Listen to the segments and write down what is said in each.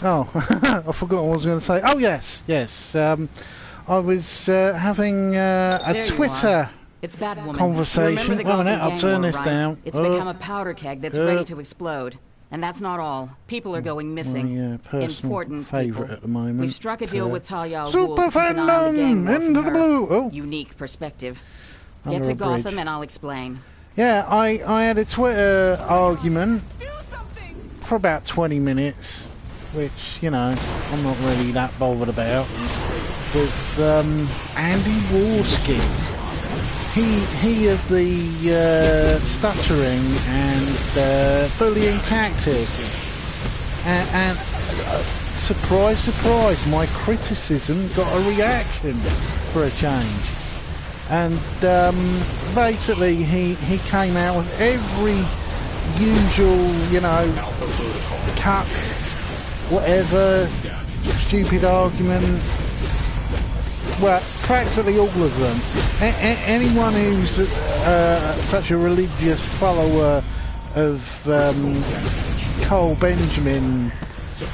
Oh, I forgot what I was going to say. Oh, yes, yes. I was having a Twitter it's Batwoman. conversation. Wait a minute, I'll turn this down. It's become a powder keg that's ready to explode. And that's not all. People are going missing. My personal favourite at the moment. We've struck a deal with Talia al Ghul Super to keep an eye on the gang war into from the blue. her unique perspective. Get to Gotham and I'll explain. Yeah, I had a Twitter argument for about 20 minutes, which, you know, I'm not really that bothered about, with Andy Warski. He of the stuttering and bullying tactics, and surprise, surprise, my criticism got a reaction for a change. And basically he came out with every usual, you know, cuck, whatever, stupid argument. Well, practically all of them. Anyone who's such a religious follower of Cole Benjamin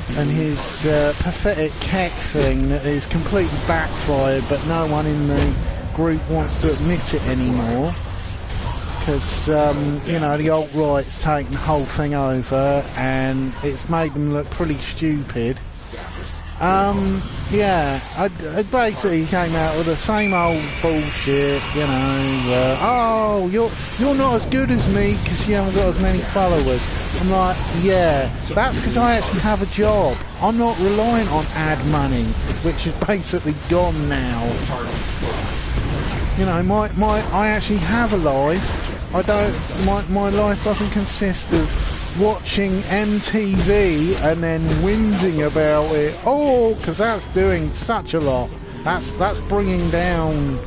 and his pathetic keck thing that is completely backfired, but no one in the group wants to admit it anymore, because you know, the alt-right's taken the whole thing over and it's made them look pretty stupid. Yeah, I basically came out with the same old bullshit, you know, oh, you're not as good as me because you haven't got as many followers. I'm like, yeah, that's because I actually have a job. I'm not reliant on ad money, which is basically gone now. You know, I actually have a life. I don't, my life doesn't consist of watching MTV and then whinging about it. Oh, because that's doing such a lot. That's bringing down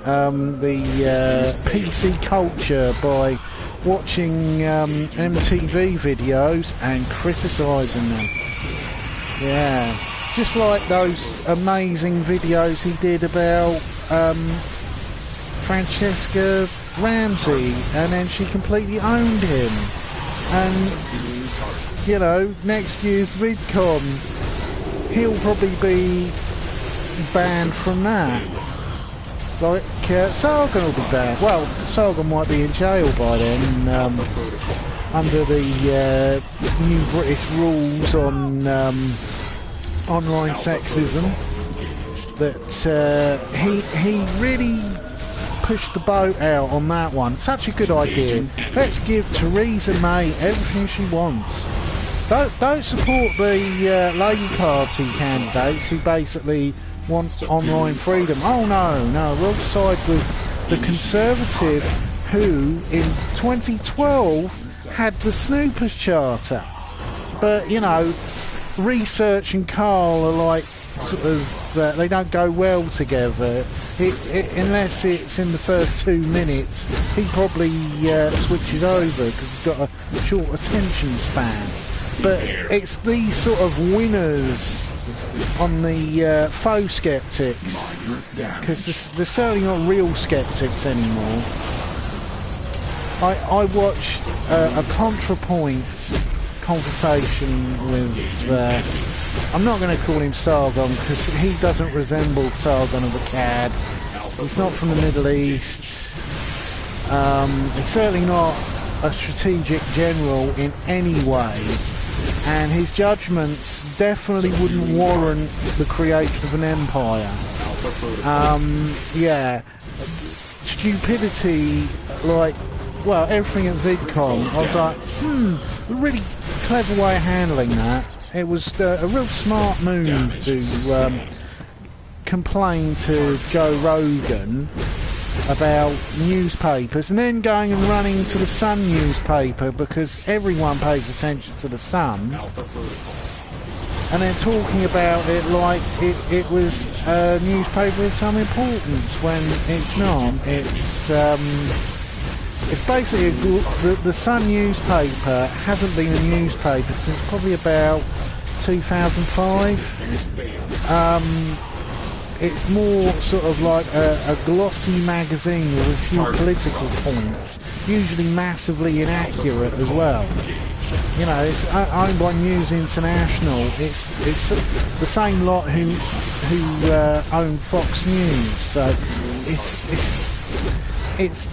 the PC culture by watching MTV videos and criticising them. Yeah, just like those amazing videos he did about Francesca Ramsey, and then she completely owned him. And, you know, next year's VidCon, he'll probably be banned from that. Like, Sargon will be banned. Well, Sargon might be in jail by then, under the new British rules on online sexism. That he really pushed the boat out on that one. Such a good idea. Let's give Theresa May everything she wants. Don't support the Labour Party candidates who basically want online freedom. Oh no, we'll side with the Conservative who in 2012 had the Snoopers Charter. But, you know, Research and Carl are like sort of they don't go well together. Unless it's in the first 2 minutes, he probably switches over because he's got a short attention span. But it's these sort of winners on the faux skeptics, because they're certainly not real skeptics anymore. I watched a ContraPoints conversation with I'm not going to call him Sargon because he doesn't resemble Sargon of Akkad. He's not from the Middle East. He's certainly not a strategic general in any way, and his judgments definitely wouldn't warrant the creation of an empire. Yeah, stupidity, like, well, everything at VidCon, I was like, a really clever way of handling that. It was a real smart move to complain to Joe Rogan about newspapers and then going and running to the Sun newspaper because everyone pays attention to the Sun, and then talking about it like it was a newspaper of some importance when it's not. It's basically the Sun newspaper hasn't been a newspaper since probably about 2005. It's more sort of like a glossy magazine with a few political points, usually massively inaccurate as well. You know, it's owned by News International. It's the same lot who own Fox News. So it's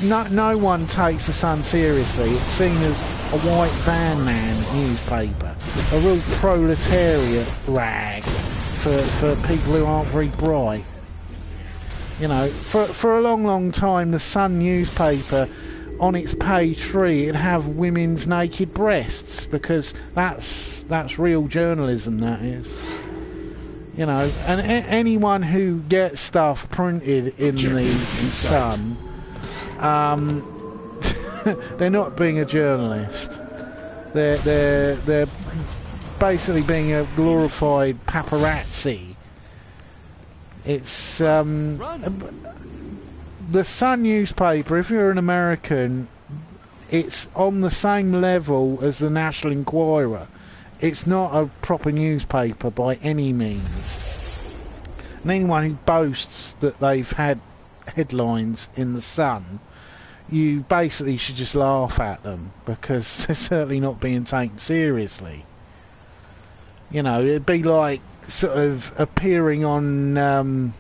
no one takes the Sun seriously. It's seen as a white van man newspaper, a real proletariat rag for people who aren't very bright. You know, for a long time, the Sun newspaper, on its page 3, it'd have women's naked breasts, because that's real journalism, that is. You know, and anyone who gets stuff printed in the Sun, they're not being a journalist. They're basically being a glorified paparazzi. It's the Sun newspaper, if you're an American, it's on the same level as the National Enquirer. It's not a proper newspaper by any means. And anyone who boasts that they've had headlines in the Sun, you basically should just laugh at them, because they're certainly not being taken seriously. You know, it'd be like sort of appearing on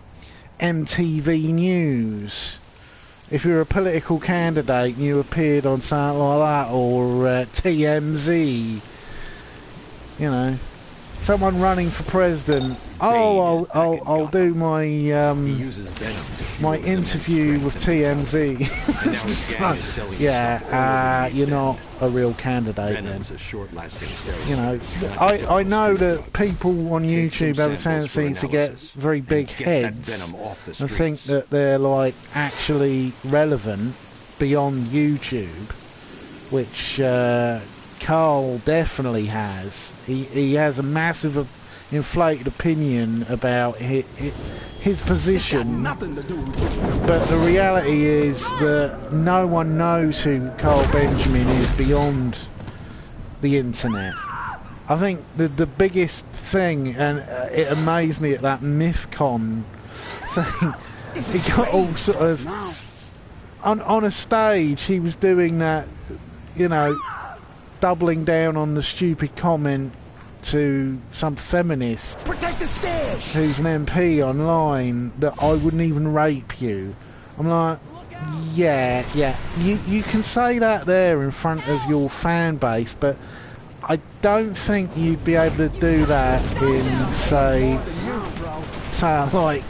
MTV News. If you're a political candidate and you appeared on something like that, or TMZ, you know, someone running for president. Oh, I'll do my my interview with TMZ. Yeah, you're not a real candidate then. You know, I know that people on YouTube have a tendency to get very big heads and think that they're like actually relevant beyond YouTube, which Carl definitely has. He has a massive inflated opinion about his position, but the reality is that no one knows who Carl Benjamin is beyond the internet. I think the biggest thing, and it amazed me at that MythCon thing, he got all sort of on a stage. He was doing that, you know, doubling down on the stupid comment to some feminist who's an MP online that I wouldn't even rape you. I'm like, yeah, you can say that there in front of your fan base, but I don't think you'd be able to do that in, say like,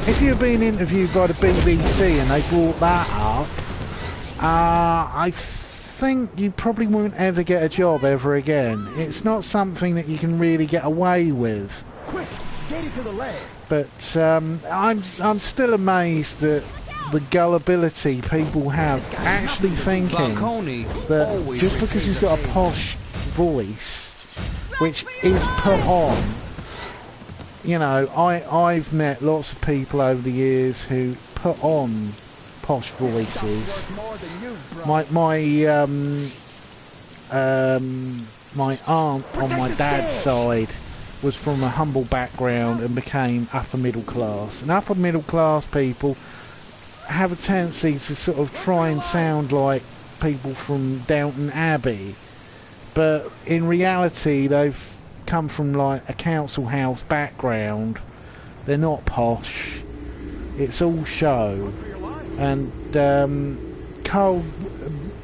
if you're being interviewed by the BBC and they brought that up, I think you probably won't ever get a job ever again. It's not something that you can really get away with. Quick, get it to the leg. But I'm still amazed that the gullibility people have actually thinking that just because he's got a posh voice, which is put on, you know, I've met lots of people over the years who put on posh voices. My aunt on my dad's side was from a humble background and became upper middle class. And upper middle class people have a tendency to sort of try and sound like people from Downton Abbey, but in reality they've come from like a council house background. They're not posh. It's all show. And Cole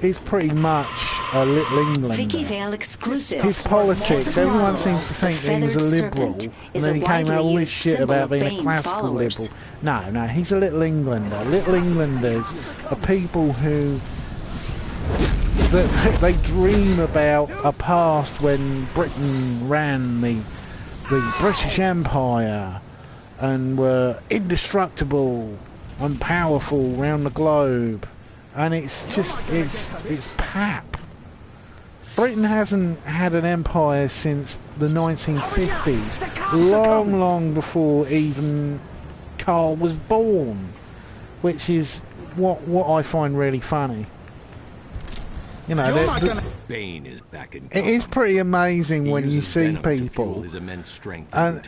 is pretty much a Little Englander. Vicky Vale exclusive. His politics, everyone seems to think that he was a liberal, and then he came out all this shit about being a classical liberal. No, he's a Little Englander. Little Englanders are people who they dream about a past when Britain ran the British Empire and were indestructible and powerful around the globe, and it's just it's pap. Britain hasn't had an empire since the 1950s, long before even Carl was born, which is what I find really funny. You know, Bane is back in. It is pretty amazing when you see people, and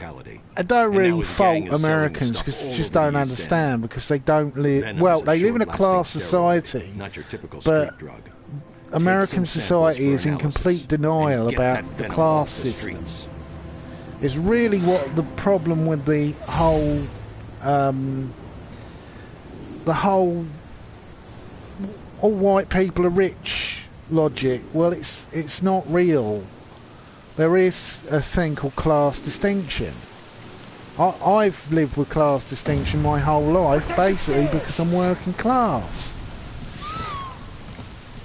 I don't really fault Americans because they just don't understand, because they don't live, well, they live in a class society, not your typical but street drug. American society is in complete denial about the class system. It's really what the problem with the whole all white people are rich logic. Well, it's not real. There is a thing called class distinction. I've lived with class distinction my whole life, basically because I'm working class.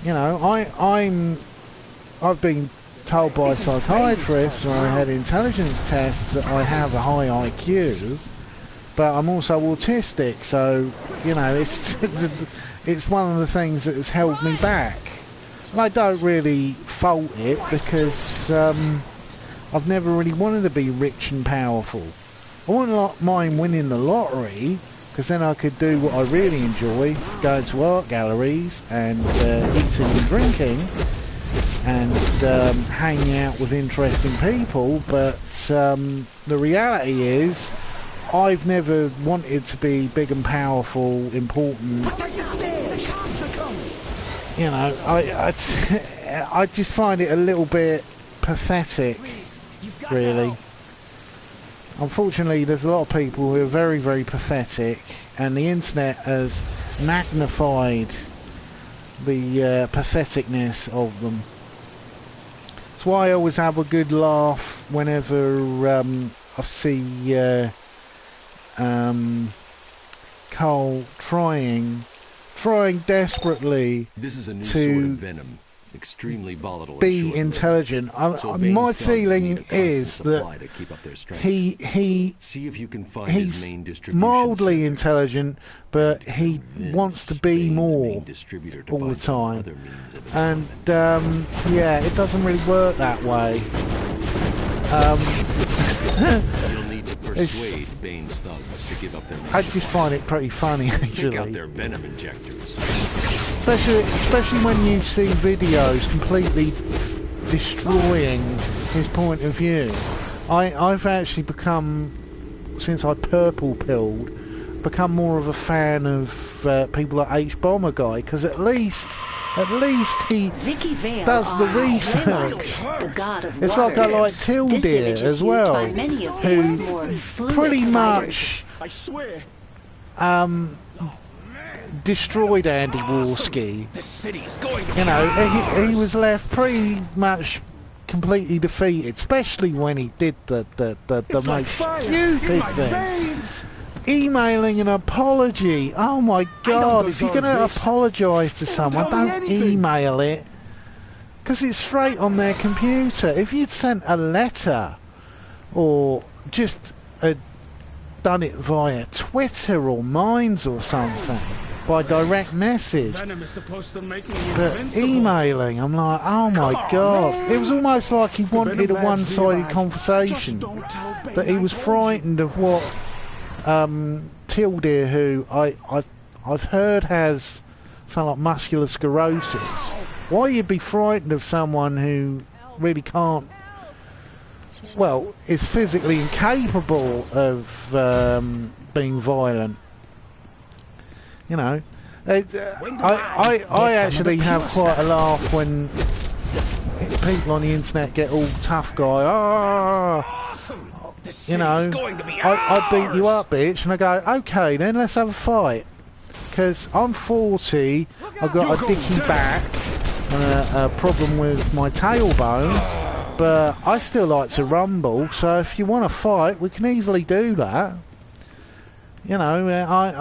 You know, I've been told by psychiatrists when I had intelligence tests that I have a high IQ, but I'm also autistic, so, you know, it's one of the things that has held me back. And I don't really fault it, because I've never really wanted to be rich and powerful. I wouldn't mind winning the lottery, because then I could do what I really enjoy, going to art galleries and eating and drinking and hanging out with interesting people, but the reality is I've never wanted to be big and powerful, important. You know, I just find it a little bit pathetic, really. Unfortunately, there's a lot of people who are very, very pathetic, and the internet has magnified the patheticness of them. That's why I always have a good laugh whenever I see Cole trying desperately This is a new sort of venom. Extremely volatile. Be intelligent. My feeling is that he's mildly intelligent, but he wants to be more all the time. And yeah, it doesn't really work that way. You'll need to persuade Bane's thugs to give up their I just find it pretty funny, actually. Take out their venom injectors. Especially when you see videos completely destroying his point of view. I've actually become, since I purple pilled, become more of a fan of people like H-Bomber Guy, because at least he does the research. It's like I like Tildeer as well, who pretty much destroyed Andy Warski. You know, he was left pretty much completely defeated, especially when he did the most stupid thing. Emailing an apology. Oh my god, if you're going to apologise to someone, don't email it, because it's straight on their computer. If you'd sent a letter, or just done it via Twitter or Minds or something, by direct message, but emailing, I'm like, oh my god. It was almost like he wanted a one-sided conversation, that he was frightened of what Tildeer, who I've heard has something like muscular sclerosis. Why you'd be frightened of someone who really can't, well, is physically incapable of being violent. You know, I actually have quite a laugh when people on the internet get all tough guy. You know, I beat you up, bitch, and I go, okay, then let's have a fight. Because I'm 40, I've got a dicky back and a problem with my tailbone, but I still like to rumble. So if you want to fight, we can easily do that. You know, I'm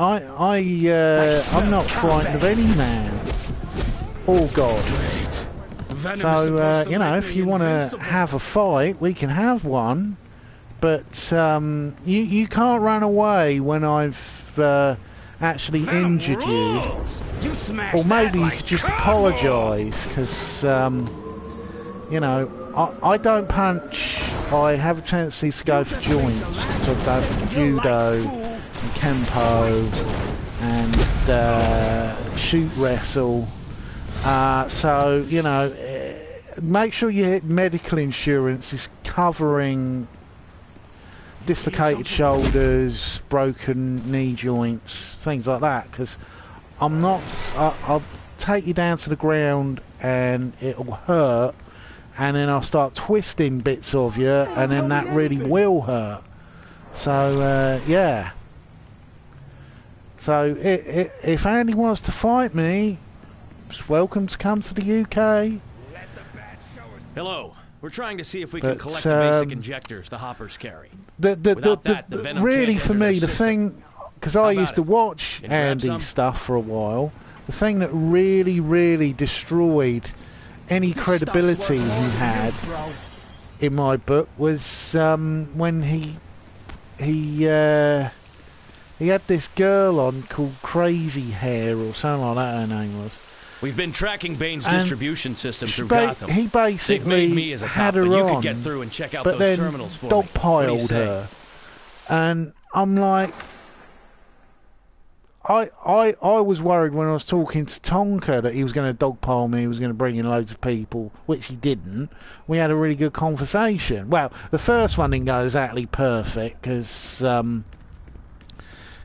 not frightened of any man or God. So you know, if you want to have a fight, we can have one. But you can't run away when I've actually injured you. Or maybe you could just apologise, because you know, I don't punch. I have a tendency to go for joints, so I've done judo and kempo and shoot wrestle. So you know, make sure your medical insurance is covering dislocated shoulders, broken knee joints, things like that, because I'm not, I'll take you down to the ground and it'll hurt, and then I'll start twisting bits of you, and then that really will hurt. So, yeah. So, if Andy wants to fight me, he's welcome to come to the UK. Hello. We're trying to see if we can collect the basic injectors the hoppers carry. Really, for me, the thing, because I used to watch Andy's stuff for a while, the thing that really destroyed any credibility he had in my book was when he had this girl on called Crazy Hair or something like that. Her name was. We've been tracking Bane's distribution system through Gotham. He basically made me as a had cop, her but you on, could get through and check out but those then terminals for me. What do you dogpiled say? her, and I'm like, I was worried when I was talking to Tonka that he was going to dogpile me, he was going to bring in loads of people, which he didn't. We had a really good conversation. Well, the first one didn't go exactly perfect because,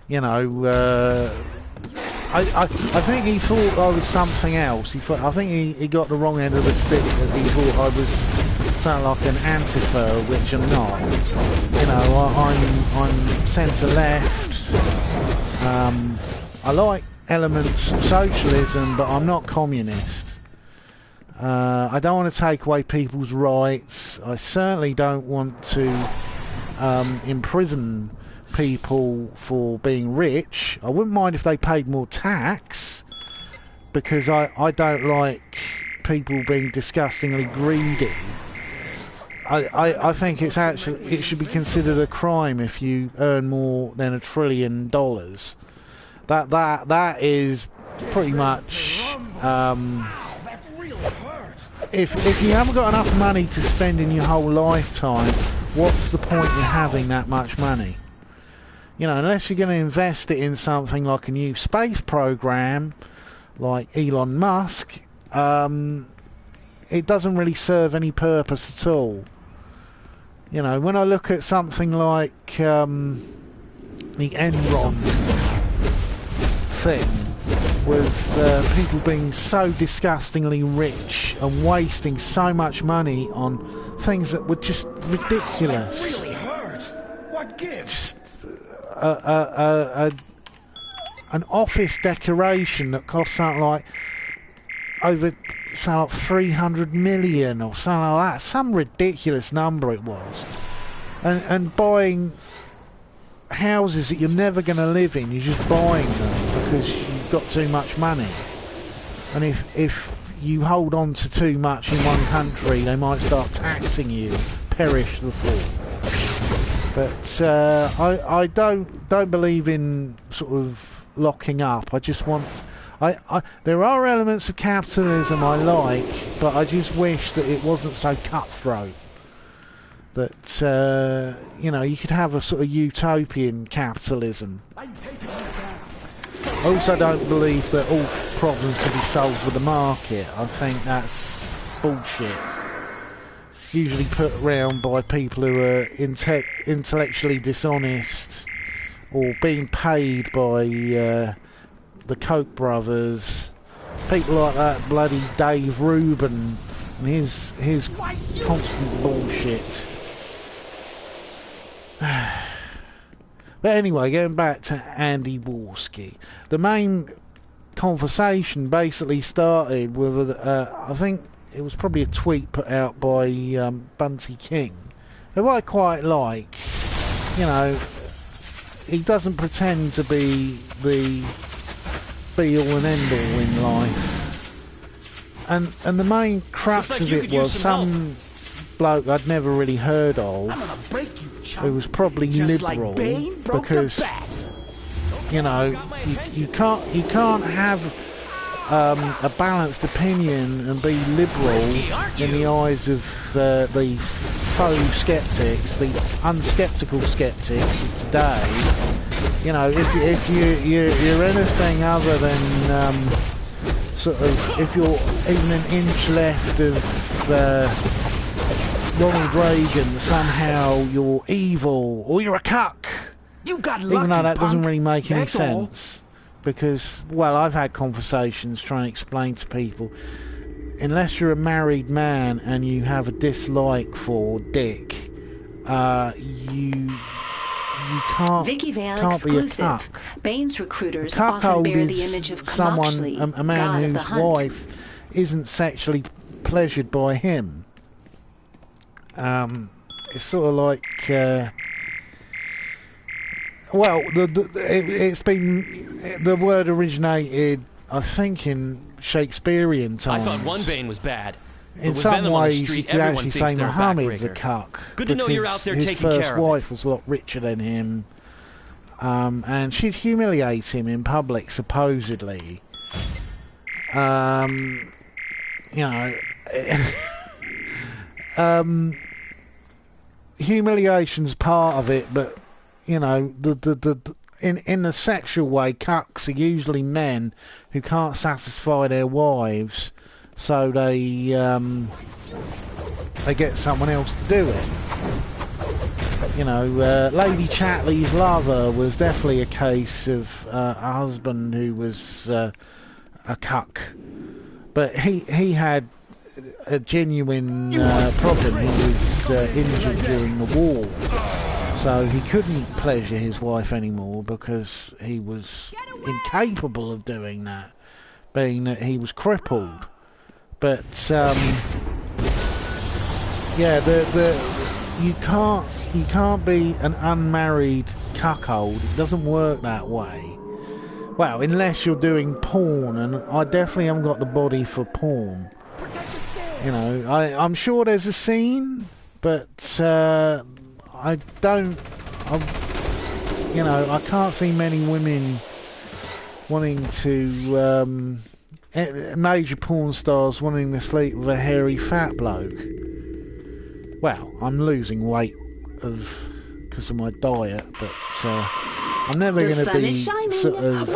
you know. I think he thought I was something else. I think he got the wrong end of the stick. That he thought I was something like an Antifa, which I'm not. You know, I'm centre left. I like elements of socialism, but I'm not communist. I don't want to take away people's rights. I certainly don't want to imprison people for being rich. I wouldn't mind if they paid more tax, because I don't like people being disgustingly greedy. I think it should be considered a crime if you earn more than $1 trillion. That is pretty much if you haven't got enough money to spend in your whole lifetime, what's the point in having that much money? You know, unless you're going to invest it in something like a new space program, like Elon Musk, it doesn't really serve any purpose at all. You know, when I look at something like the Enron thing, with people being so disgustingly rich and wasting so much money on things that were just ridiculous. That really hurt. What gives? An office decoration that cost something like over something like 300 million or something like that, some ridiculous number it was, and buying houses that you're never going to live in, you're just buying them because you've got too much money, and if you hold on to too much in one country, they might start taxing you. Perish the thought. But I don't believe in sort of locking up. I just want. There are elements of capitalism I like, but I just wish that it wasn't so cutthroat. That you know, you could have a sort of utopian capitalism. I also don't believe that all problems can be solved with the market. I think that's bullshit. Usually put around by people who are intellectually dishonest, or being paid by the Koch brothers, people like that bloody Dave Rubin and his constant bullshit. But anyway, going back to Andy Warski, the main conversation basically started with I think it was probably a tweet put out by Bunty King, who I quite like. You know, he doesn't pretend to be the be-all and end-all in life. And the main crux of it was some bloke I'd never really heard of, who was probably liberal, because, you know, you can't have a balanced opinion and be liberal in the eyes of the faux skeptics, the unskeptical skeptics of today. You know, if you're anything other than sort of, if you're even an inch left of Ronald Reagan, somehow you're evil or you're a cuck. You got lucky, even though that doesn't punk. really make any That's sense. Because, well, I've had conversations trying to explain to people, unless you're a married man and you have a dislike for dick, you can't be a cuck. Bane's recruiters A cuckold often bear the is image of someone, Kamakshli, a man god of whose the hunt. wife isn't sexually pleasured by him. It's sort of like, well, it's been, the word originated, I think, in Shakespearean times. I thought one Bane was bad. In some ways, you could actually say Muhammad's a cuck. Good to know you're out there taking care of it. His first wife was a lot richer than him, and she'd humiliate him in public, supposedly. You know, humiliation's part of it, but you know, in the sexual way, cucks are usually men who can't satisfy their wives, so they get someone else to do it. You know, Lady Chatley's lover was definitely a case of a husband who was a cuck, but he had a genuine problem. He was injured during the war, so he couldn't pleasure his wife anymore because he was incapable of doing that, being that he was crippled. But yeah, you can't be an unmarried cuckold. It doesn't work that way. Well, unless you're doing porn, and I definitely haven't got the body for porn. You know, I'm sure there's a scene, but I can't see many women wanting to, major porn stars wanting to sleep with a hairy fat bloke. Well, I'm losing weight because of my diet, but I'm never going to be sort of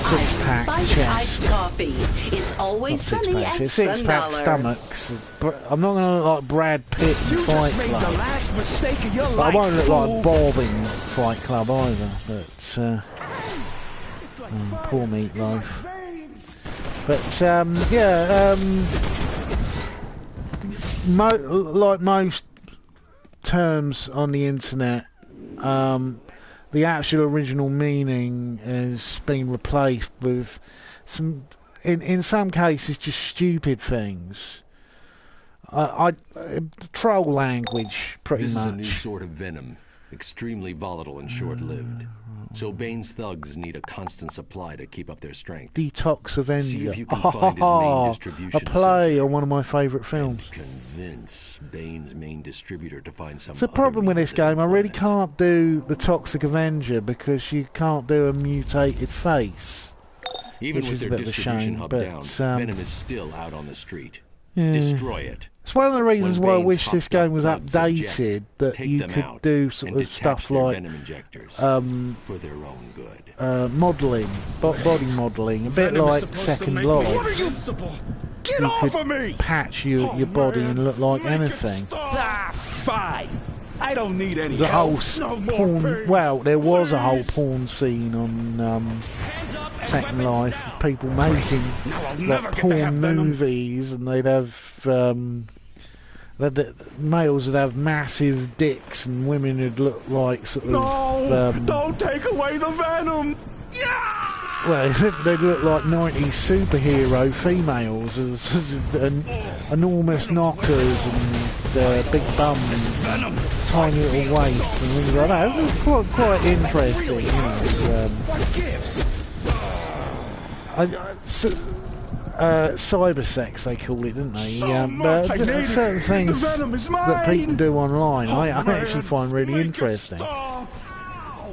six-pack chest. Coffee. It's always sunny at six-pack stomachs. I'm not going to look like Brad Pitt in Fight Club. But I won't look like Bob in Fight Club either. But poor Meatloaf. But yeah, like most terms on the internet, the actual original meaning has been replaced with some, in some cases, just stupid things. Troll language, pretty much. This is a new sort of venom, extremely volatile and short-lived. So Bane's thugs need a constant supply to keep up their strength. Detox Avenger. See if you can find his main distribution a play center. on one of my favourite films. Convince Bane's main distributor to find some. It's a problem with this game. I really can't do the Toxic Avenger because you can't do a mutated face. Even which with is their a bit of a distribution shame, hub but down, Venom is still out on the street. Yeah. Destroy it. It's one of the reasons When why I Bane's wish this hopped game up was thugs updated, eject, that take you them could out do sort and of detach stuff their like venom injectors for their own good. modelling, body modelling, a bit like Second Life. What are you? Get You off could of me! patch your body and look like Make it anything. stop. Fine. I don't need any There's a whole help. No more porn. pain. Well, there was a whole Please. porn scene on Second Life. People making Now I'll like never get to have porn venom. movies, and they'd have the males would have massive dicks, and women would look like sort of. No! Don't take away the venom! Yeah! Well, they'd look like 90s superhero females, enormous knockers and big bums, and tiny little waists and things like that. It was quite interesting, you know. What gives? Cyber sex, they call it, didn't they? So much, I need it. Certain things The venom is that people mine. do online, I Man, actually find really make it interesting. stop.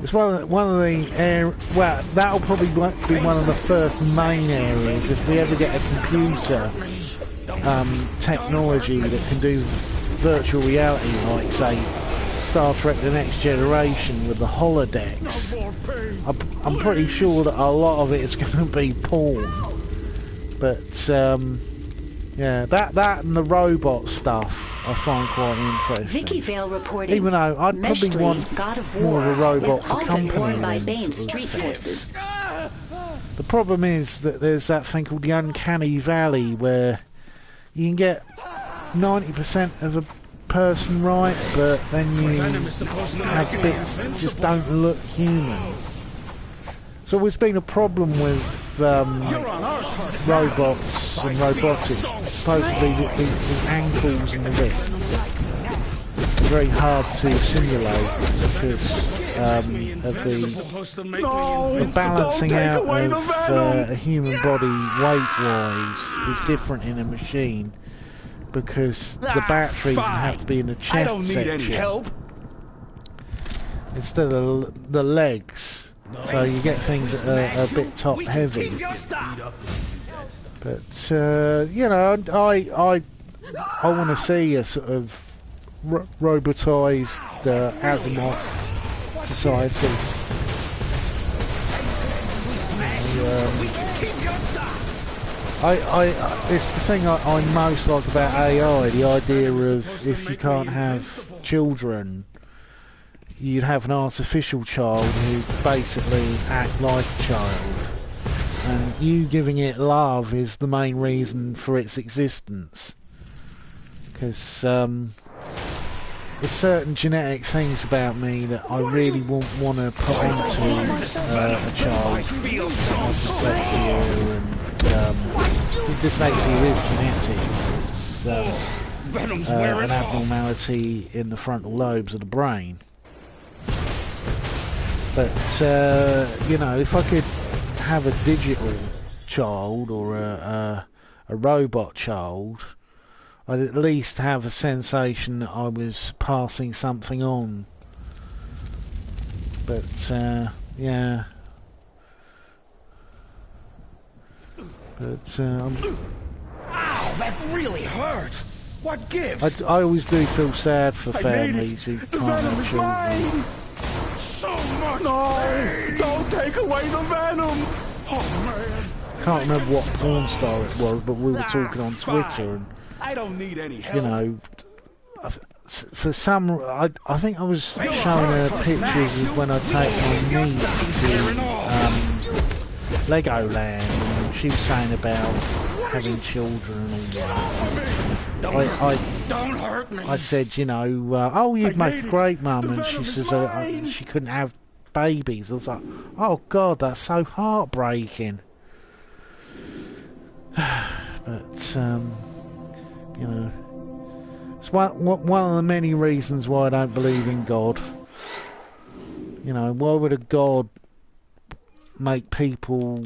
It's one of the well, that'll probably be one of the first main areas if we ever get a computer technology that can do virtual reality, like say Star Trek: The Next Generation with the holodecks. No more pain. I'm pretty sure that a lot of it is going to be porn, but yeah, that and the robot stuff I find quite interesting. Vicky Vale reported. Even though I'd probably Meshley, want God of more War, of a robot is for often company worn by than Bane's sort of street sex. forces. The problem is that there's that thing called the uncanny valley where you can get 90% of a person right, but then you have bits that just don't look human. So there's been a problem with robots and robotics. Supposedly the ankles and the wrists are very hard to simulate because of the balancing out of a human body weight-wise is different in a machine because the batteries have to be in the chest section instead of the legs. So you get things that are a bit top heavy. But you know, I want to see a sort of robotised Asimov society. It's the thing I most like about AI, the idea of if you can't have children, you'd have an artificial child who basically act like a child, and you giving it love is the main reason for its existence, because there's certain genetic things about me that I really won't want to put onto a child. Dyslexia and dyslexia is genetic. It's an abnormality in the frontal lobes of the brain. But you know, if I could have a digital child or a robot child, I'd at least have a sensation that I was passing something on. But yeah. But Ow, that really hurt. What gives? I always do feel sad for families who can't have children. So much. No, don't take away the venom. Oh man. Can't remember what porn star it was, but we were talking on Twitter, and I don't need any help. you know, for some, I think I was showing her pictures of when I take my niece to Legoland, and she was saying about having children and all that. Don't hurt me. I said, you know, oh, you'd make a great mum, and she says she couldn't have babies. I was like, oh God, that's so heartbreaking. But you know, it's one of the many reasons why I don't believe in God. You know, why would a God make people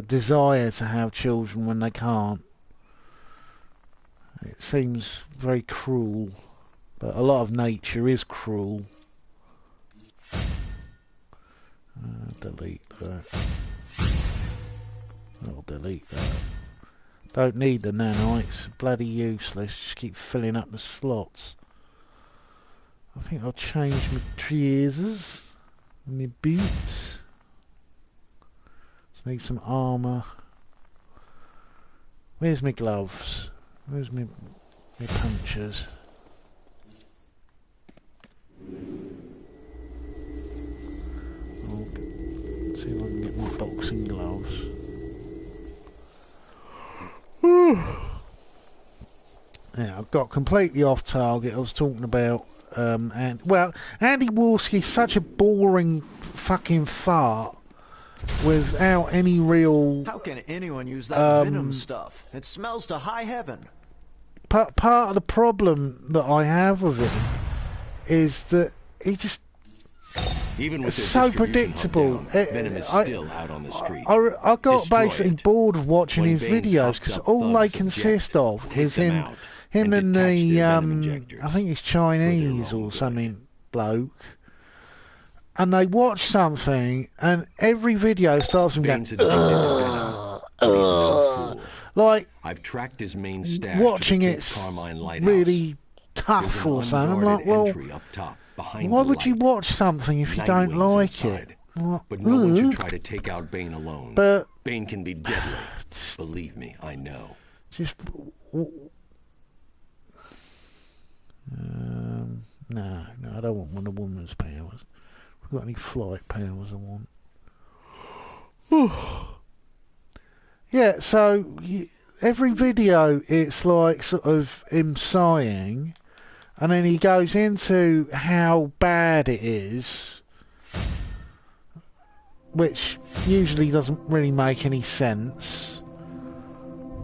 desire to have children when they can't? It seems very cruel, but a lot of nature is cruel. Delete that. I'll delete that. Don't need the nanites. Bloody useless. Just keep filling up the slots. I think I'll change my trousers. My boots. Just need some armour. Where's my gloves? Where's my punchers? I'll see if I can get my boxing gloves. Yeah, I got completely off target. I was talking about Andy Warski's such a boring fucking fart without any real. How can anyone use that venom stuff? It smells to high heaven. Part of the problem that I have with him is that he just. Even with it's so predictable. Venom is still out on the street. I got Destroy basically it. bored of watching When his Baines videos hopped because up all they thugs consist of subject, is take them him out and and the detach their venom injectors I think he's Chinese own or good. something bloke, and they watch something and every video starts from going Baines addicted to venom, but he's no fool. like I've tracked his main stash watching to the it's Carmine Lighthouse. really There's tough an or something. I'm unguarded like, well, entry up top, behind why the would you light. watch something if you Night don't wings like inside. it? Like, But no one should ugh. try to take out Bane alone. But Bane can be deadly. Believe me, I know. just no, I don't want Wonder Woman's powers. I've got any flight powers I want. Yeah, so every video it's like sort of him sighing, and then he goes into how bad it is, which usually doesn't really make any sense,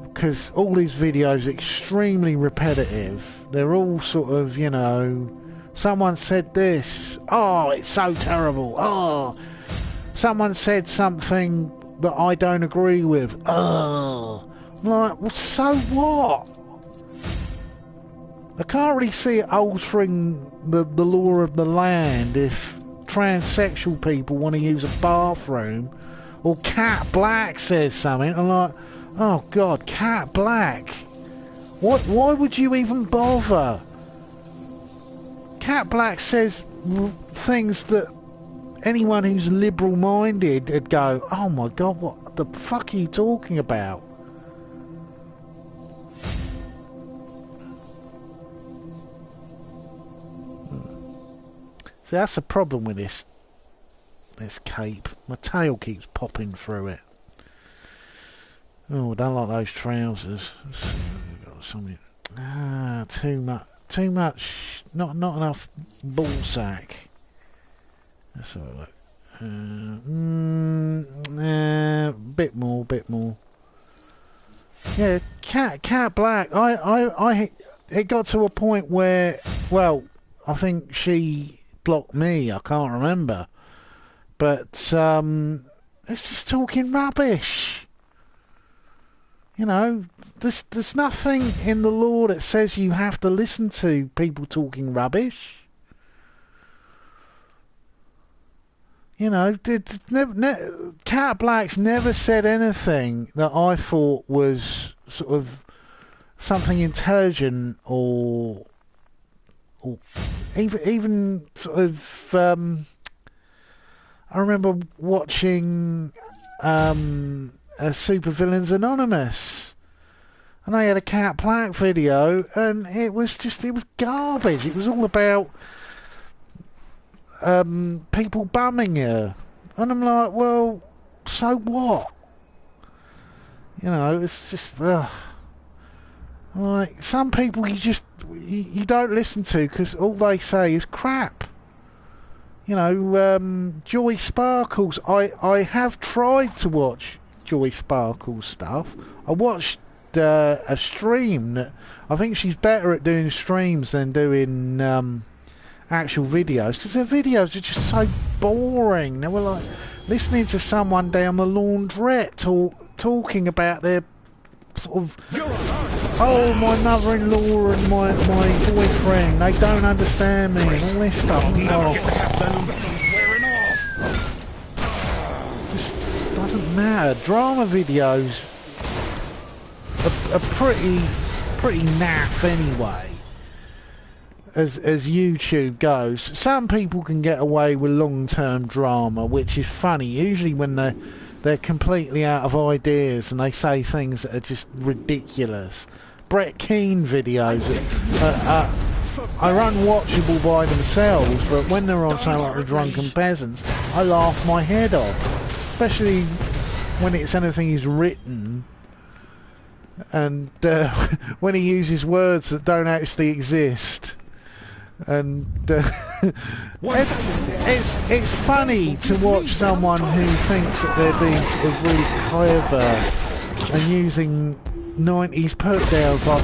because all his videos are extremely repetitive. They're all sort of, you know, someone said this, oh, it's so terrible, oh, someone said something that I don't agree with, oh, I'm like, well, so what? I can't really see it altering the law of the land if transsexual people want to use a bathroom, or Cat Black says something. I'm like, oh God, Cat Black. Why would you even bother? Cat Black says things that anyone who's liberal-minded would go, oh my God, what the fuck are you talking about? See, that's the problem with this cape. My tail keeps popping through it. Oh, I don't like those trousers. Let's see what we've got. Something. Too much. Not enough ball sack. Let's have a look. Bit more. Yeah, Cat Black. It got to a point where, well, I think she blocked me. I can't remember, but it's just talking rubbish. You know, there's nothing in the law that says you have to listen to people talking rubbish. You know, Cat Black's never said anything that I thought was sort of something intelligent or even sort of. I remember watching Supervillains Anonymous, and they had a Cat Black video, and it was garbage. It was all about people bumming her, and I'm like, well, so what? You know, it's just like some people you don't listen to because all they say is crap. You know, Joy Sparkles. I have tried to watch Joy Sparkles stuff. I watched a stream that I think she's better at doing streams than doing actual videos, because her videos are just so boring. They were like listening to someone down the laundrette talking about their sort of, oh, my mother-in-law and my boyfriend, they don't understand me, and all this stuff. Just doesn't matter. Drama videos are pretty naff anyway, as YouTube goes. Some people can get away with long-term drama, which is funny, usually when they're completely out of ideas and they say things that are just ridiculous. Brett Keane videos are unwatchable by themselves, but when they're on something like The Drunken Peasants, I laugh my head off, especially when it's anything he's written, and when he uses words that don't actually exist. And it's funny to watch someone who thinks that they're being sort of really clever and using 90s put downs like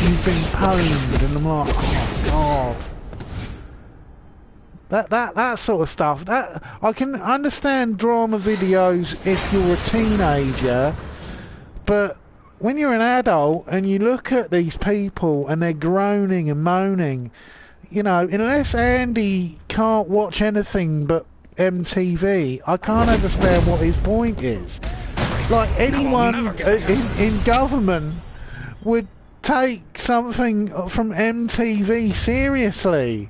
you've been pwned, and I'm like, oh God. That sort of stuff. That I can understand drama videos if you're a teenager, but when you're an adult and you look at these people and they're groaning and moaning, you know, unless Andy can't watch anything but MTV, I can't understand what his point is. Like, anyone in government would take something from MTV seriously.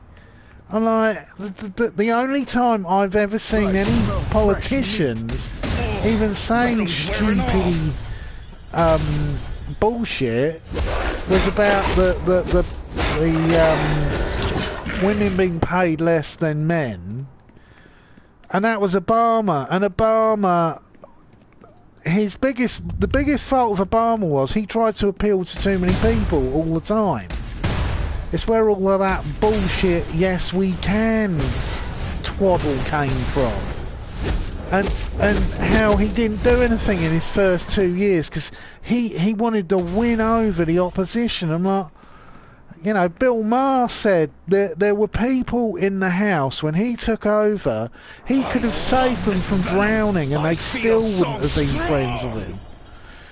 I'm like, the only time I've ever seen any politicians even saying stupid bullshit was about the women being paid less than men, and that was Obama. And Obama the biggest fault of Obama was he tried to appeal to too many people all the time. It's where all of that bullshit, yes we can, twaddle came from. And how he didn't do anything in his first 2 years because he wanted to win over the opposition. I'm like, you know, Bill Maher said that there were people in the house when he took over, he could have saved them from drowning and they still wouldn't have been friends with him.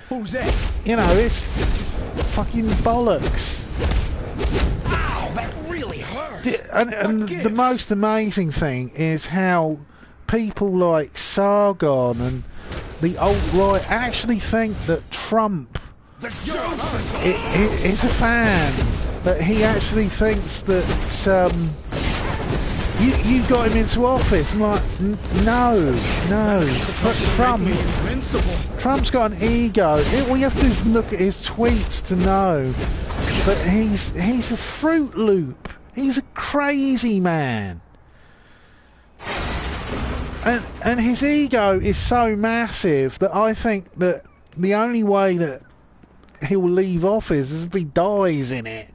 Who's that? You know, it's fucking bollocks. Ow, that really hurt. And the most amazing thing is how people like Sargon and the alt-right actually think that Trump is a fan. But he actually thinks that you got him into office. I'm like, no. Trump's got an ego. All you have to do is look at his tweets to know that he's a Fruit Loop. He's a crazy man. And his ego is so massive that I think that the only way that he'll leave office is if he dies in it.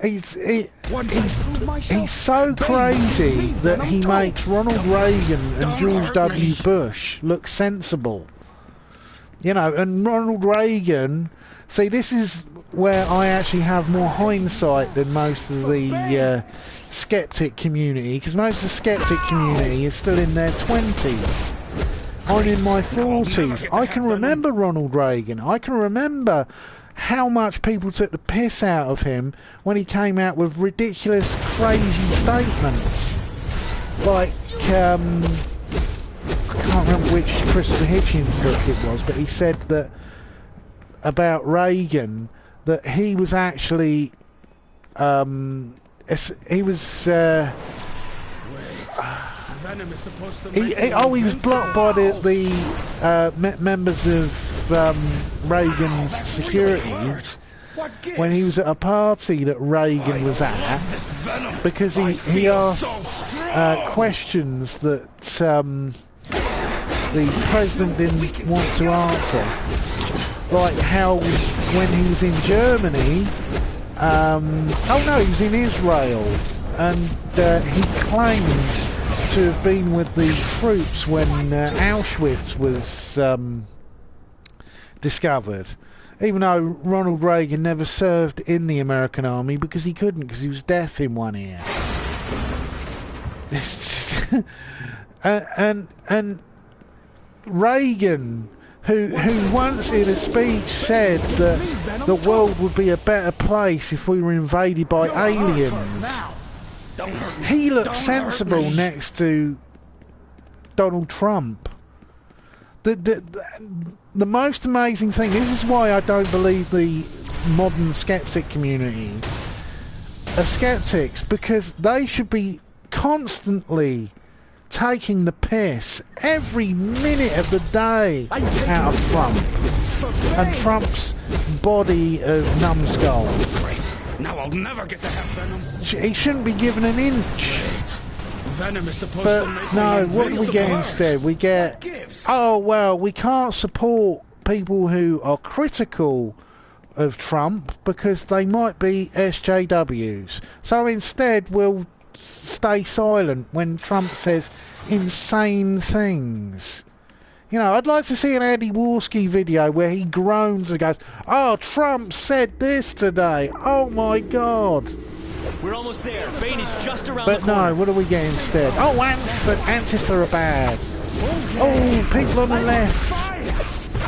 He's so crazy that he makes Ronald Reagan and George W. Bush look sensible. You know, and Ronald Reagan, see, this is where I actually have more hindsight than most of the skeptic community, because most of the skeptic community is still in their 20s. I'm in my 40s. I can remember Ronald Reagan. I can remember how much people took the piss out of him when he came out with ridiculous, crazy statements. Like, I can't remember which Christopher Hitchens book it was, but he said that about Reagan, that he was actually, he was, he was blocked by the members of Reagan's security when he was at a party that Reagan was at, because he asked questions that the president didn't want to answer, like how when he was in Germany, he was in Israel, and he claimed to have been with the troops when Auschwitz was discovered, even though Ronald Reagan never served in the American army because he couldn't, because he was deaf in one ear. and Reagan, who once in a speech said that the world would be a better place if we were invaded by aliens, he looked sensible next to Donald Trump. The most amazing thing, this is why I don't believe the modern skeptic community are skeptics, because they should be constantly taking the piss every minute of the day out of Trump and Trump's body of numbskulls. Now I'll never get to have venom. He shouldn't be given an inch. Venom is supposed but to make no, what do we get instead? We get, oh well, we can't support people who are critical of Trump because they might be SJWs. So instead we'll stay silent when Trump says insane things. You know, I'd like to see an Eddie Warski video where he groans and goes, oh, Trump said this today. Oh my God. We're almost there. Bane is just around the corner. But no, what do we get instead? Oh, Antifa are bad. Oh, people on the left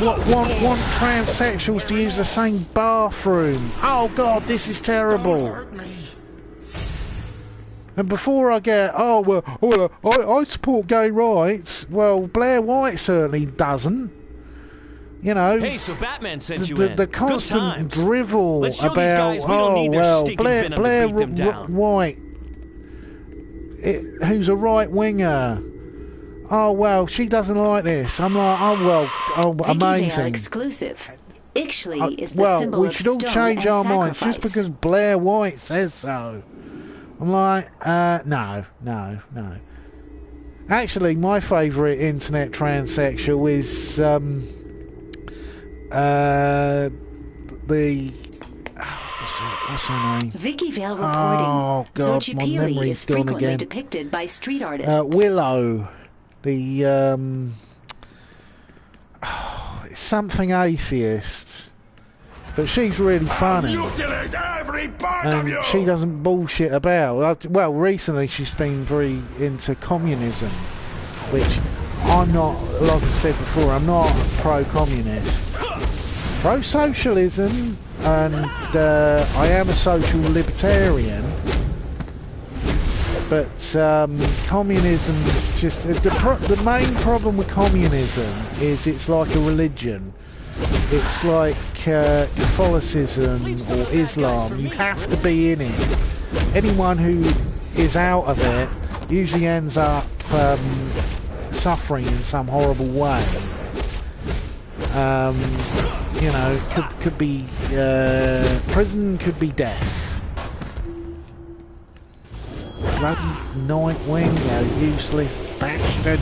want transsexuals to use the same bathroom. Oh God, this is terrible. And before I get, I support gay rights. Well, Blair White certainly doesn't. You know, hey, so Batman sent you in. The constant drivel about, Blair White, who's a right winger. Oh well, she doesn't like this. I'm like, amazing. Exclusive. Ixchli is the symbol of we should all stone change and our minds sacrifice. just because Blair White says so. I'm like, no. Actually, my favourite internet transsexual is what's her name? Vicky Vale reporting. Oh God, Xochipeli my memory's is gone frequently again. depicted by street artists. Willow, the something atheist, but she's really funny. Mutilate every part And of you! she doesn't bullshit about. Well, recently she's been very into communism, which I'm not, like I said before, I'm not pro-communist. Pro-socialism, and I am a social libertarian, but communism's just... The main problem with communism is it's like a religion. It's like Catholicism or Islam. You have to be in it. Anyone who is out of it usually ends up suffering in some horrible way. You know, could be prison, could be death. Bloody Nightwing, you useless bastard.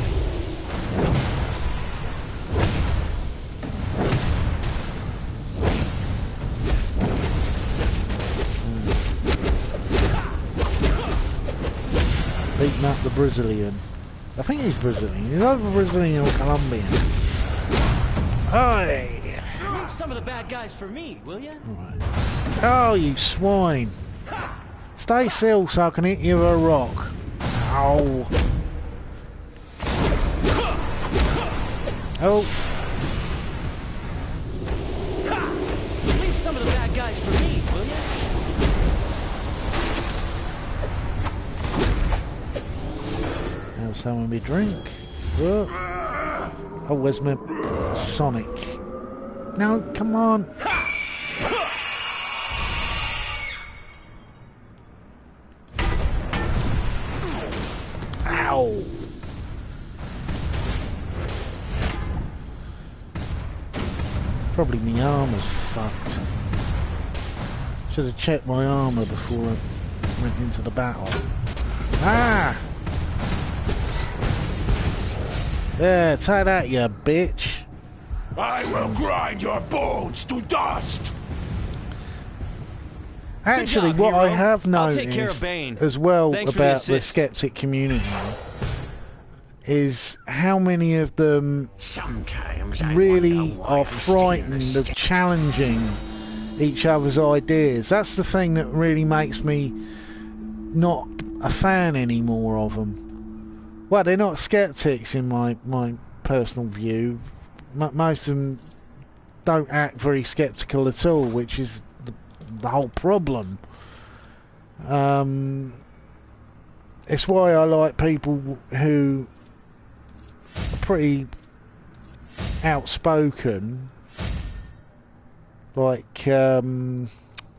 Beating up the Brazilian. I think he's Brazilian. He's either Brazilian or Colombian. Hey! Remove some of the bad guys for me, will you? Right. Oh, you swine! Stay still so I can hit you with a rock. Ow! Oh! Leave some of the bad guys for me, will you? Have someone me drink. Oh, where's my Sonic? No, come on. Ow. Probably my armor's fucked. Should have checked my armor before I went into the battle. Ah! Yeah, take that, you bitch. I will grind your bones to dust. Actually, job, what hero. I have I'll take care of noticed Bane. as well Thanks for the about the assist. skeptic community is how many of them Sometimes I really wonder why are I'm still frightened of challenging each other's ideas. That's the thing that really makes me not a fan anymore of them. Well, they're not skeptics in my personal view. Most of them don't act very skeptical at all, which is the whole problem. It's why I like people who are pretty outspoken, like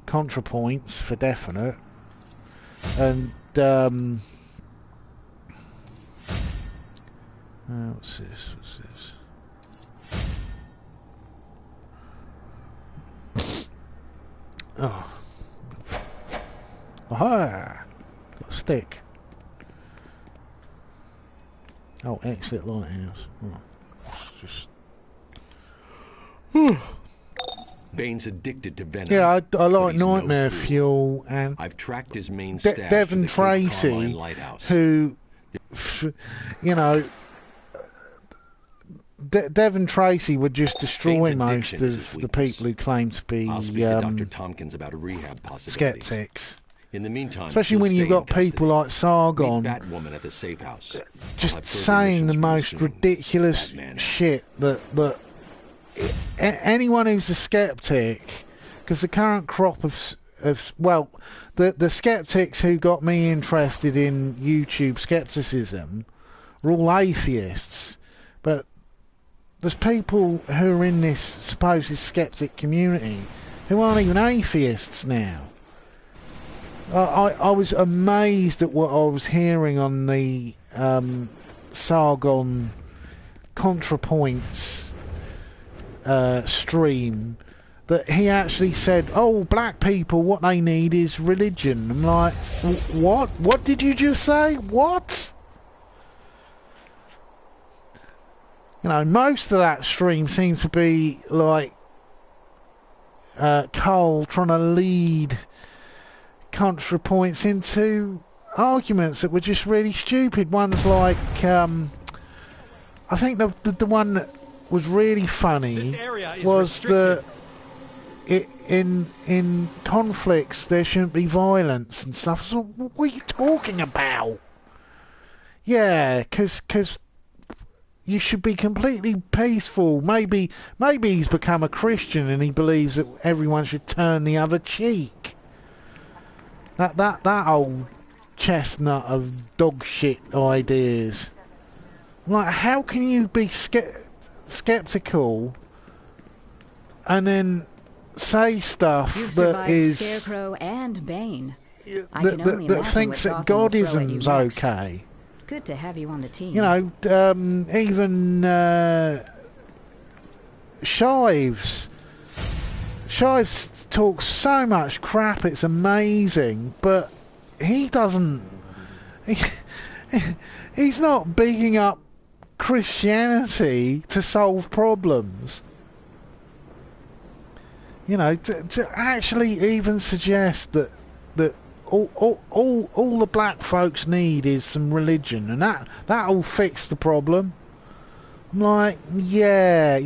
ContraPoints for definite, and what's this? Oh. Aha! Got a stick. Oh, exit lighthouse. Oh. Just... Bane's addicted to venom. Yeah, I like no Nightmare fool. Fuel and I've tracked his main stash to Devon the Cape Carmine Tracy, lighthouse. who, you know, Devon Tracy would just destroy Bane's most addiction is of his the weakness. people who claim to be I'll speak to Dr. Tompkins about a rehab possibilities. skeptics. In the meantime, Especially he'll when you've stay in got people custody. like Sargon Meet Batwoman at the safe house. I'll just have further saying the missions for you most soon, ridiculous Batman. shit that anyone who's a skeptic, because the current crop of well, the skeptics who got me interested in YouTube skepticism were all atheists, but there's people who are in this supposed skeptic community who aren't even atheists now. I was amazed at what I was hearing on the Sargon ContraPoints stream, that he actually said, oh, black people, what they need is religion. I'm like, what? What did you just say? What? You know, most of that stream seems to be like Cole trying to lead ContraPoints into arguments that were just really stupid. Ones like, I think the one that was really funny was that in conflicts there shouldn't be violence and stuff. So what are you talking about? Yeah, because you should be completely peaceful. Maybe he's become a Christian and he believes that everyone should turn the other cheek. That old chestnut of dog shit ideas. Like, how can you be skeptical and then say stuff that is Scarecrow and Bane. that thinks that Godism's okay? Good to have you on the team. You know, even Shives talks so much crap, it's amazing, but he doesn't. He's not bigging up Christianity to solve problems. You know, to actually even suggest that all the black folks need is some religion, and that'll fix the problem. I'm like, yeah,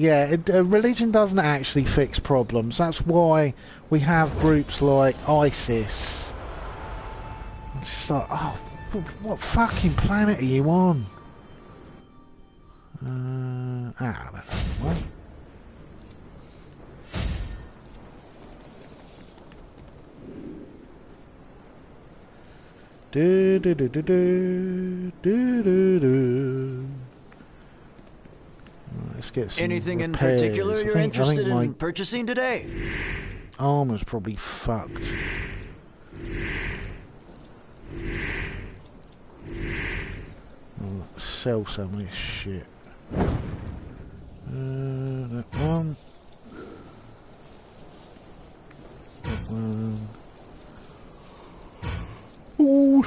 religion doesn't actually fix problems. That's why we have groups like ISIS. It's just like, oh, what fucking planet are you on? That's the way. Do do do do do do do do. Let's get some Anything repairs. in particular you're interested in purchasing today? Armor's probably fucked. I'll sell some of this shit. That one. That one. Ooh.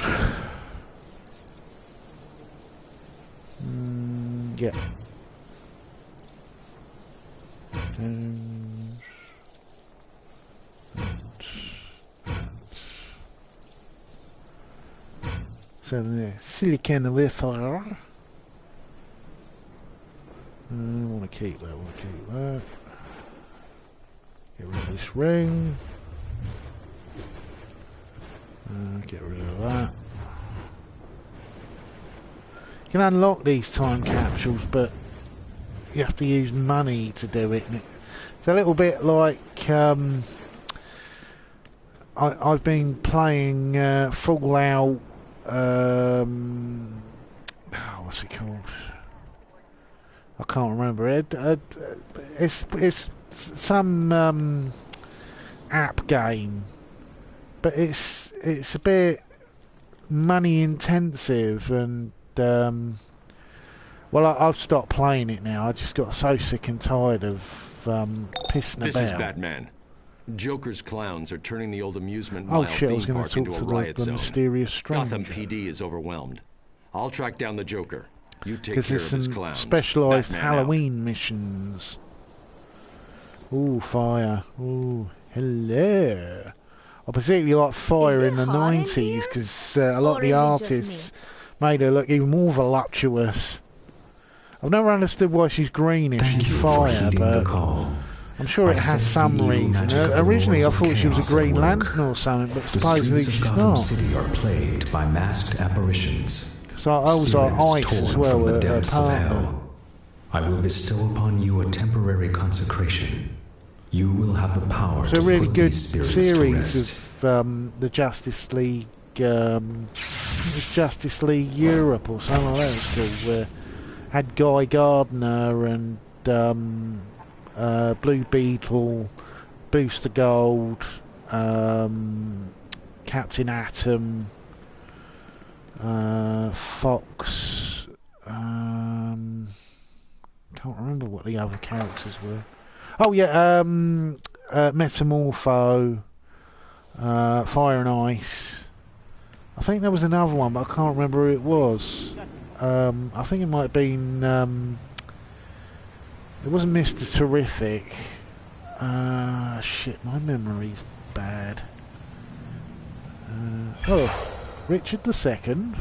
Yeah. So the silicon wafer. I want to keep that. Get rid of this ring. Get rid of that. You can unlock these time capsules, but you have to use money to do it. It's a little bit like I've been playing Fallout. What's it called? I can't remember it. It's some app game, but it's a bit money intensive, and well, I've stopped playing it now. I just got so sick and tired of pissing about. This is Batman. Joker's clowns are turning the old amusement oh mile shit! I was theme going park to into talk a to riot the zone. mysterious stranger. Gotham PD is overwhelmed. I'll track down the Joker. You take care because of there's his some clowns. specialised Batman Halloween missions. Ooh, fire! Ooh, hello! I particularly like fire in the '90s because a lot of the artists made her look even more voluptuous. I've never understood why she's green if she's fire, but I'm sure it has some reason. Originally, I thought she was a Green Lantern or something, but supposedly she's not. City are plagued by masked apparitions. So I was like Ice as well, her partner. I will bestow upon you a temporary consecration. You will have the power It's a to really put good these spirits series to rest. of the Justice League, Justice League Europe or something like that. It's called, where had Guy Gardner and Blue Beetle, Booster Gold, Captain Atom, Fox. Can't remember what the other characters were. Oh yeah, Metamorpho, Fire and Ice. I think there was another one, but I can't remember who it was. I think it might have been It wasn't Mr. Terrific. Shit, my memory's bad. Richard II.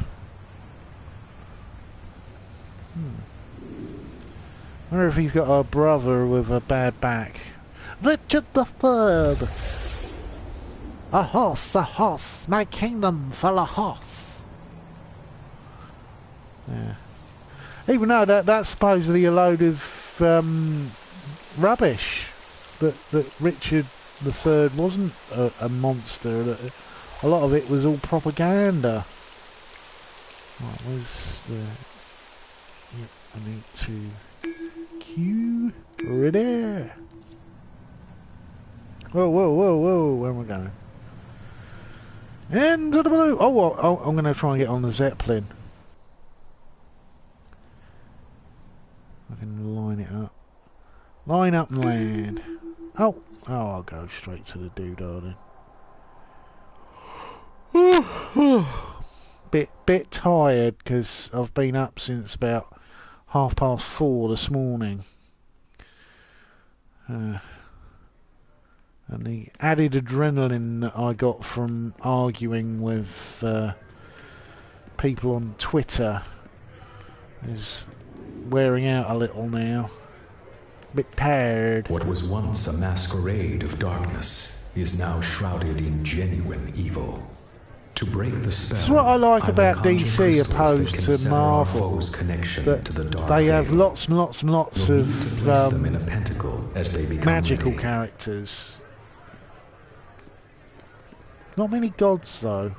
I wonder if he's got a brother with a bad back. Richard III. A horse, my kingdom for a horse. Yeah. Even though that's supposedly a load of rubbish. That Richard III wasn't a monster. A lot of it was all propaganda. Right, where's the... Yep, I need to... Q... Ready? Whoa, where am I going? Into the blue! Oh, I'm going to try and get on the Zeppelin. I can line it up. Line up and land. Oh, I'll go straight to the doodah then. Bit tired because I've been up since about 4:30 this morning. And the added adrenaline that I got from arguing with people on Twitter is wearing out a little now. Bit tired. What was once a masquerade of darkness is now shrouded in genuine evil. To break the spell, that's what I like about DC opposed to Marvel. That they have lots and lots and lots of magical characters. Not many gods though.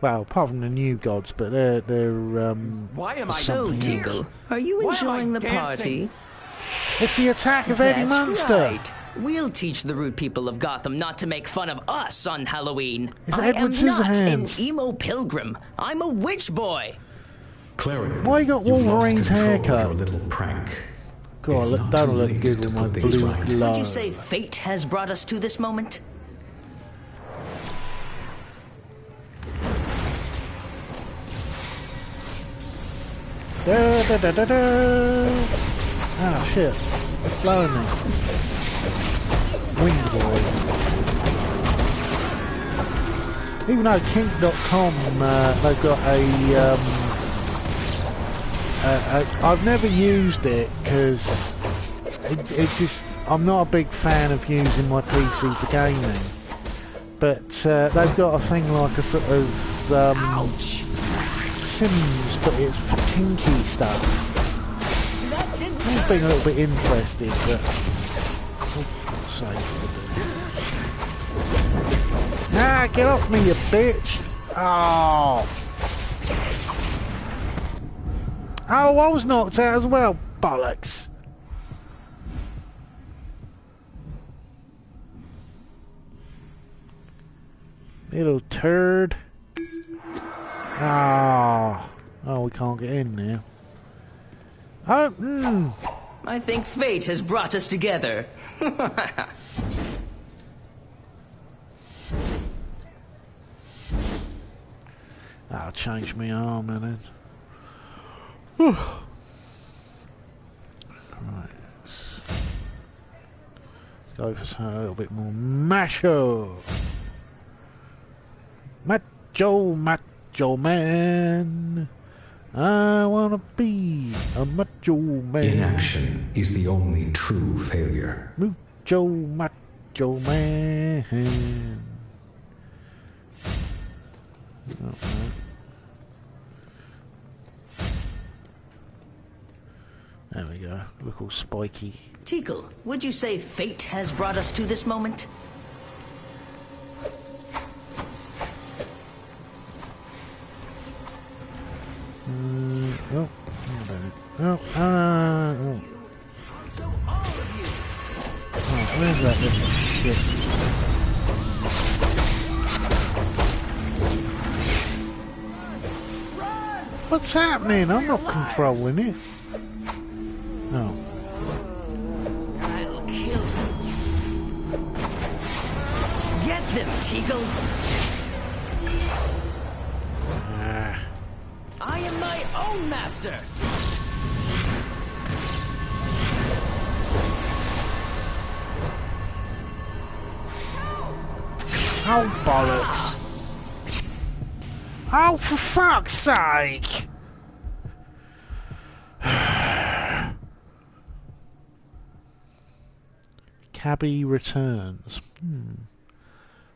Well, apart from the new gods, but they're Why am I so Tickle? Are you enjoying the party? It's the attack of Eddie Munster. Right. We'll teach the rude people of Gotham not to make fun of us on Halloween. It's I Edward am not an Scissorhands. emo pilgrim. I'm a witch boy. Clarendon, why you got Wolverine's haircut? Your little prank. God, don't look good with my blue glove. Would you say fate has brought us to this moment? Ah, shit. It's blowing me. Wind boy. Even though kink.com, they've got I've never used it because it just, I'm not a big fan of using my PC for gaming. But they've got a thing like a sort of Ouch. Sims, but it's for kinky stuff. I've been a little bit interested, but get off me, you bitch! Oh, I was knocked out as well, bollocks! Little turd. Oh, we can't get in now. I think fate has brought us together. I'll change my arm and then. Right. Let's go for something a little bit more macho. Macho man. I wanna be a macho man. Inaction is the only true failure. Macho man. There we go. Look all spiky. Tickle, would you say fate has brought us to this moment? Where's that little shit? What's happening? I'm not controlling it. Oh. I'll kill them. Get them, Tickle. I am my own master. Oh, bollocks. Oh, for fuck's sake! Cabby returns.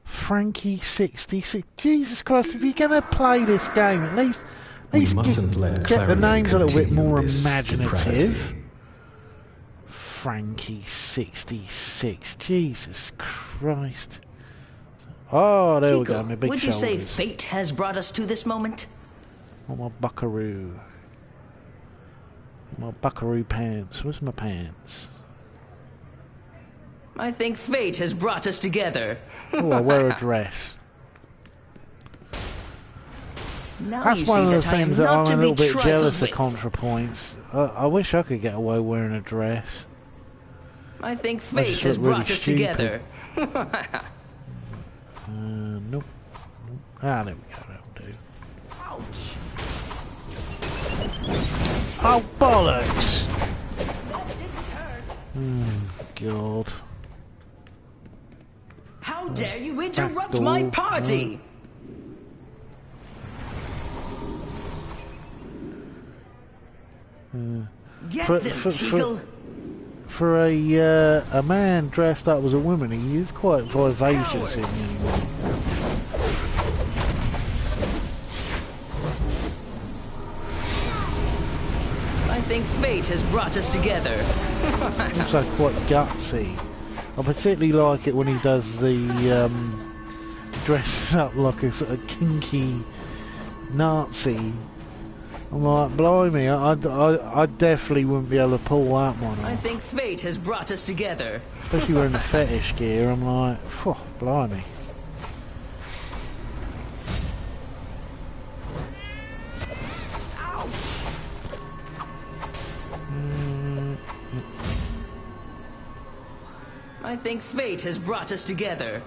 Frankie 66. Jesus Christ, if you're going to play this game, at least get the names a little bit more imaginative. Frankie 66. Jesus Christ. Oh, there we go. My big would you say shoulders. fate has brought us to this moment? Oh, my buckaroo. My buckaroo pants. Where's my pants? I think fate has brought us together. Oh, I wear a dress. Now That's one of the things that I'm a little bit jealous of with. ContraPoints. I wish I could get away wearing a dress. I think fate has brought us together. Nope. Ah, there we go. That'll do. Ouch. Oh, bollocks! That didn't hurt. God. How dare you interrupt door. my party? Get them, Teagle. For a man dressed up as a woman, he is quite vivacious in any way. I think fate has brought us together. Also quite gutsy. I particularly like it when he does the dresses up like a sort of kinky Nazi. I'm like, blimey, I definitely wouldn't be able to pull that one off. I think fate has brought us together. Especially wearing the fetish gear, I'm like, phew, blimey. I think fate has brought us together.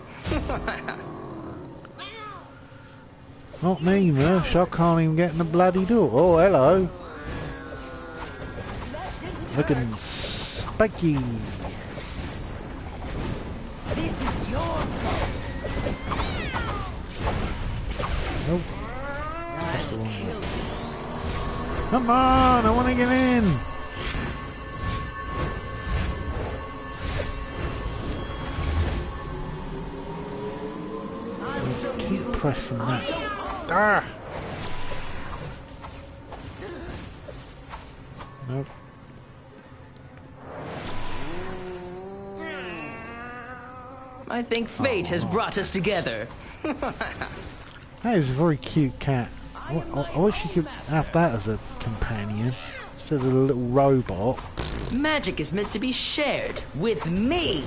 Not me, Mersh. I can't even get in the bloody door. Oh, hello. Looking spiky. This is your fault. Nope. That's the wrong one. Come on, I want to get in. Keep pressing that. Ah! Nope. I think fate has brought us together. That is a very cute cat. I wish you could have that as a companion instead of a little robot. Magic is meant to be shared with me.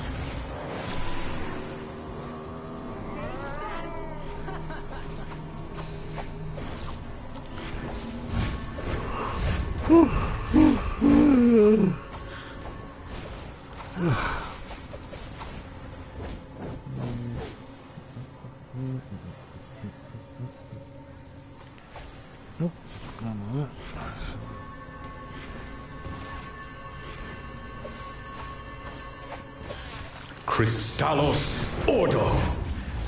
Nope, none of that. Crystallos Ordo!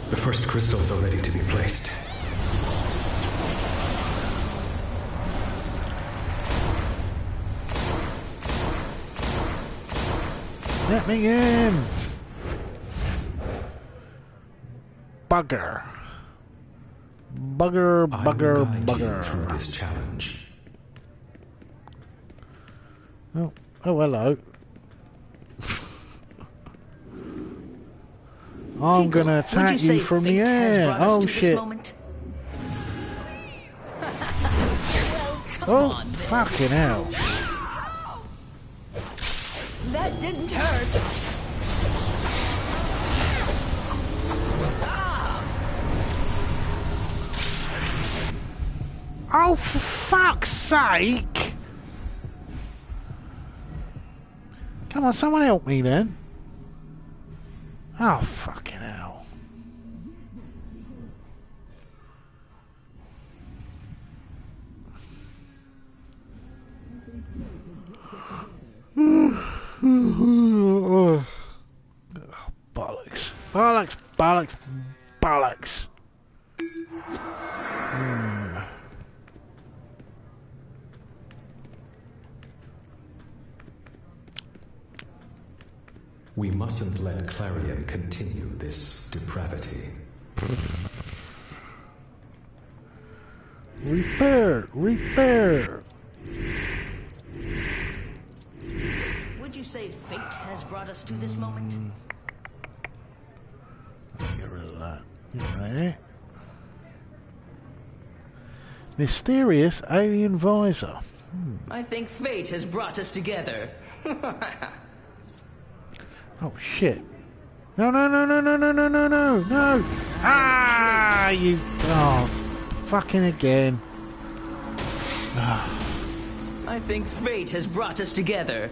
The first crystals are ready to be placed. Let me in! Bugger. Bugger, bugger, bugger. Through this challenge. Oh, hello. I'm gonna attack you from the air. Oh shit. Oh, fucking hell. That didn't hurt. Oh, for fuck's sake! Come on, someone help me then. Oh, fucking hell. Oh, bollocks. Bollocks, bollocks, bollocks. We mustn't let Clarion continue this depravity. Repair! Would you say fate has brought us to this moment? Get rid of that. Right. Mysterious alien visor. I think fate has brought us together. Oh shit. No. Ah, you. Oh, fucking again. I think fate has brought us together.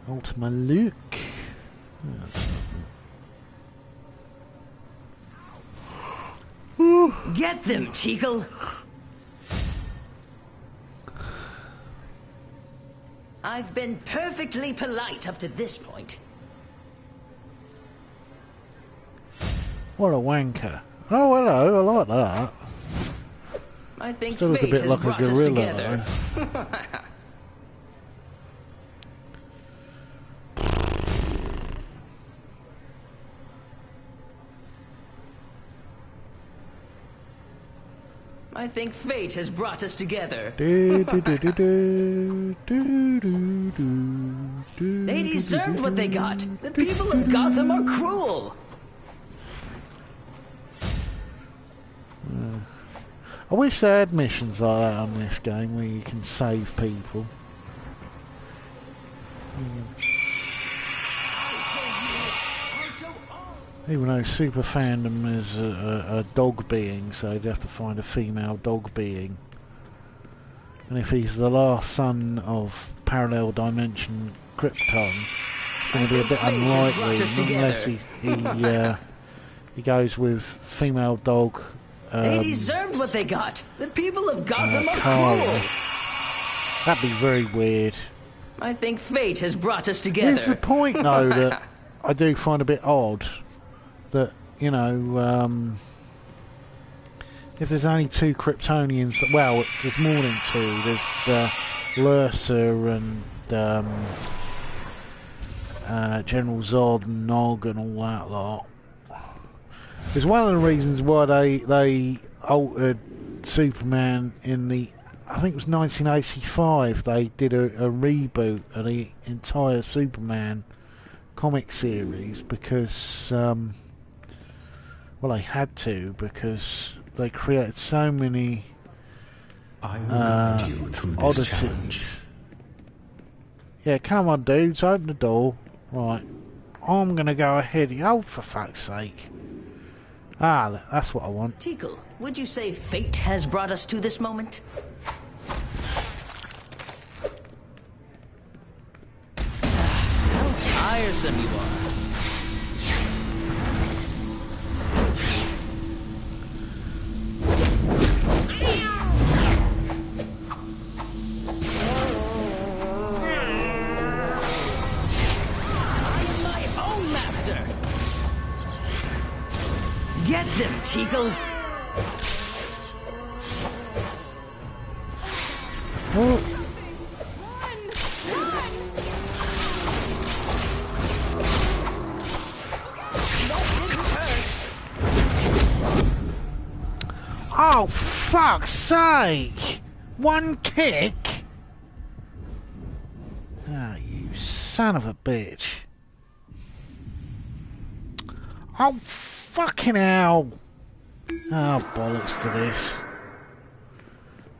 Ultima Luke. Get them, Teagle! I've been perfectly polite up to this point. What a wanker. Oh, hello, I like that. I think Still look a fate bit has like a brought us gorilla, together. I think fate has brought us together. They deserved what they got. The people of Gotham are cruel. I wish they had missions like that on this game where you can save people. Even though Super Fandom is a dog being, so you'd have to find a female dog being. And if he's the last son of Parallel Dimension Krypton, it's going to be a bit unlikely unless he goes with female dog. They deserved what they got. The people of Gotham are cruel. That'd be very weird. I think fate has brought us together. Here's the point, though, that I do find a bit odd. That, you know, if there's only two Kryptonians, well, there's more than two. There's Lursa and General Zod and Nog and all that lot. It's one of the reasons why they altered Superman in the, I think it was 1985, they did a reboot of the entire Superman comic series because, well, they had to, because they created so many oddities. Yeah, come on, dudes, open the door. Right, I'm going to go ahead. Oh, for fuck's sake. Ah, that's what I want. Teagle, would you say fate has brought us to this moment? How tiresome you are. Get them, Teagle! Oh. Oh, fuck's sake! One kick? Ah, you son of a bitch. Oh, fucking hell! Oh, bollocks to this.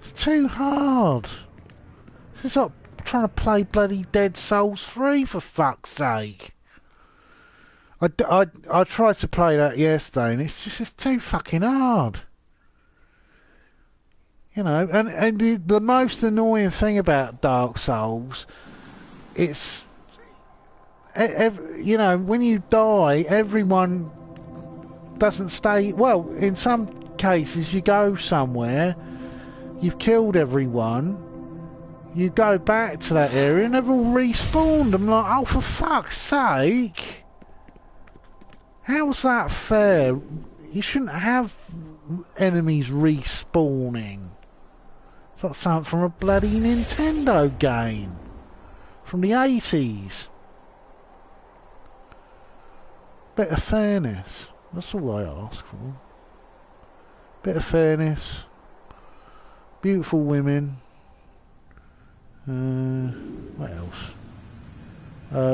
It's too hard. This is like trying to play bloody Dead Souls 3, for fuck's sake. I tried to play that yesterday and it's too fucking hard. You know, and the most annoying thing about Dark Souls, it's, you know, when you die, everyone doesn't stay. Well, in some cases, you go somewhere, you've killed everyone, you go back to that area and they've all respawned. I'm like, oh, for fuck's sake. How's that fair? You shouldn't have enemies respawning. It's like something from a bloody Nintendo game. From the 80s. Bit of fairness. That's all I ask for. Bit of fairness. Beautiful women. What else?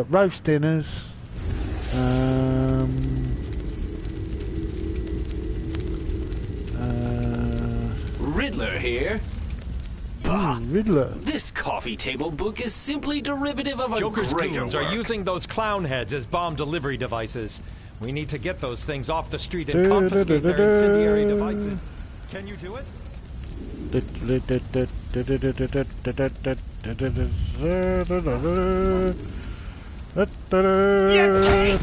Roast dinners. Riddler here. Riddler. This coffee table book is simply derivative of a Joker's greater goons work. are using those clown heads as bomb delivery devices. We need to get those things off the street and confiscate their incendiary devices. Can you do it? You can't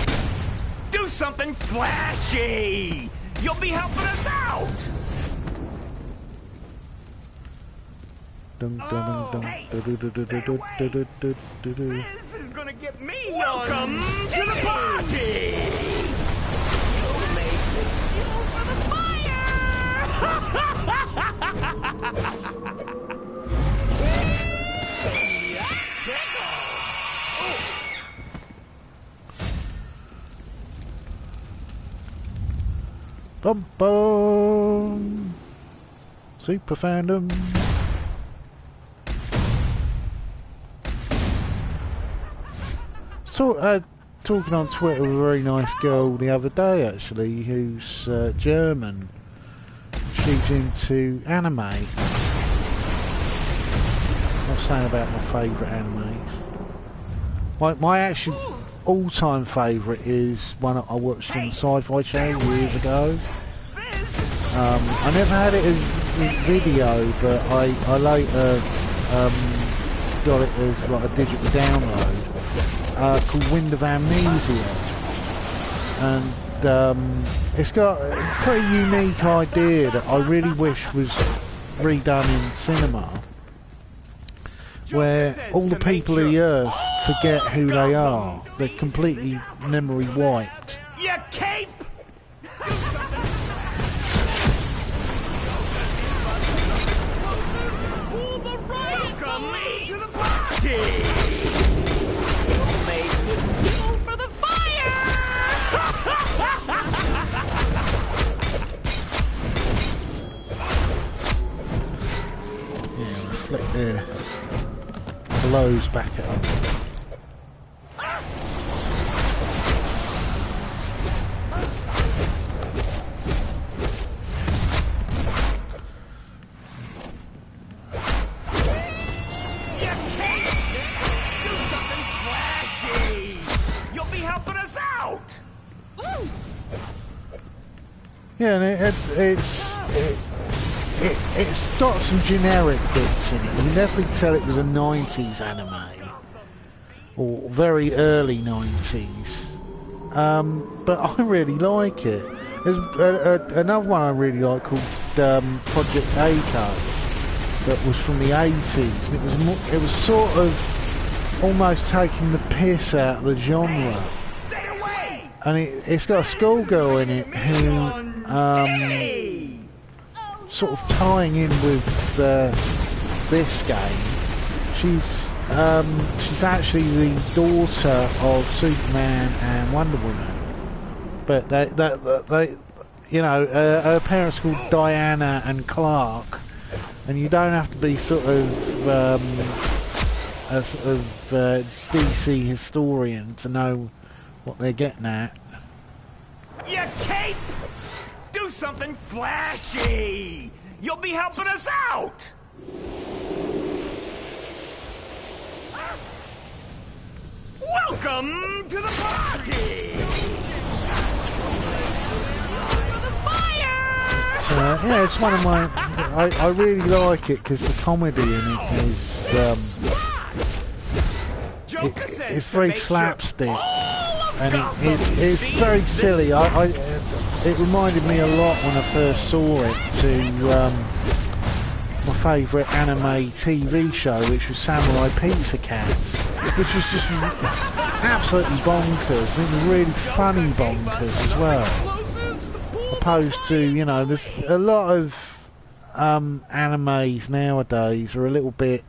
do something flashy! You'll be helping us out! This is gonna get me Welcome to the party! You made the fuel for the fire! Bum bum. Super fandom. So, talking on Twitter with a very nice girl the other day, actually, who's German. She's into anime. I was saying about my favourite animes. My actual all-time favourite is one I watched on the Sci-Fi Channel years ago. I never had it as video, but I later got it as like a digital download. Called Wind of Amnesia, and it's got a pretty unique idea that I really wish was redone in cinema, where all the people of the Earth forget who they are. They're completely memory wiped. You cape! Welcome to the party! For the fire! Yeah, reflect their blows back at them. Yeah, and it's got some generic bits in it. You can definitely tell it was a 90s anime, or very early 90s. But I really like it. There's another one I really like called Project Echo that was from the 80s, and it was sort of almost taking the piss out of the genre. And it's got a schoolgirl in it who, sort of tying in with this game, she's actually the daughter of Superman and Wonder Woman. But they you know, her parents are called Diana and Clark, and you don't have to be sort of a sort of DC historian to know what they're getting at. You cape! Do something flashy! You'll be helping us out! Welcome to the party! For the fire! Yeah, it's one of my... I really like it because the comedy in it is... it's very slapstick. And it's very silly. It reminded me a lot when I first saw it to my favourite anime TV show, which was Samurai Pizza Cats, which was just absolutely bonkers. It was really funny bonkers as well. Opposed to, you know, there's a lot of animes nowadays are a little bit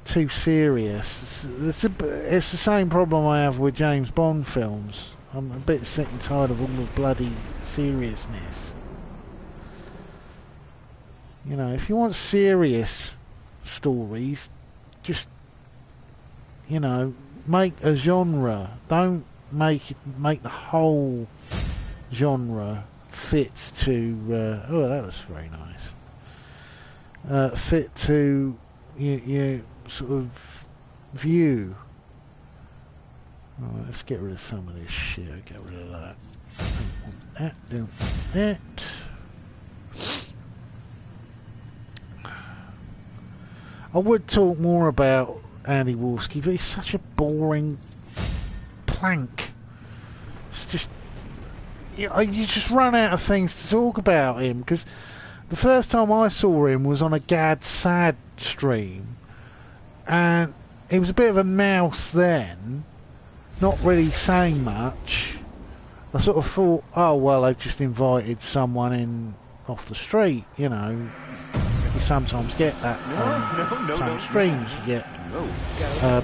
too serious. It's the same problem I have with James Bond films. I'm a bit sick and tired of all the bloody seriousness. You know, if you want serious stories, just, you know, make a genre. Don't make the whole genre fits to. Oh, that was very nice. Fit to your sort of view. Right, let's get rid of some of this shit. Get rid of that. Don't want that. Don't want that. I would talk more about Andy Warski, but he's such a boring plank. It's just... You just run out of things to talk about him, because the first time I saw him was on a Gad Sad stream, and he was a bit of a mouse then, not really saying much. I sort of thought, oh well, they've just invited someone in off the street, you know. You sometimes get that on some streams. You get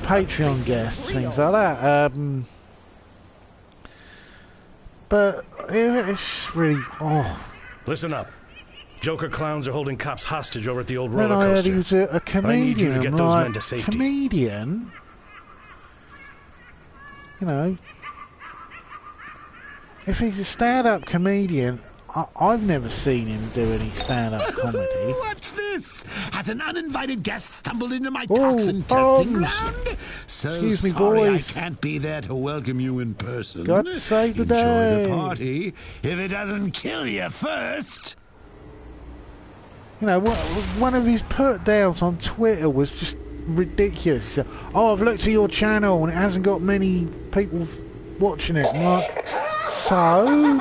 Patreon guests, things like that. But it's really... Listen up. Joker clowns are holding cops hostage over at the old Then roller I heard coaster. he was a comedian. I need you to get those like, men to safety. Comedian? You know, if he's a stand-up comedian, I've never seen him do any stand-up comedy. What's this? Has an uninvited guest stumbled into my toxin testing ground? So Excuse me, sorry boys. I can't be there to welcome you in person. God save the Enjoy day. the party if it doesn't kill you first. You know, one of his put-downs on Twitter was just ridiculous. He said, oh, I've looked at your channel and it hasn't got many people watching it. I'm like, so?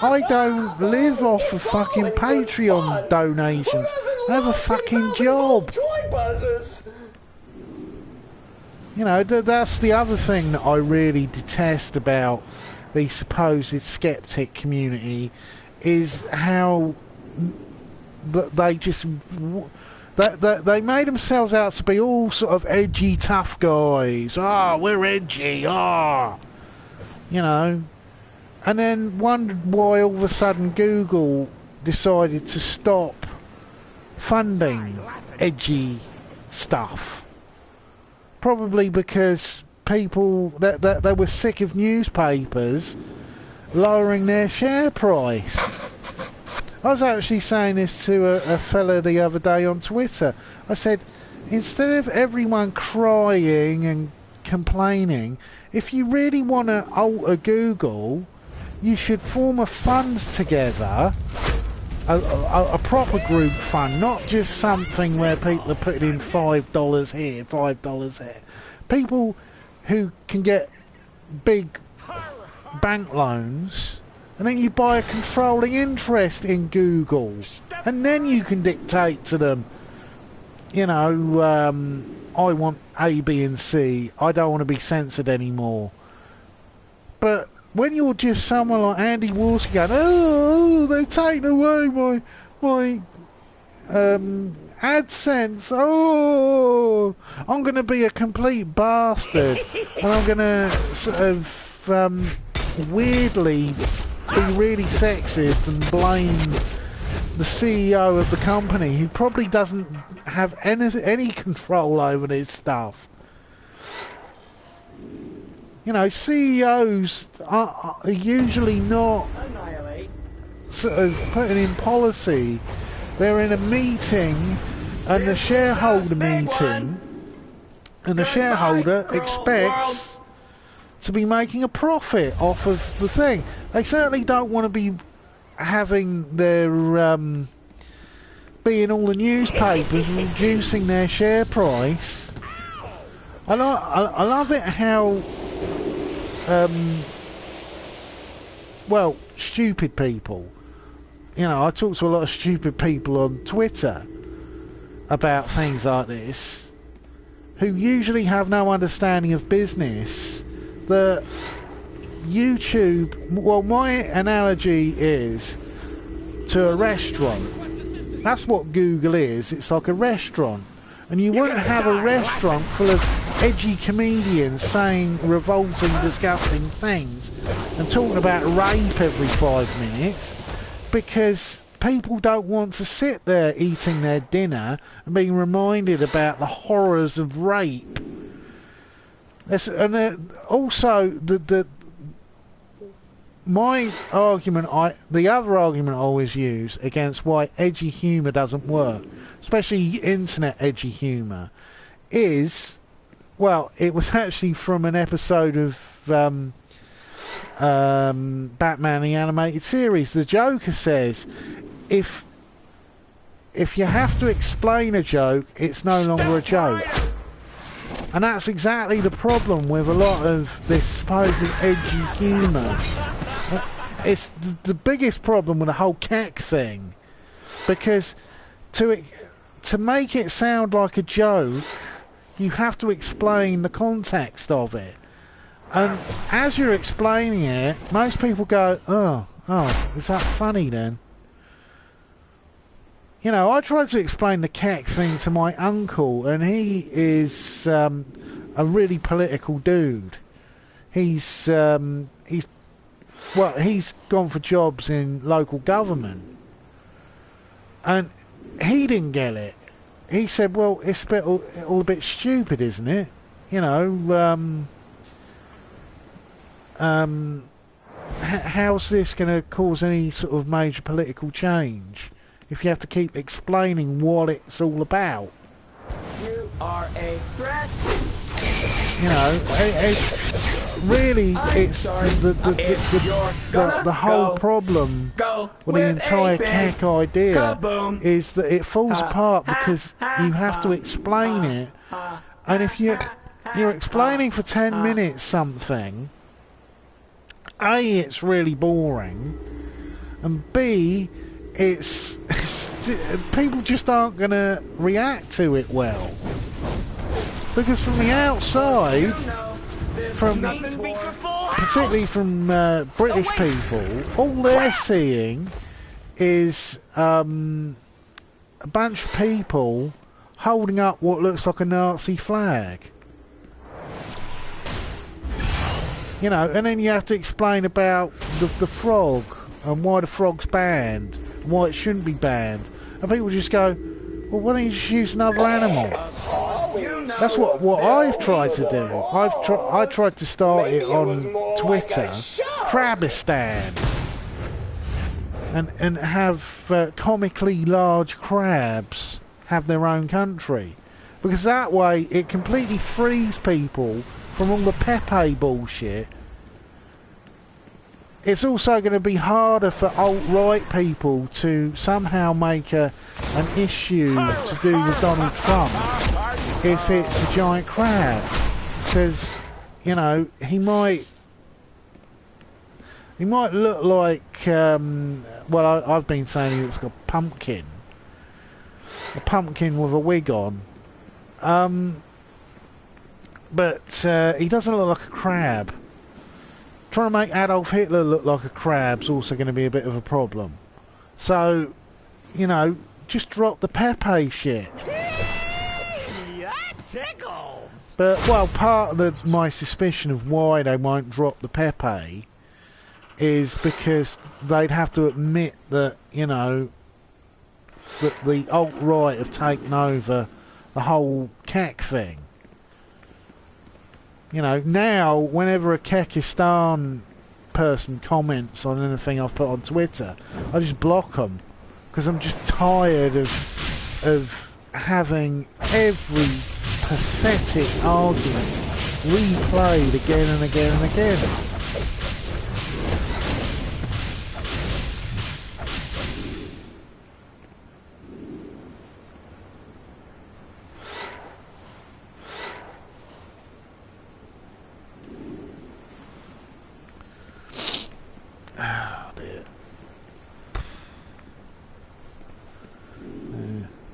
I don't live off of fucking Patreon donations. I have a fucking job. You know, that's the other thing that I really detest about the supposed skeptic community, is how they just... They made themselves out to be all sort of edgy, tough guys. We're edgy. You know. And then wondered why all of a sudden Google decided to stop funding edgy stuff. Probably because people that they were sick of newspapers lowering their share price. I was actually saying this to a fella the other day on Twitter. I said, instead of everyone crying and complaining, if you really want to alter Google, you should form a fund together, a proper group fund, not just something where people are putting in $5 here, $5 there. People who can get big bank loans, and then you buy a controlling interest in Google, and then you can dictate to them, you know, I want A, B and C, I don't want to be censored anymore. But when you're just someone like Andy Warski going, oh, they've taken away my AdSense, oh, I'm going to be a complete bastard, and I'm going to sort of weirdly be really sexist and blame the CEO of the company, who probably doesn't have any control over this stuff. You know, CEOs are usually not sort of putting in policy. They're in a meeting, and the shareholder meeting, and the shareholder expects to be making a profit off of the thing. They certainly don't want to be having their be in all the newspapers reducing their share price. I love it how well, stupid people. You know, I talk to a lot of stupid people on Twitter, about things like this, who usually have no understanding of business, that YouTube... Well, my analogy is to a restaurant. That's what Google is. It's like a restaurant. And you wouldn't have a restaurant full of edgy comedians saying revolting, disgusting things and talking about rape every 5 minutes, because people don't want to sit there eating their dinner and being reminded about the horrors of rape. Also, my argument, the other argument I always use against why edgy humour doesn't work, especially internet edgy humour, is, well, it was actually from an episode of Batman the Animated Series. The Joker says, if you have to explain a joke, it's no longer a joke. And that's exactly the problem with a lot of this supposed edgy humour. It's the biggest problem with the whole keck thing, because to make it sound like a joke, you have to explain the context of it. And as you're explaining it, most people go, oh, is that funny then? You know, I tried to explain the keck thing to my uncle, and he is a really political dude. He's gone for jobs in local government, and he didn't get it. He said, well, it's all a bit stupid, isn't it? You know, how's this going to cause any sort of major political change if you have to keep explaining what it's all about? You are a threat. You know, it's the whole problem with the entire keck idea is that it falls apart because you have to explain it, and if you're explaining for 10 minutes something, A, it's really boring, and B, it's people just aren't going to react to it well. Because from the outside, particularly from British people, all they're seeing is a bunch of people holding up what looks like a Nazi flag. You know, and then you have to explain about the frog and why the frog's banned and why it shouldn't be banned. And people just go, well, why don't you just use another animal? That's what I've tried to do. I tried to start it on Twitter, Crabistan, and have comically large crabs have their own country, because that way it completely frees people from all the Pepe bullshit. It's also going to be harder for alt-right people to somehow make an issue to do with Donald Trump if it's a giant crab, because, you know, he might look like well, I've been saying he looks like a pumpkin with a wig on, but he doesn't look like a crab. Trying to make Adolf Hitler look like a crab's also going to be a bit of a problem. So, you know, just drop the Pepe shit. That tickles. But, well, part of my suspicion of why they won't drop the Pepe is because they'd have to admit that, you know, that the alt-right have taken over the whole keck thing. You know, now, whenever a Kekistan person comments on anything I've put on Twitter, I just block them, because I'm just tired of having every pathetic argument replayed again and again and again.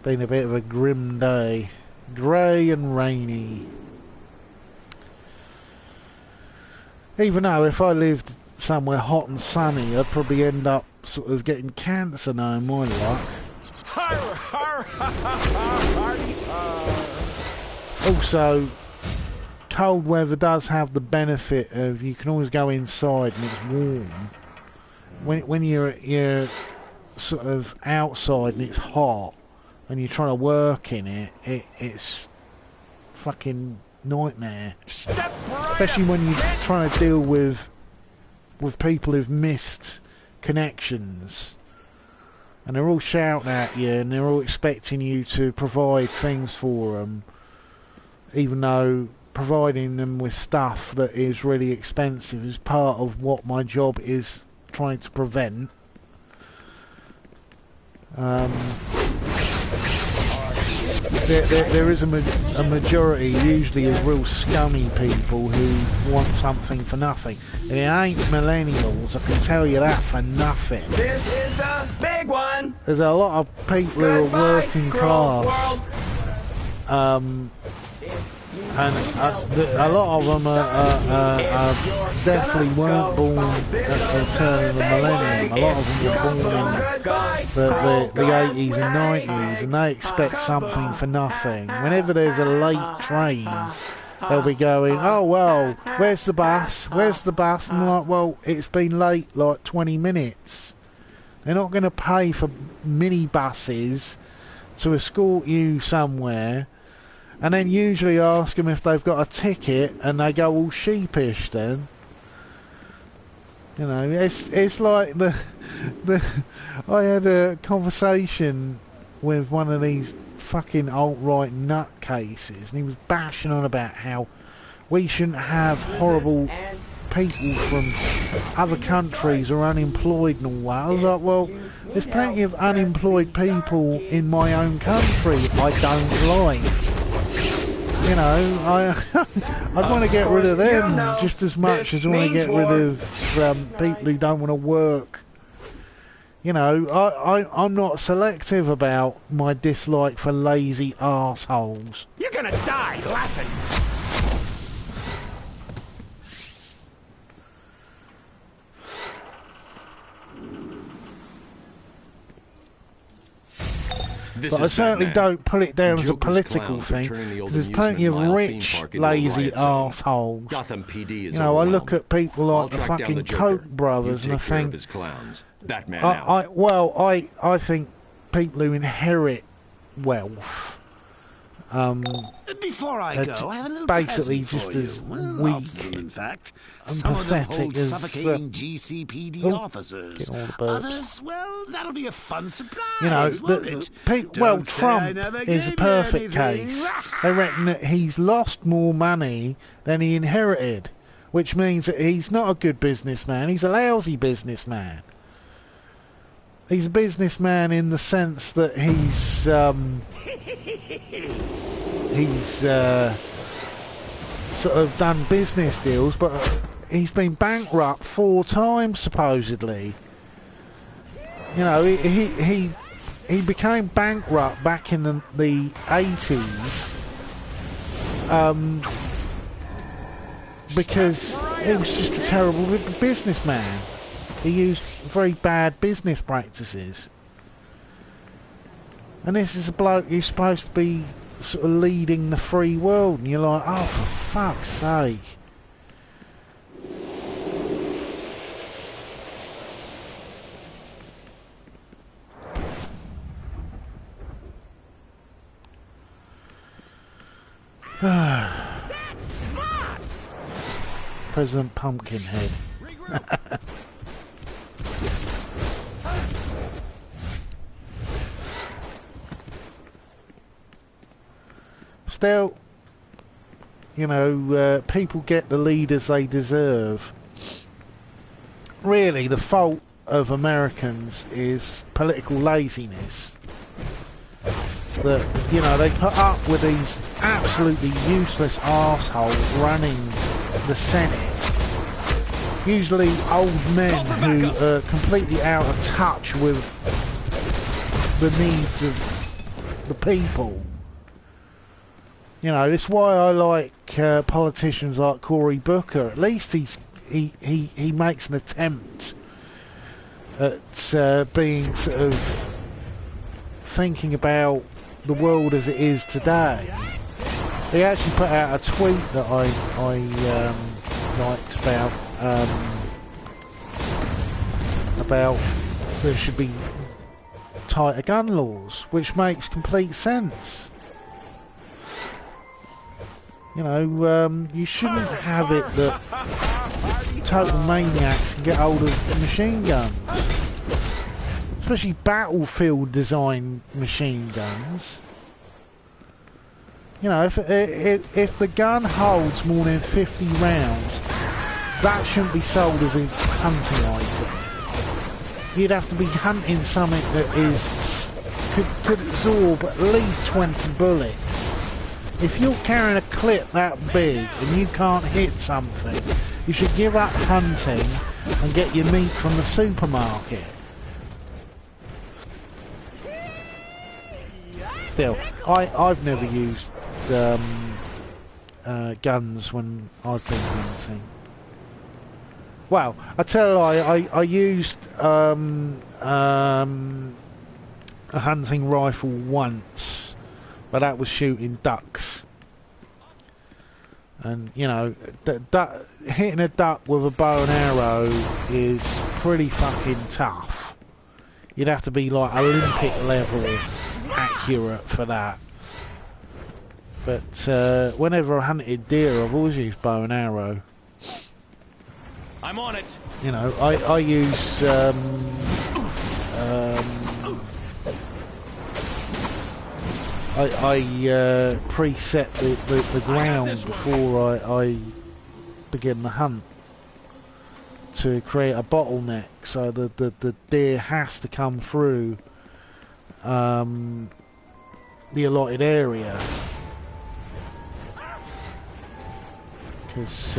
Been a bit of a grim day. Grey and rainy. Even though if I lived somewhere hot and sunny, I'd probably end up sort of getting cancer knowing my luck. Also, cold weather does have the benefit of you can always go inside and it's warm. When you're sort of outside and it's hot and you're trying to work in it's fucking nightmare. Especially when you're trying to deal with people who've missed connections and they're all shouting at you and they're all expecting you to provide things for them, even though providing them with stuff that is really expensive is part of what my job is trying to prevent. There is a majority, usually of real scummy people who want something for nothing. And it ain't millennials, I can tell you that for nothing. This is the big one. There's a lot of people who are working class. And a lot of them are definitely weren't born at the turn of the millennium. A lot of them were born in the 80s and 90s, and they expect something for nothing. Whenever there's a late train, they'll be going, oh well, where's the bus? Where's the bus? And I'm like, well, it's been late like 20 minutes. They're not going to pay for minibuses to escort you somewhere. And then usually ask them if they've got a ticket, and they go all sheepish then. You know, it's like I had a conversation with one of these fucking alt-right nutcases, and he was bashing on about how we shouldn't have horrible people from other countries or unemployed and all that. I was like, well, there's plenty of unemployed people in my own country I don't like. You know, I'd want to get rid of them just as much as I want to get rid of people who don't want to work. You know, I'm not selective about my dislike for lazy arseholes. You're gonna die laughing. But I certainly don't put it down as a political thing, because there's plenty of rich, lazy arseholes. You know, I look at people like the fucking Koch brothers and I think, I think people who inherit wealth before I go, I have a little basically present just for as you. weak In fact, and some of them pathetic hold as suffocating GCPD officers. Others, well, that'll be a fun surprise. You know, won't it? Trump is a perfect case. They reckon that he's lost more money than he inherited, which means that he's not a good businessman. He's a lousy businessman. He's a businessman in the sense that he's sort of done business deals, but he's been bankrupt 4 times supposedly. You know, he became bankrupt back in the 80s because he was just a terrible businessman. He used very bad business practices. And this is a bloke who's supposed to be sort of leading the free world, and you're like, oh, for fuck's sake. President Pumpkinhead. Still, you know, people get the leaders they deserve. Really, the fault of Americans is political laziness. That, you know, they put up with these absolutely useless arseholes running the Senate. Usually old men who are completely out of touch with the needs of the people. You know, it's why I like politicians like Cory Booker. At least he makes an attempt at being sort of thinking about the world as it is today. He actually put out a tweet that I liked about there should be tighter gun laws, which makes complete sense. You know, you shouldn't have it that total maniacs can get hold of machine guns. Especially battlefield design machine guns. You know, if the gun holds more than 50 rounds, that shouldn't be sold as a hunting item. You'd have to be hunting something that could absorb at least 20 bullets. If you're carrying a clip that big and you can't hit something, you should give up hunting and get your meat from the supermarket. Still, I've never used guns when I've been hunting. Well, I tell a lie, I used a hunting rifle once, but that was shooting ducks. And, you know, hitting a duck with a bow and arrow is pretty fucking tough. You'd have to be like Olympic level accurate for that. But whenever I hunted deer, I've always used bow and arrow. I'm on it. You know, I use I preset the ground before I begin the hunt to create a bottleneck, so the deer has to come through the allotted area, because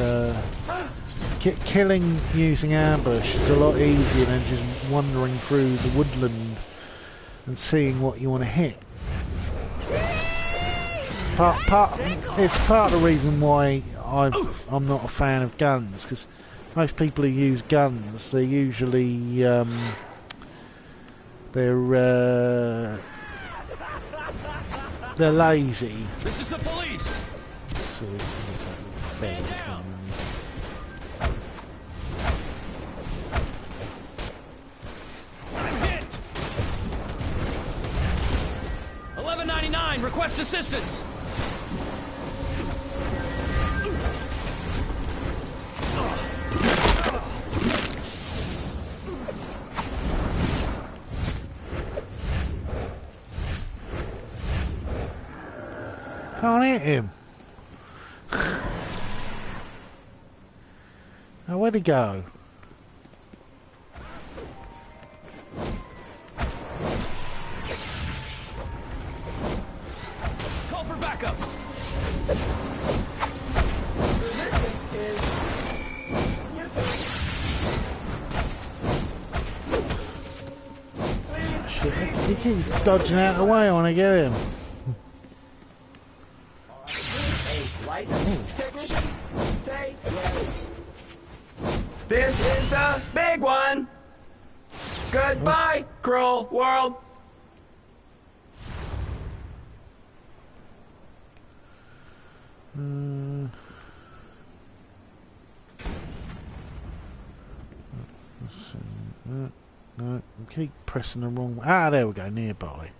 killing using ambush is a lot easier than just wandering through the woodland and seeing what you want to hit. It's part of the reason why I'm not a fan of guns, because most people who use guns, they're usually they're lazy. This is the police. So, I'm hit. 1199. Request assistance. Can't hit him. Now, where'd he go? Call for backup. Shit, he keeps dodging out of the way. I want to get him. Technician, say yay. This is the big one. Goodbye, cruel world. No, I keep pressing the wrong. Ah, there we go. Nearby.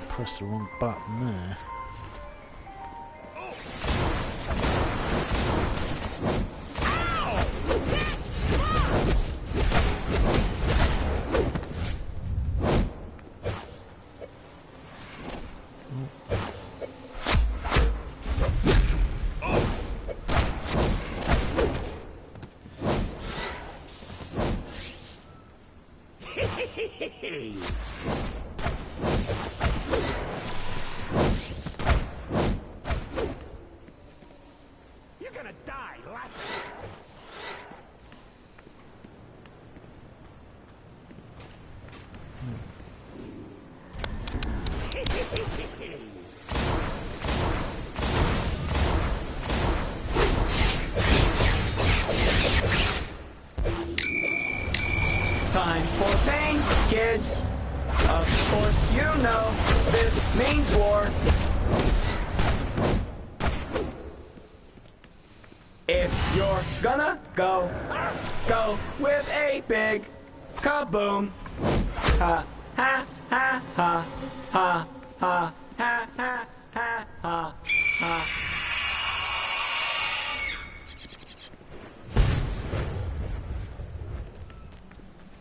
Press the wrong button there. Time for pain, kids. Of course you know this means war. If you're gonna go with a big kaboom. Ha ha ha ha ha ha ha ha ha ha ha.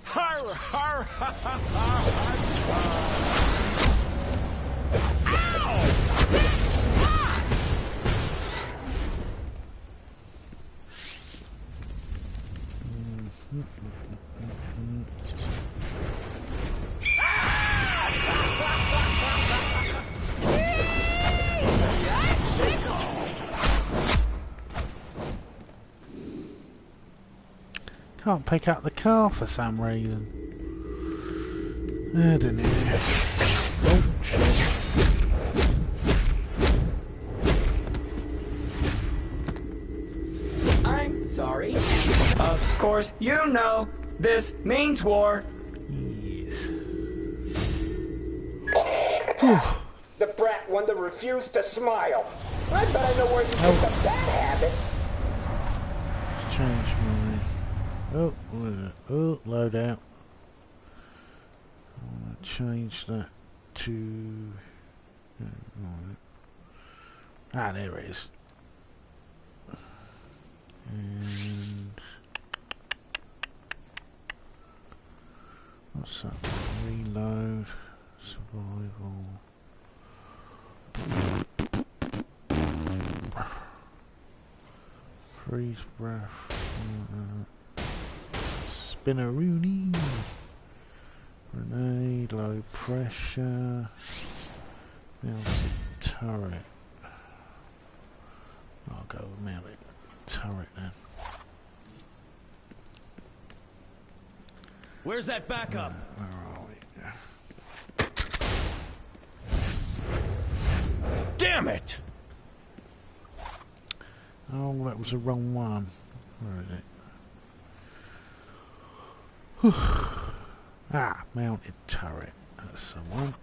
Har har ha ha ha. Ow! Big spot! Can't pick up the car for some reason. I don't know. Oh, shit. I'm sorry. Of course you know this means war. Yes. The brat one that refused to smile. I bet I know where you get the bad habit. Change my... Oh, what is it? Oh, load out. I want to change that to... Ah, there it is. And... What's that? Reload. Survival. Freeze breath. Spinneroonie. Grenade. Low pressure. Mounted turret. I'll go with mounted turret then. Where's that backup? Where are we? Damn it! Oh, that was the wrong one. Where is it? Ah, mounted turret. That's the one.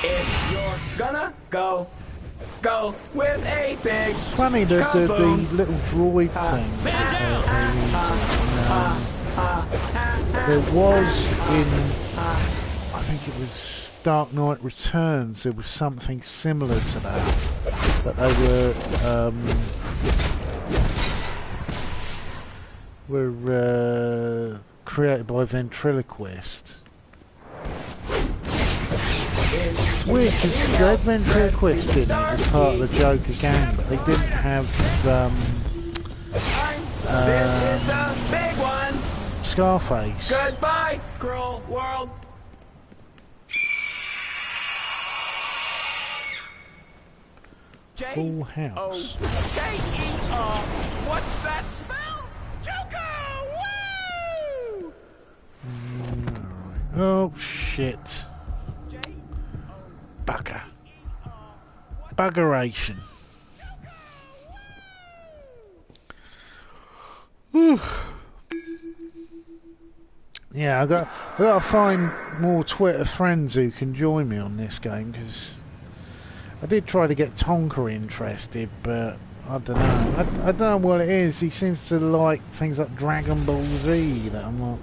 If you're gonna go with a big It's funny the little droid thing. There was in, I think it was Dark Knight Returns, there was something similar to that, but they were created by ventriloquist. It's weird because they had ventriloquist in it as part of the Joker gang, but they didn't have this is the big one. Scarface. Goodbye, cruel world. Full House. J-E-R. What's that spell? Joker! Woo! Oh shit. Bugger. Buggeration. Whew. Yeah, I got to find more Twitter friends who can join me on this game, because I did try to get Tonka interested, but I don't know. I don't know what it is. He seems to like things like Dragon Ball Z that I'm like,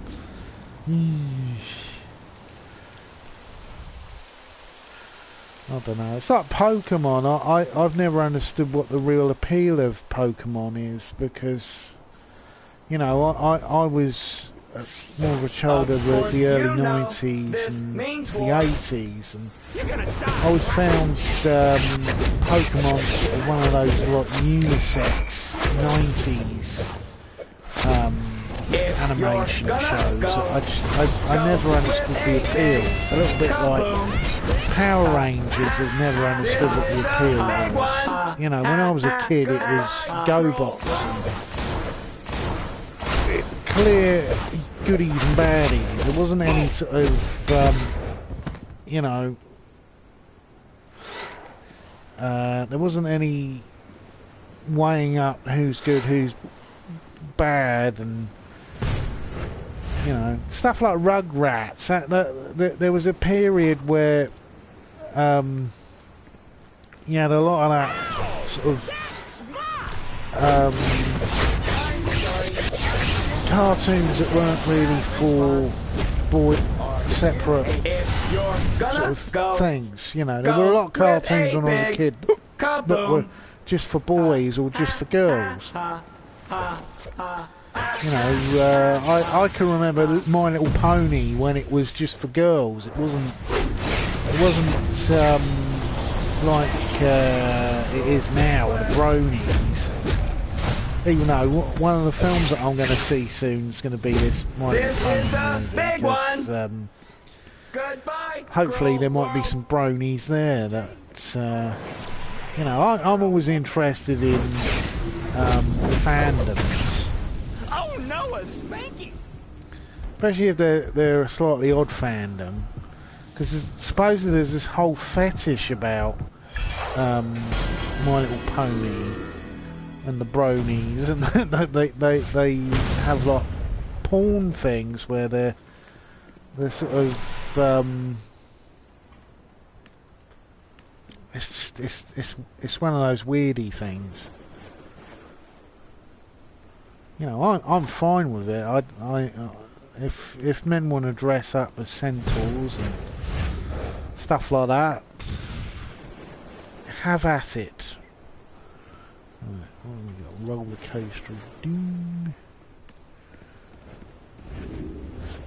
I don't know. It's like Pokemon. I've never understood what the real appeal of Pokemon is, because, you know, I was more of a child of the early 90s and the 80s, and I always found Pokemon one of those like unisex 90s animation shows. I never understood the appeal. It's a little bit like Power Rangers that never understood what the appeal was. You know, when I was a kid it was GoBots and clear goodies and baddies. There wasn't any sort of, you know, there wasn't any weighing up who's good, who's bad, and you know, stuff like Rugrats. There was a period where you had a lot of that sort of cartoons that weren't really for separate sort of things. You know, there were a lot of cartoons when I was a kid that were just for boys or just for girls. You know, I can remember My Little Pony when it was just for girls. It wasn't like it is now, the bronies. Even though one of the films that I'm going to see soon is going to be this My Little Pony movie, big one. Goodbye. Hopefully there might be some bronies there. That you know, I'm always interested in fandoms. Oh no, a spanking! Especially if they're a slightly odd fandom, because supposedly there's this whole fetish about My Little Pony and the bronies, and they have like porn things where they're sort of it's one of those weirdy things. You know, I'm fine with it. If men want to dress up as centaurs and stuff like that, have at it. Right, oh, we got a roller coaster of doom.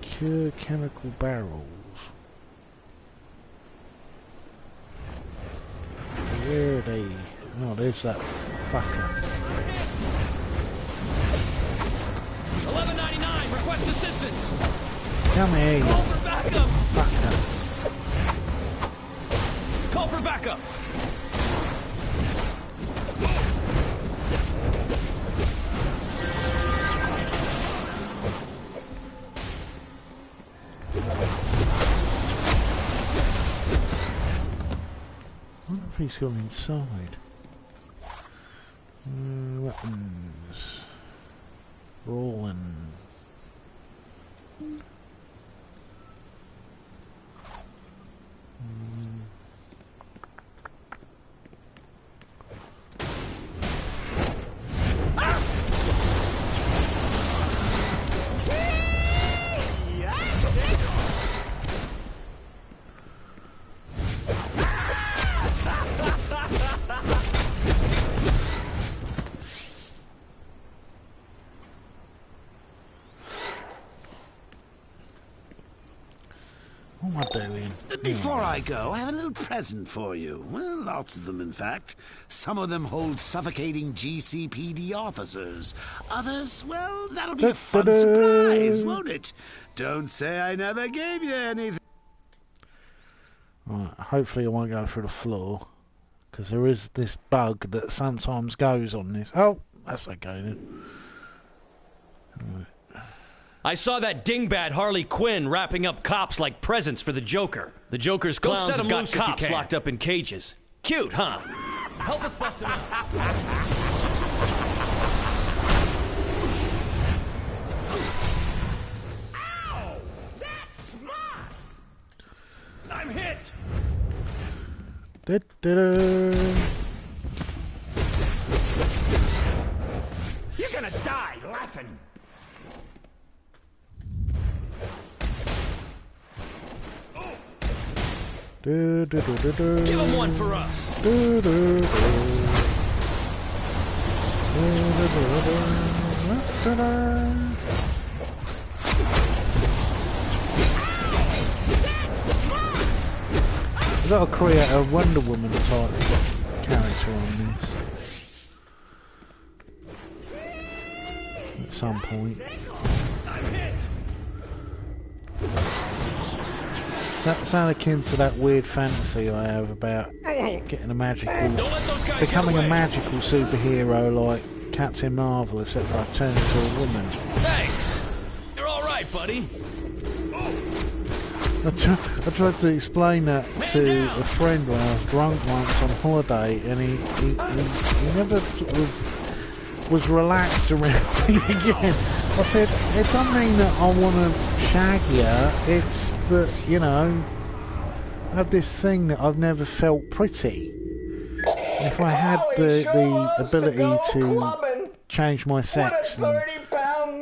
Secure chemical barrels. Where are they? Oh, there's that fucker. 1199, request assistance. Come here, Call for backup. fucker. Call for backup. I wonder if he's gone inside. Weapons. Rolling. What am I doing? Before I go, I have a little present for you. Well, lots of them, in fact. Some of them hold suffocating GCPD officers. Others, well, that'll be a fun surprise, won't it? Don't say I never gave you anything. Right, hopefully I won't go through the floor, because there is this bug that sometimes goes on this. Oh, that's okay then. Right. I saw that dingbat Harley Quinn wrapping up cops like presents for the Joker. The Joker's clowns have got cops locked up in cages. Cute, huh? Help us bust him out. Ow! That's smart! I'm hit! You're gonna die laughing! Give him one for us. We've got to create a Wonder Woman type character on this at some point. That sounds akin to that weird fantasy I have about getting a becoming a magical superhero like Captain Marvel, except for I turn into a woman. Thanks. You're all right, buddy. I tried to explain that to a friend when I was drunk once on holiday, and he never sort of was relaxed around me again. I said, it doesn't mean that I want to shag you, it's that, you know, I have this thing that I've never felt pretty. And if I had the ability to change my sex and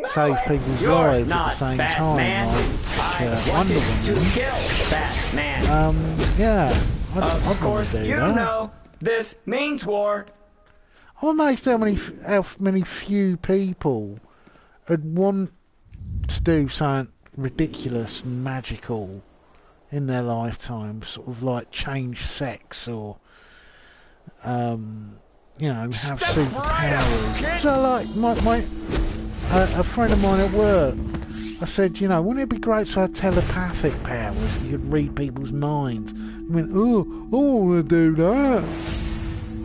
save people's lives at the same time, like Wonder Woman, yeah, I'd want to do that. Know this means war. I'm amazed how many few people would want to do something ridiculous and magical in their lifetime, sort of like change sex or, you know, have superpowers. So, like, a friend of mine at work, I said, you know, wouldn't it be great to have telepathic powers? You could read people's minds. I went, oh, I want to do that.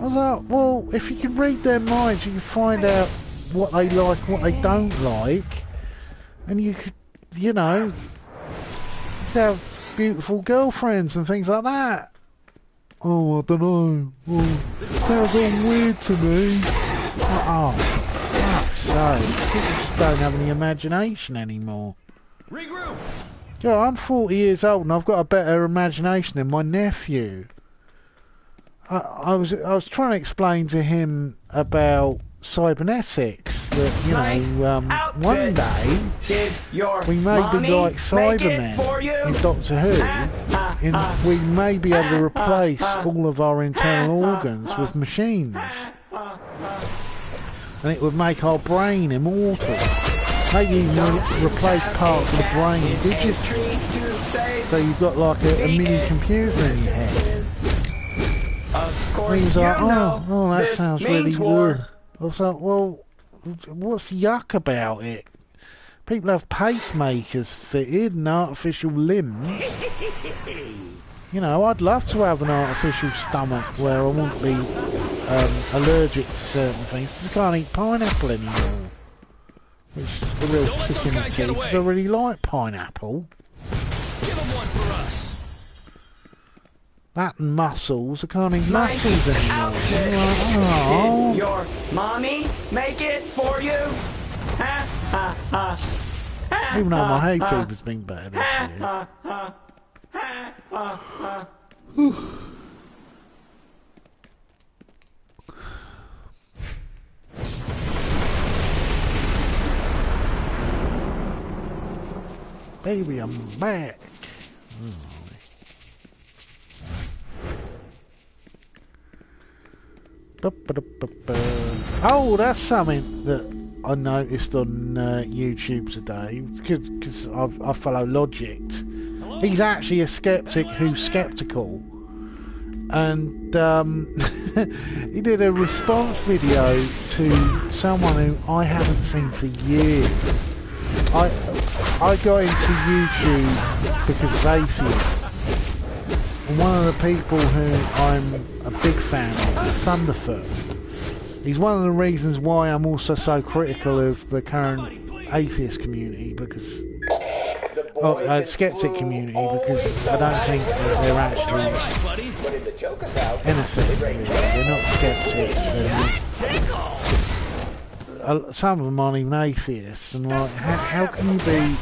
I was like, well, if you can read their minds, you can find out what they like, what they don't like, and you could, you know, have beautiful girlfriends and things like that. Oh, I don't know. Oh, sounds all weird to me. Oh, fuck's sake. People just don't have any imagination anymore. Regroup. Yeah, I'm 40 years old and I've got a better imagination than my nephew. I was trying to explain to him about cybernetics, that, you know, one day we may be like Cybermen in Doctor Who, and we may be able to replace all of our internal organs with machines, and it would make our brain immortal. Maybe even replace parts of the brain digitally, so you've got like a mini computer in your head. And he was like, oh, that sounds really good. I was like, well, what's yuck about it? People have pacemakers fitted and artificial limbs. You know, I'd love to have an artificial stomach where I wouldn't be allergic to certain things. I can't eat pineapple anymore. Which is a real kick in the teeth, because I really like pineapple. Give them one for us. That and mussels, I can't eat mussels anymore. Did your mommy make it for you? Even though my hay fever's been better this year. Baby, I'm back. Oh, that's something that I noticed on YouTube today, because I follow Logic. He's actually a skeptic who's skeptical, and he did a response video to someone who I haven't seen for years. I got into YouTube because of atheism. And one of the people who I'm a big fan of is Thunderfoot. He's one of the reasons why I'm also so critical of the current atheist community, because skeptic community, because I don't think that they're actually anything really. They're not skeptics. Some of them aren't even atheists, and like, how can you be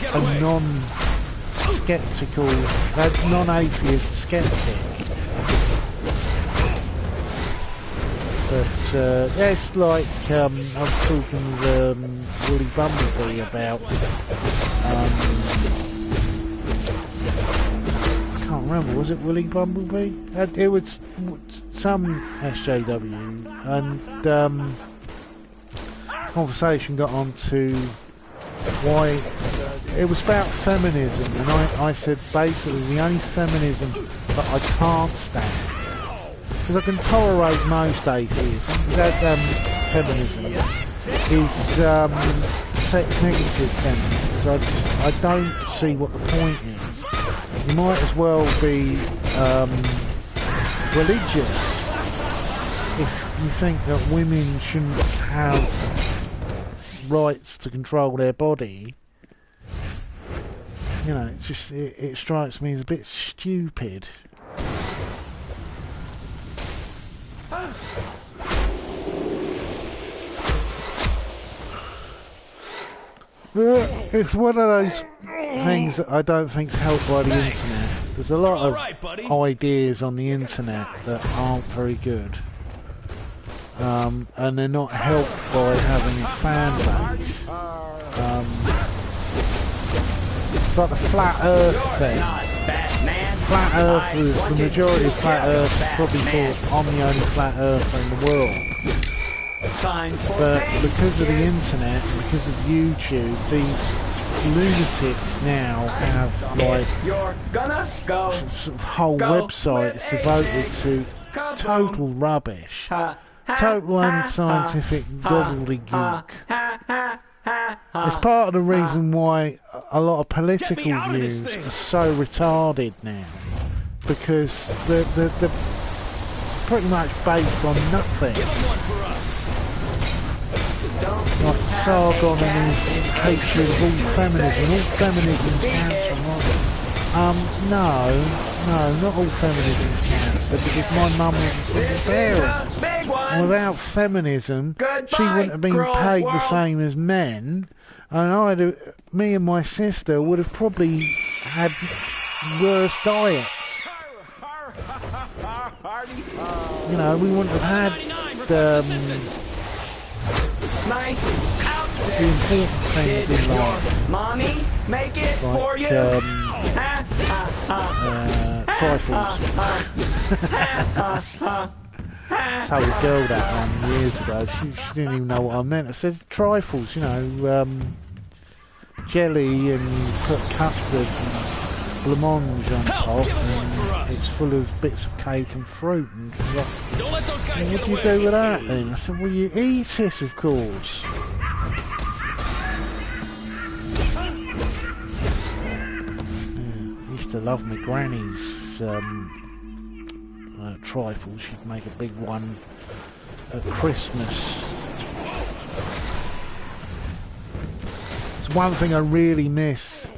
a non-skeptical, non-atheist skeptic? But it's like I was talking with Woolly Bumblebee about. I can't remember. Was it Woolly Bumblebee? It was some SJW, and conversation got on to why it was about feminism, and I said basically the only feminism that I can't stand, because I can tolerate most atheism, feminism, is sex negative feminists. I don't see what the point is. You might as well be religious if you think that women shouldn't have rights to control their body. You know, it's just it strikes me as a bit stupid. It's one of those things that I don't think's helped by the internet. There's a lot of ideas on the internet that aren't very good, and they're not helped by having a fan base. It's like the flat Earth thing. Flat Earthers, the majority of flat Earthers probably thought I'm the only flat Earther in the world. But because of the internet, and because of YouTube, these lunatics now have like sort of whole websites devoted to total rubbish, total unscientific gobbledygook. It's part of the reason why a lot of political views are so retarded now, because they're pretty much based on nothing. Like Sargon and his hatred of all feminism. All feminism's cancer. No, not all feminism's cancer, because my mum was a single parent. And without feminism, she wouldn't have been paid the same as men, and me and my sister would have probably had worse diets. You know, we wouldn't have had the important things in life. Mommy, make it like, for you. Trifles. I told a girl that years ago. She didn't even know what I meant. I said trifles, you know, jelly, and you put custard and blancmange on top, and it's full of bits of cake and fruit. And like, what do you do with that then? I said, well, you eat it, of course. I used to love my granny's trifles. She'd make a big one at Christmas. It's one thing I really miss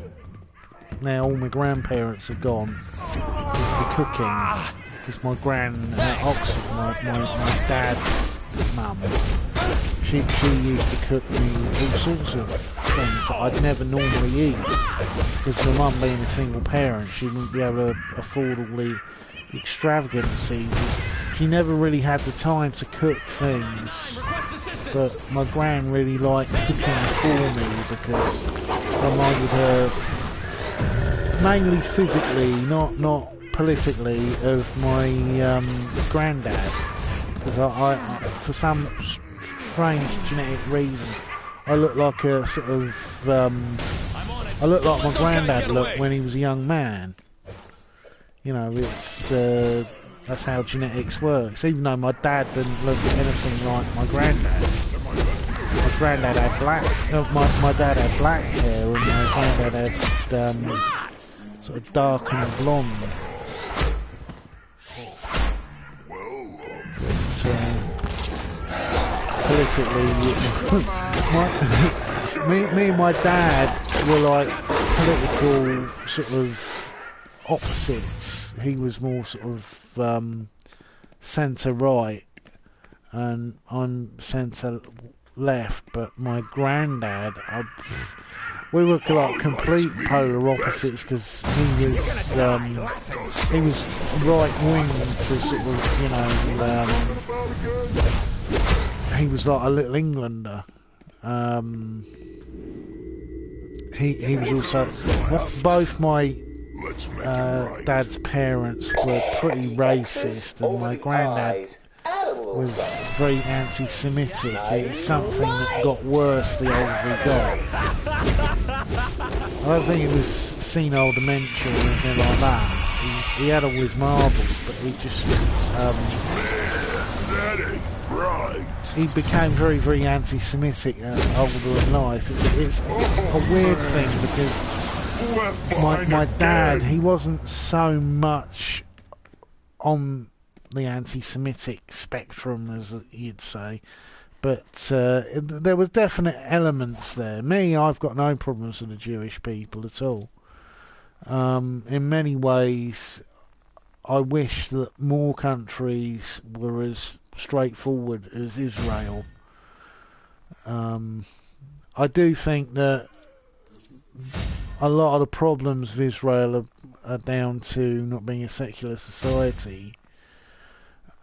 now all my grandparents are gone, is the cooking. Because my gran at Oxford, my dad's mum, she used to cook me all sorts of things that I'd never normally eat. Because my mum being a single parent, she wouldn't be able to afford all the extravagancies. She never really had the time to cook things. But my gran really liked cooking for me, because I reminded her, mainly physically, not politically, of my granddad. Because I, for some strange genetic reason, I look like a sort of I look like my granddad looked when he was a young man. You know, it's that's how genetics works. Even though my dad didn't look anything like my granddad. My granddad had black. My dad had black hair, and my granddad had sort of dark and blonde. But politically, me and my dad were like political sort of opposites. He was more sort of centre right, and I'm centre left. But my granddad, we were like complete polar opposites, because he was right wing to sort of, you know, he was like a little Englander. He was also, both my dad's parents were pretty racist, and my granddad was very anti-Semitic. It was something that got worse the older we got. I don't think it was senile dementia or anything like that. He had all his marbles, but he just he became very, very anti-Semitic older in life. It's a weird thing because my dad, he wasn't so much on the anti-Semitic spectrum as you'd say, but there were definite elements there. Me, I've got no problems with the Jewish people at all. In many ways, I wish that more countries were as straightforward as Israel. I do think that a lot of the problems of Israel are down to not being a secular society.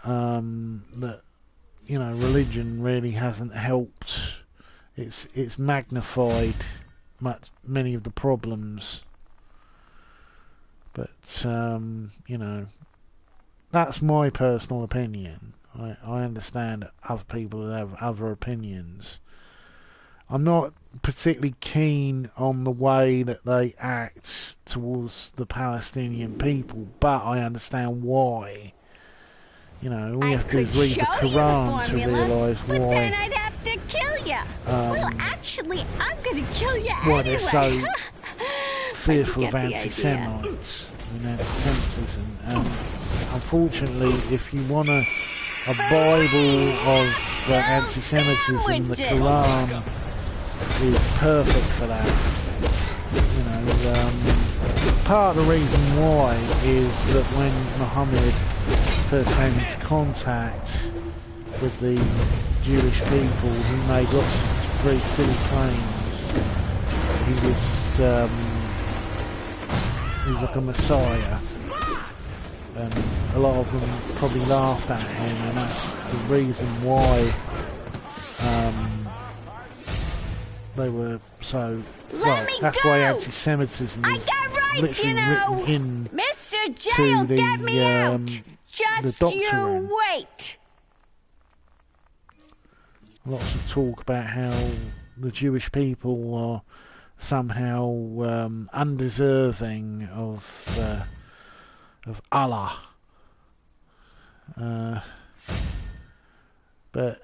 That, you know, religion really hasn't helped. It's magnified many of the problems. But you know, that's my personal opinion. I understand that other people have other opinions. I'm not particularly keen on the way that they act towards the Palestinian people, but I understand why. You know, all you have to do is read the Quran to realise why. But then I'd have to kill you. Well, actually, I'm going to kill you why anyway. they're so fearful of anti-Semites and anti-Semitism. Unfortunately, if you want a Bible of anti-Semitism, the Quran is perfect for that. You know, part of the reason why is that when Muhammad first came into contact with the Jewish people, he made lots of very silly claims. He was like a messiah, and a lot of them probably laughed at him, and that's the reason why they were so... Well, that's why anti-Semitism is literally written in Mr. J will get me out. Just you wait. Lots of talk about how the Jewish people are somehow undeserving of Allah. But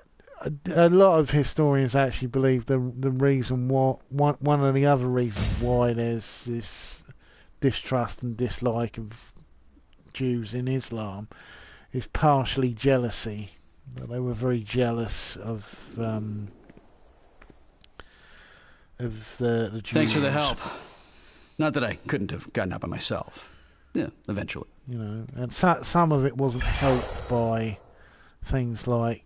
a lot of historians actually believe the reason why, one of the other reasons why there's this distrust and dislike of Jews in Islam is partially jealousy. That they were very jealous of the Jews. Thanks for the help. Not that I couldn't have gotten up by myself. Yeah, eventually. You know, and some of it wasn't helped by things like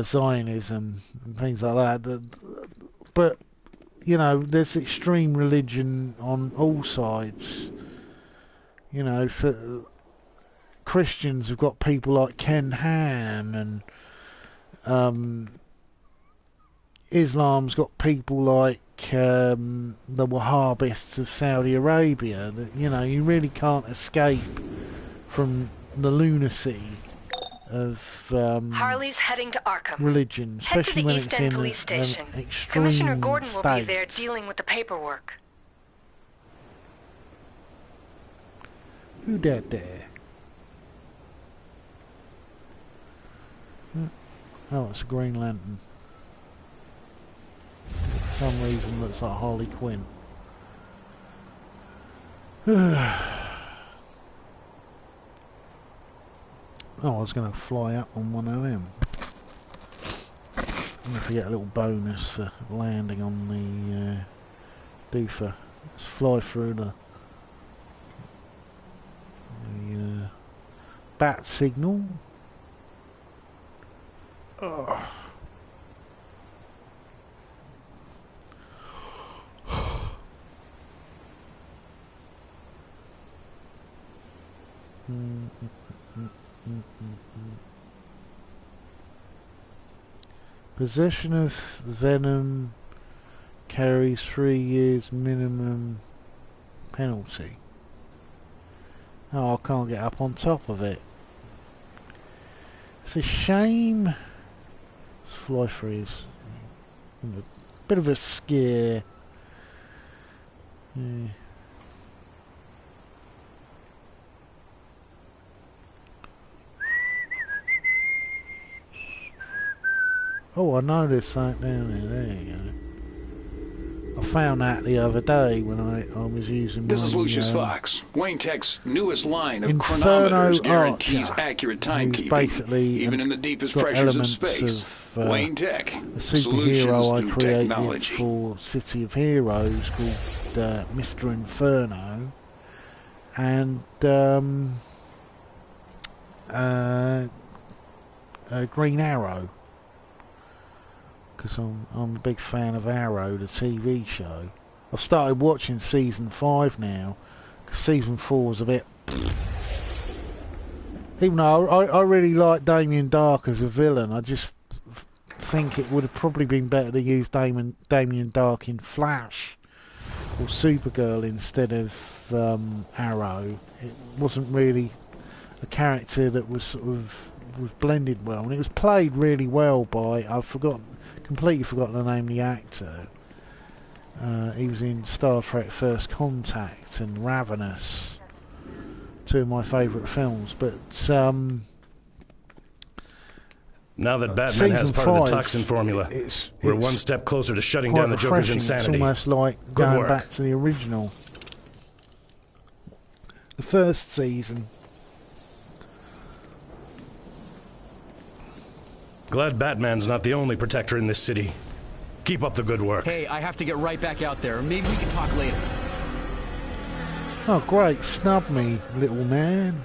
Zionism and things like that. But you know, there's extreme religion on all sides. You know, for Christians have got people like Ken Ham, and Islam's got people like the Wahhabists of Saudi Arabia. That, you know, you really can't escape from the lunacy of Harley's heading to Arkham. Religion, especially when East it's End in Police Station. an extreme Commissioner Gordon will state. be there dealing with the paperwork. Who that there? Oh, it's a Green Lantern. For some reason looks like Harley Quinn. Oh, I was going to fly up on one of them. I'm going to get a little bonus for landing on the doofer. Let's fly through the bat signal. Oh. Possession of venom carries 3 years minimum penalty. Oh, I can't get up on top of it. It's a shame. Let's fly through his bit of a scare. Yeah. Oh, I know there's something down there. There you go. I found that the other day when I was using This my, is Lucius Fox. Wayne Tech's newest line of Inferno chronometers guarantees Archer, accurate who's basically basically even in the deepest got pressures of elements space. of, Wayne Tech, a solutions superhero I through created technology. for City of Heroes called Mr. Inferno, and Green Arrow, because I'm a big fan of Arrow, the TV show. I've started watching season 5 now, because season 4 was a bit... Even though I really like Damien Dark as a villain, I just think it would have probably been better to use Damien Dark in Flash or Supergirl instead of Arrow. It wasn't really a character that was sort of was blended well, and it was played really well by, completely forgotten the name of the actor. He was in Star Trek First Contact and Ravenous, two of my favourite films. But now that Batman has part of the toxin formula, we're one step closer to shutting down the Joker's insanity. It's almost like going back to the original. The first season. Glad Batman's not the only protector in this city. Keep up the good work. Hey, I have to get right back out there. Maybe we can talk later. Oh, great. Snub me, little man.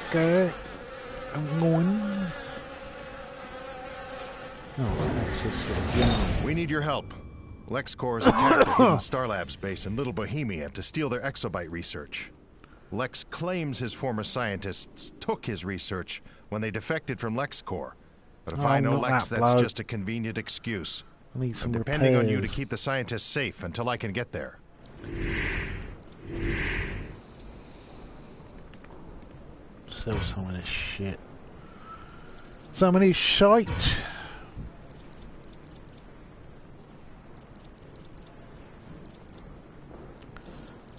Okay. I'm going. Oh, what's this for the... We need your help. LexCorp has attacked the hidden Star Labs base in Little Bohemia to steal their exobyte research. Lex claims his former scientists took his research when they defected from LexCorp. But if I know Lex, that's just a convenient excuse. I'm depending on you to keep the scientists safe until I can get there. Sell some of this shit. Some of this shite.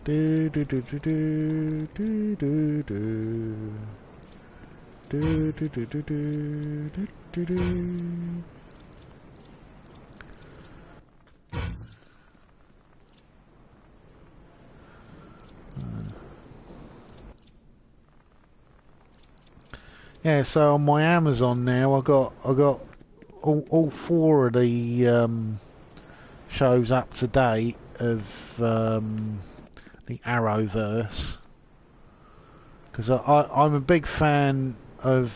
Do do do do do do do do do do do do do do do. Yeah, so on my Amazon now, I got all 4 of the shows up to date of the Arrowverse, because I'm a big fan of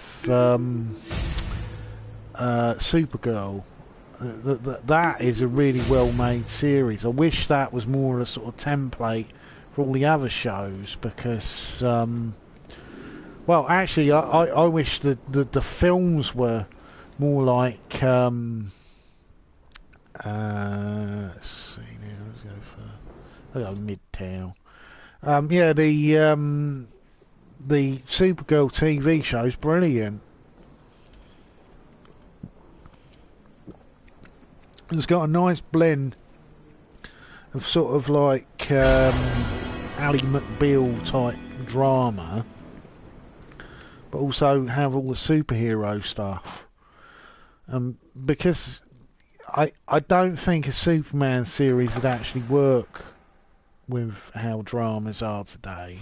Supergirl. That is a really well-made series. I wish that was more a sort of template for all the other shows, because well, actually, I wish the films were more like let's see now, let's go for Midtown. Yeah, the Supergirl TV show's brilliant. It's got a nice blend of sort of like Ally McBeal type drama, but also have all the superhero stuff. Because I don't think a Superman series would actually work with how dramas are today,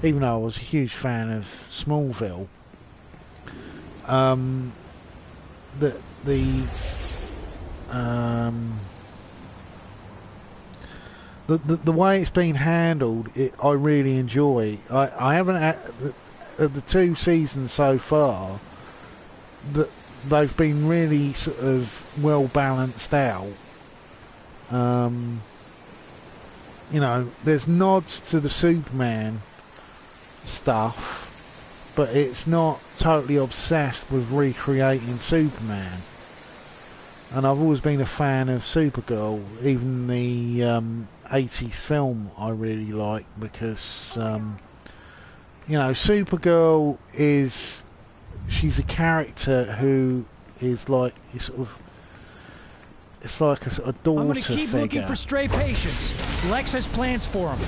even though I was a huge fan of Smallville. The way it's been handled, I really enjoy. I haven't of the 2 seasons so far, that they've been really sort of well balanced out. You know, there's nods to the Superman stuff, but it's not totally obsessed with recreating Superman. And I've always been a fan of Supergirl, even the 80s film I really like, because you know, Supergirl she's a character who is like it's like a sort of daughter figure. I'm gonna keep looking for stray patients. Lex has plans for them.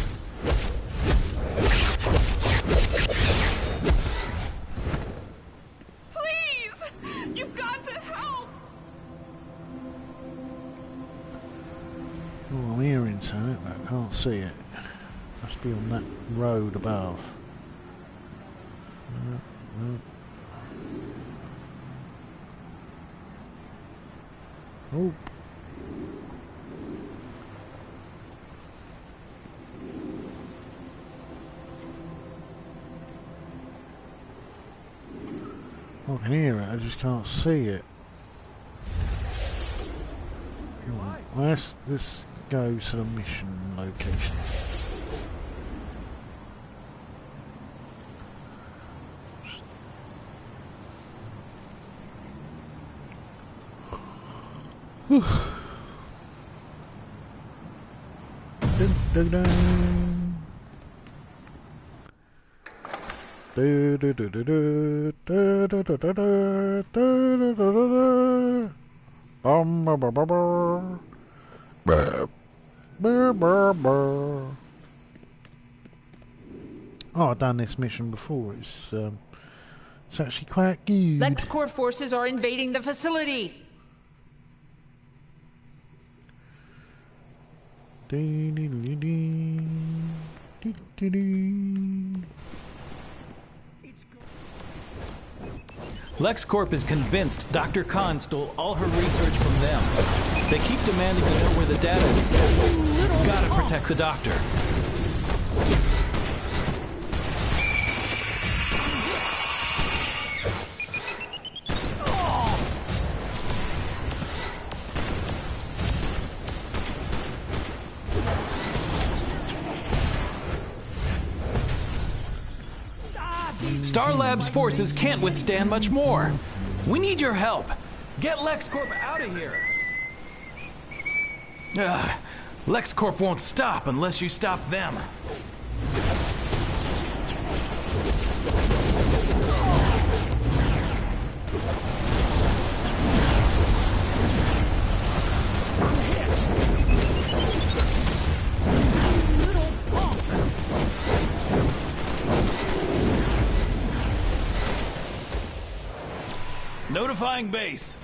Please! You've got to help! Oh, I'm hearing something, but I can't see it. Must be on that road above. Oh. I can hear it, I just can't see it. Let's go to the mission location. Dun, dun, dun. Do, do, do, do, do, do, do, do, do, do, do, do, do. Oh, I've done this mission before. It's actually quite good. LexCorp forces are invading the facility. LexCorp is convinced Dr. Khan stole all her research from them. They keep demanding to know where the data is kept. We've got to protect the doctor. Star Labs forces can't withstand much more. We need your help. Get LexCorp out of here. LexCorp won't stop unless you stop them. Notifying base.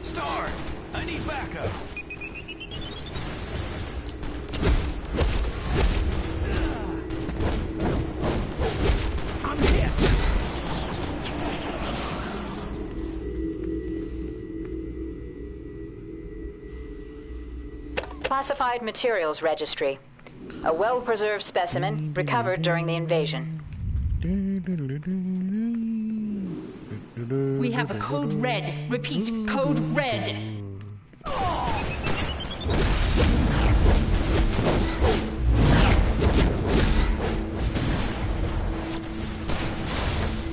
Star, I need backup. I'm hit. Classified Materials Registry. A well-preserved specimen recovered during the invasion. We have a code red. Repeat, code red.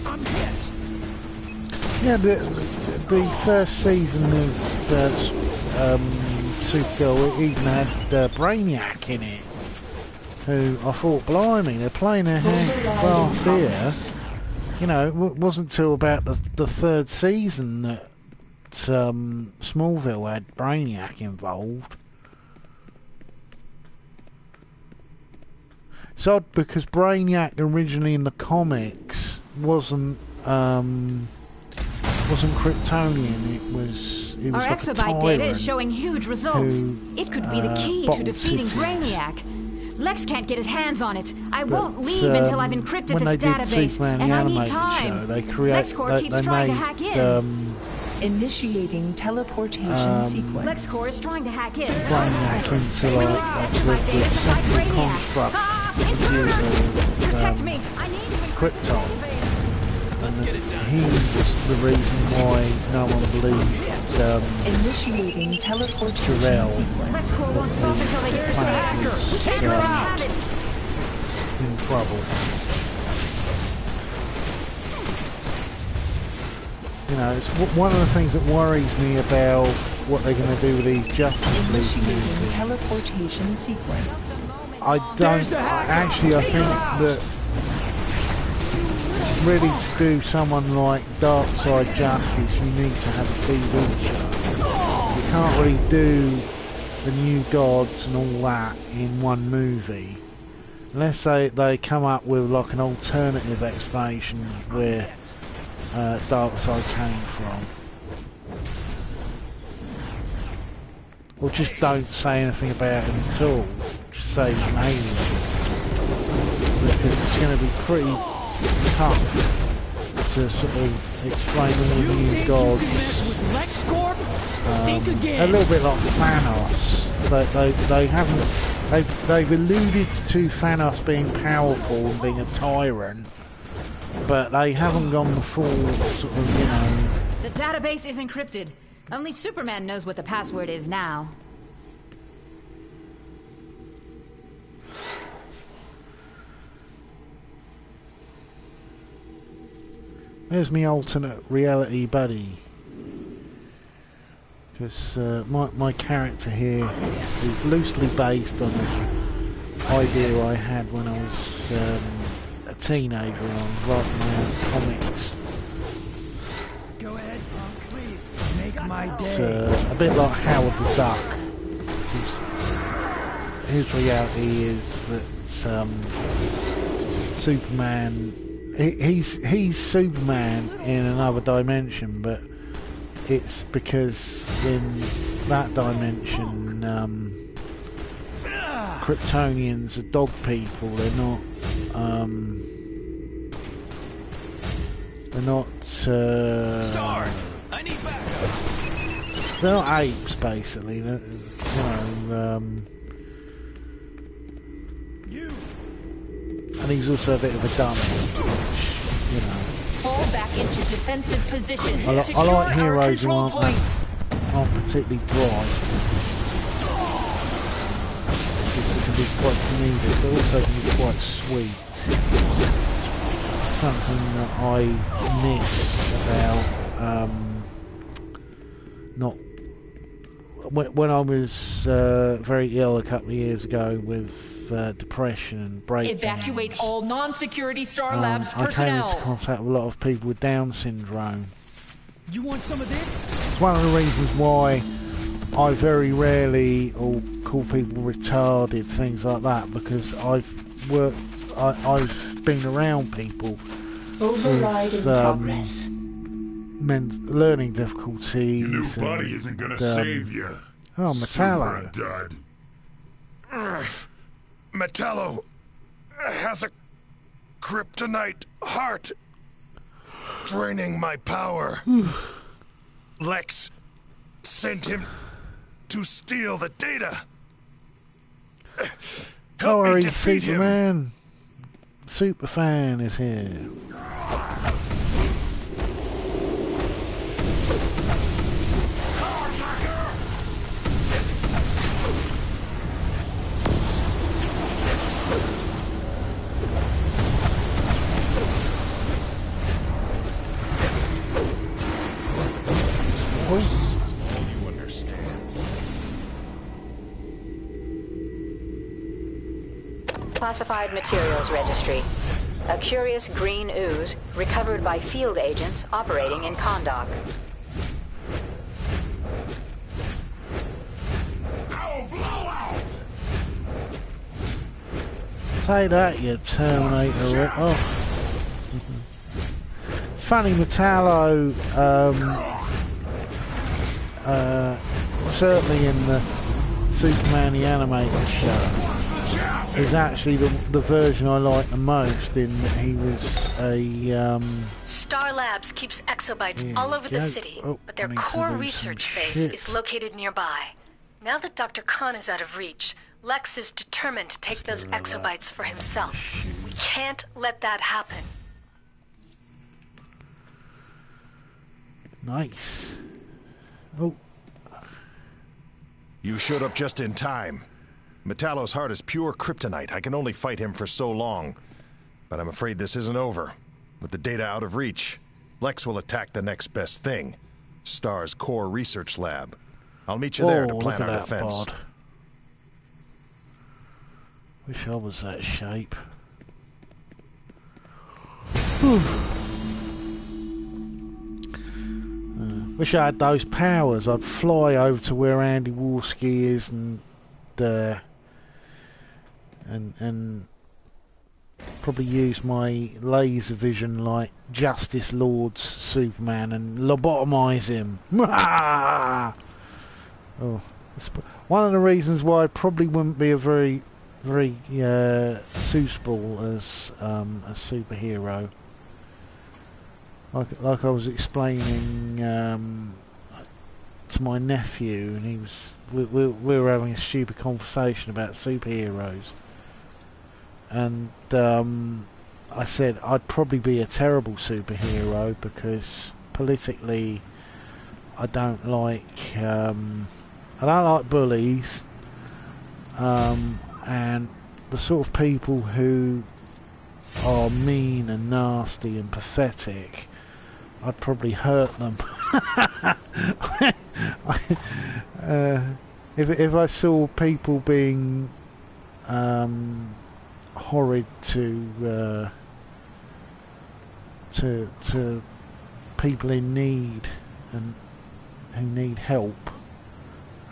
I'm hit. Yeah, the first season of Supergirl even had Brainiac in it. Who I thought, blimey, they're playing their hand fast here. You know, it wasn't until about the third season that Smallville had Brainiac involved. It's odd because Brainiac originally in the comics wasn't Kryptonian. It was Our like exobyte data is showing huge results. It could be the key to defeating Brainiac. Lex can't get his hands on it. I won't leave until I've encrypted this database, and I need time. LexCorp keeps trying to hack in. Initiating teleportation sequence. LexCorp is trying to hack in. Brainiac into the central construct Protect me. I need to Krypton. And he was the reason why no one believed initiating teleportation sequence. LexCorp won't stop until they hear us the hacker. We can't let him have it. In trouble. You know, it's one of the things that worries me about what they're going to do with these Justice League movies. Teleportation sequence. I think that really to do someone like Darkseid Justice, you need to have a TV show. You can't really do the new gods and all that in one movie. Unless they come up with like an alternative explanation where Darkseid came from. Or just don't say anything about him at all. Just say he's an alien. Because it's going to be pretty tough to sort of explain all the new gods. A little bit like Thanos. They've alluded to Thanos being powerful and being a tyrant, but they haven't gone the full sort of, you know. The database is encrypted. Only Superman knows what the password is now. There's me alternate reality buddy. Because my character here is loosely based on an idea I had when I was a teenager and I was writing my own comics. Go ahead, Punk, please. Make my day. It's a bit like Howard the Duck. His reality is that Superman... He's Superman in another dimension, but it's because in that dimension Kryptonians are dog people. They're not Star, I need backup. They're not apes, basically. You know, and he's also a bit of a dummy, which, you know. Fall back into defensive positions. I like heroes who aren't particularly bright. Because it can be quite comedic, but also can be quite sweet. Something that I miss about not when I was very ill a couple of years ago with depression and breakdowns. Evacuate all non-security Star Labs personnel. I came into contact with a lot of people with Down syndrome. You want some of this? It's one of the reasons why I very rarely call people retarded, things like that, because I've been around people with learning difficulties. Your new buddy isn't gonna save you. Oh, Metallo. Dud. Metallo has a kryptonite heart, draining my power. Lex sent him to steal the data. Don't worry, Superman. Superfan is here. Classified Materials Registry. A curious green ooze recovered by field agents operating in Kondak. Say that, you Terminator rip-off. It's funny, Metallo, certainly in the Superman the Animated Show, is actually the version I like the most, in that he was a... Star Labs keeps exobytes all over the city, but their core research base is located nearby. Now that Dr. Khan is out of reach, Lex is determined to take those exobytes for himself. We can't let that happen. Nice. Oh. You showed up just in time. Metallo's heart is pure kryptonite. I can only fight him for so long. But I'm afraid this isn't over. With the data out of reach, Lex will attack the next best thing. Star's core research lab. I'll meet you there to plan our defense. Bod. Wish I was that shape. Wish I had those powers. I'd fly over to where Andy Warski is and probably use my laser vision like Justice Lord's Superman and lobotomise him. Oh, one of the reasons why I probably wouldn't be a very suitable as a superhero. Like I was explaining to my nephew, and we were having a stupid conversation about superheroes, and I said I'd probably be a terrible superhero because politically I don't like bullies, and the sort of people who are mean and nasty and pathetic, I'd probably hurt them. If I saw people being horrid to people in need and who need help,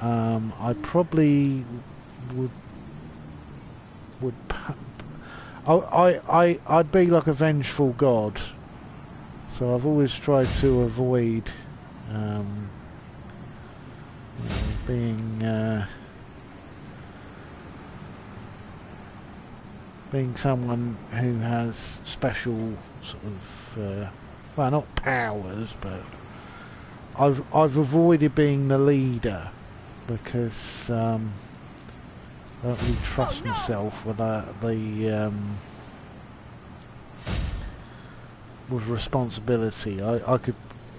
I probably I'd be like a vengeful god. So I've always tried to avoid being someone who has special sort of well, not powers, but I've avoided being the leader because I don't really trust myself with with responsibility. I could,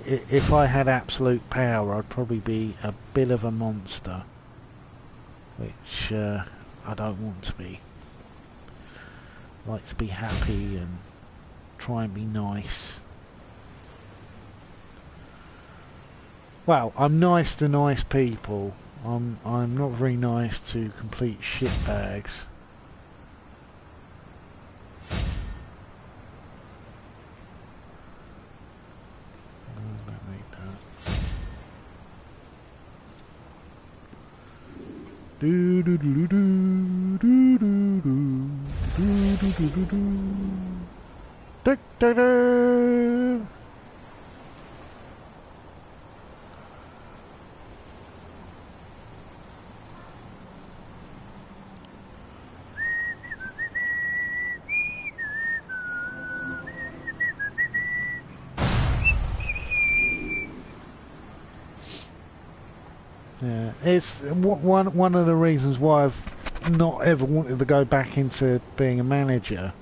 if I had absolute power, I'd probably be a bit of a monster, which I don't want to be. I like to be happy and try and be nice. Well, I'm nice to nice people. I'm not very nice to complete shitbags. Do do do do do do do do do do do do. Da da da. Yeah, it's one of the reasons why I've not ever wanted to go back into being a manager.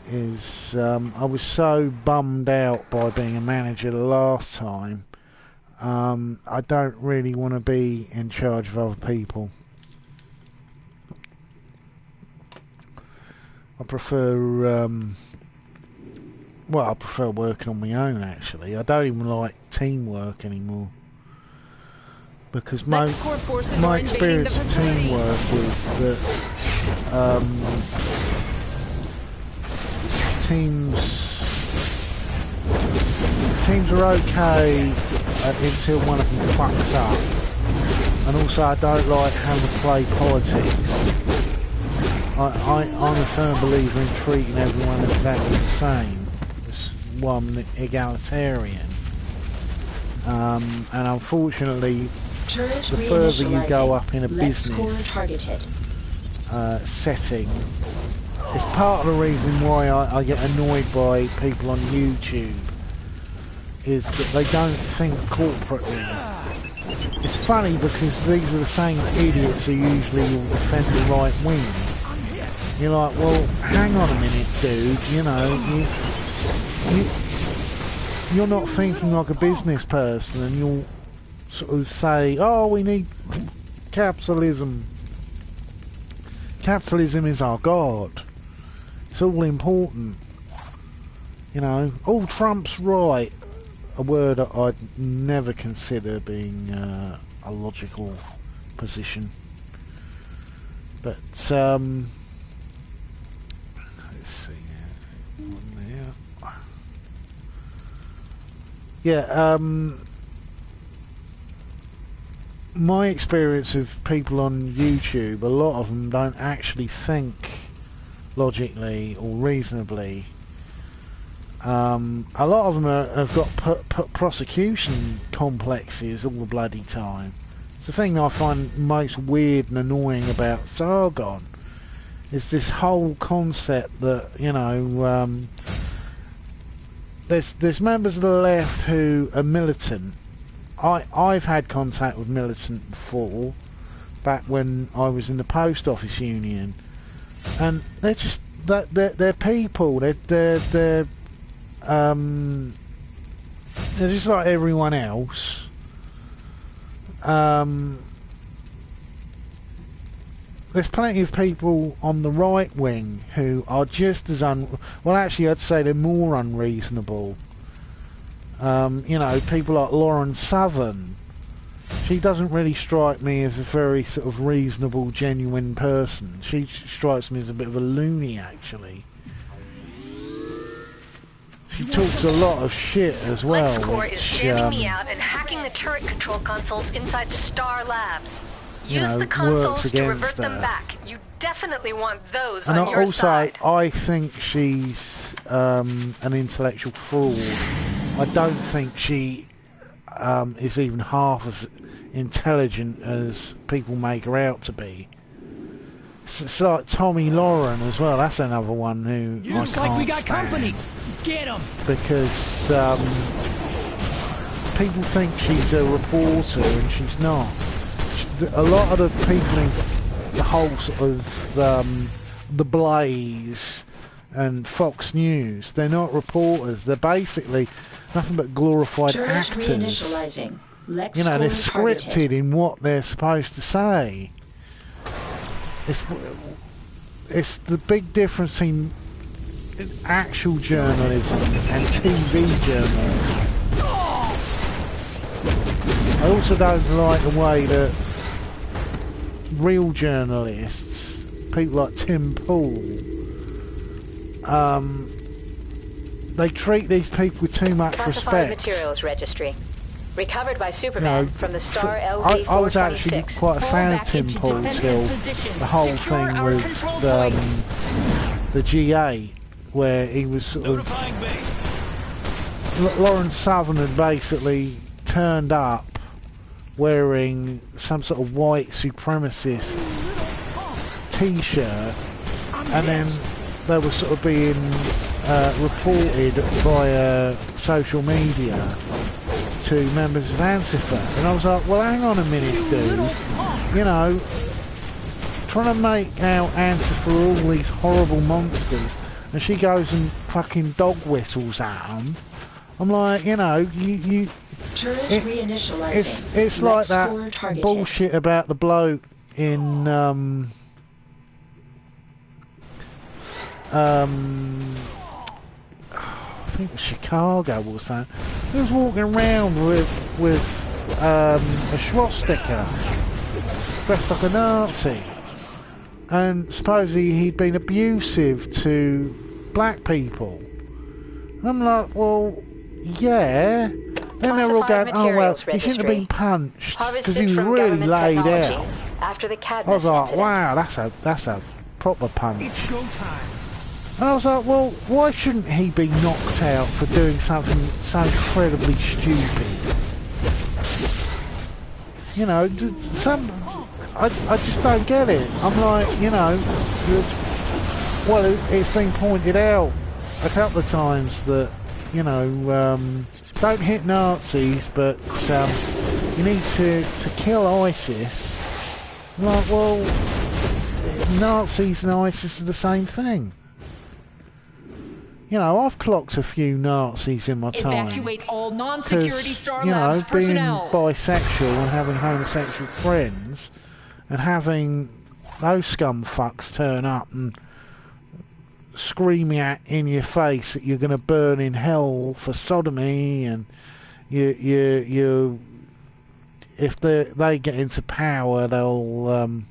Is I was so bummed out by being a manager the last time. I don't really want to be in charge of other people. I prefer well, I prefer working on my own. Actually, I don't even like teamwork anymore. Because my experience of teamwork is that teams are okay until one of them fucks up, and also I don't like having to play politics. I'm a firm believer in treating everyone exactly the same. That's why I'm egalitarian, and unfortunately, the further you go up in a business setting, it's part of the reason why I get annoyed by people on YouTube, is that they don't think corporately. It's funny because these are the same idiots who usually will defend the right wing. You're like, well, hang on a minute, dude, you know, you're not thinking like a business person, and you'll sort of say, oh, we need capitalism. Capitalism is our god. It's all important. You know, oh, Trump's right. A word that I'd never consider being a logical position. But, let's see. One there. Yeah, my experience of people on YouTube, a lot of them don't actually think logically or reasonably. A lot of them have got prosecution complexes all the bloody time. It's the thing I find most weird and annoying about Sargon. Is this whole concept that, you know, there's members of the left who are militant. I've had contact with militant before, back when I was in the post office union, and they're just they're people. They're just like everyone else. There's plenty of people on the right wing who are just as well, actually I'd say they're more unreasonable. You know, people like Lauren Southern. She doesn't really strike me as a very sort of reasonable, genuine person. She strikes me as a bit of a loony, actually. She talks a lot of shit as well. LexCorp is jamming me out and hacking the turret control consoles inside Star Labs. Use the consoles to revert them back. You definitely want those on your side. I think she's an intellectual fraud. I don't think she is even half as intelligent as people make her out to be. It's like Tommy Lauren as well. That's another one who I can't like we got stand. Company. Get him. Because people think she's a reporter and she's not. A lot of the people in the whole sort of the Blaze and Fox News, they're not reporters. They're basically nothing but glorified actors. You know, they're scripted in what they're supposed to say. It's the big difference in actual journalism and TV journalism. I also don't like the way that real journalists, people like Tim Pool, they treat these people with too much Classified respect. Materials Registry. Recovered by Superman from the Star LV-426. I was actually quite a fan of Tim Pool till the whole thing with the G8, where he was sort of... Lawrence Southern had basically turned up wearing some sort of white supremacist t-shirt, and then they were sort of being reported via social media to members of Antifa, and I was like, well, hang on a minute, dude, you know, trying to make out Antifa all these horrible monsters, and she goes and fucking dog whistles at them. I'm like, you know, it's like that bullshit about the bloke in I think it was Chicago or something. He was walking around with a swastika, dressed like a Nazi, and supposedly he'd been abusive to black people. And I'm like, well, yeah. Then they're all going, oh well, he shouldn't have been punched because he was really laid out. After the I was like, incident. wow, that's a proper punch. It's go time. And I was like, well, why shouldn't he be knocked out for doing something so incredibly stupid? You know, I just don't get it. I'm like, you know, well, it's been pointed out a couple of times that, you know, don't hit Nazis, but you need to kill ISIS. I'm like, well, Nazis and ISIS are the same thing. You know, I've clocked a few Nazis in my time. Evacuate all non-security Star you Labs know, being personnel. bisexual and having homosexual friends and having those scum fucks turn up and screaming in your face that you're going to burn in hell for sodomy, and you if they get into power, they'll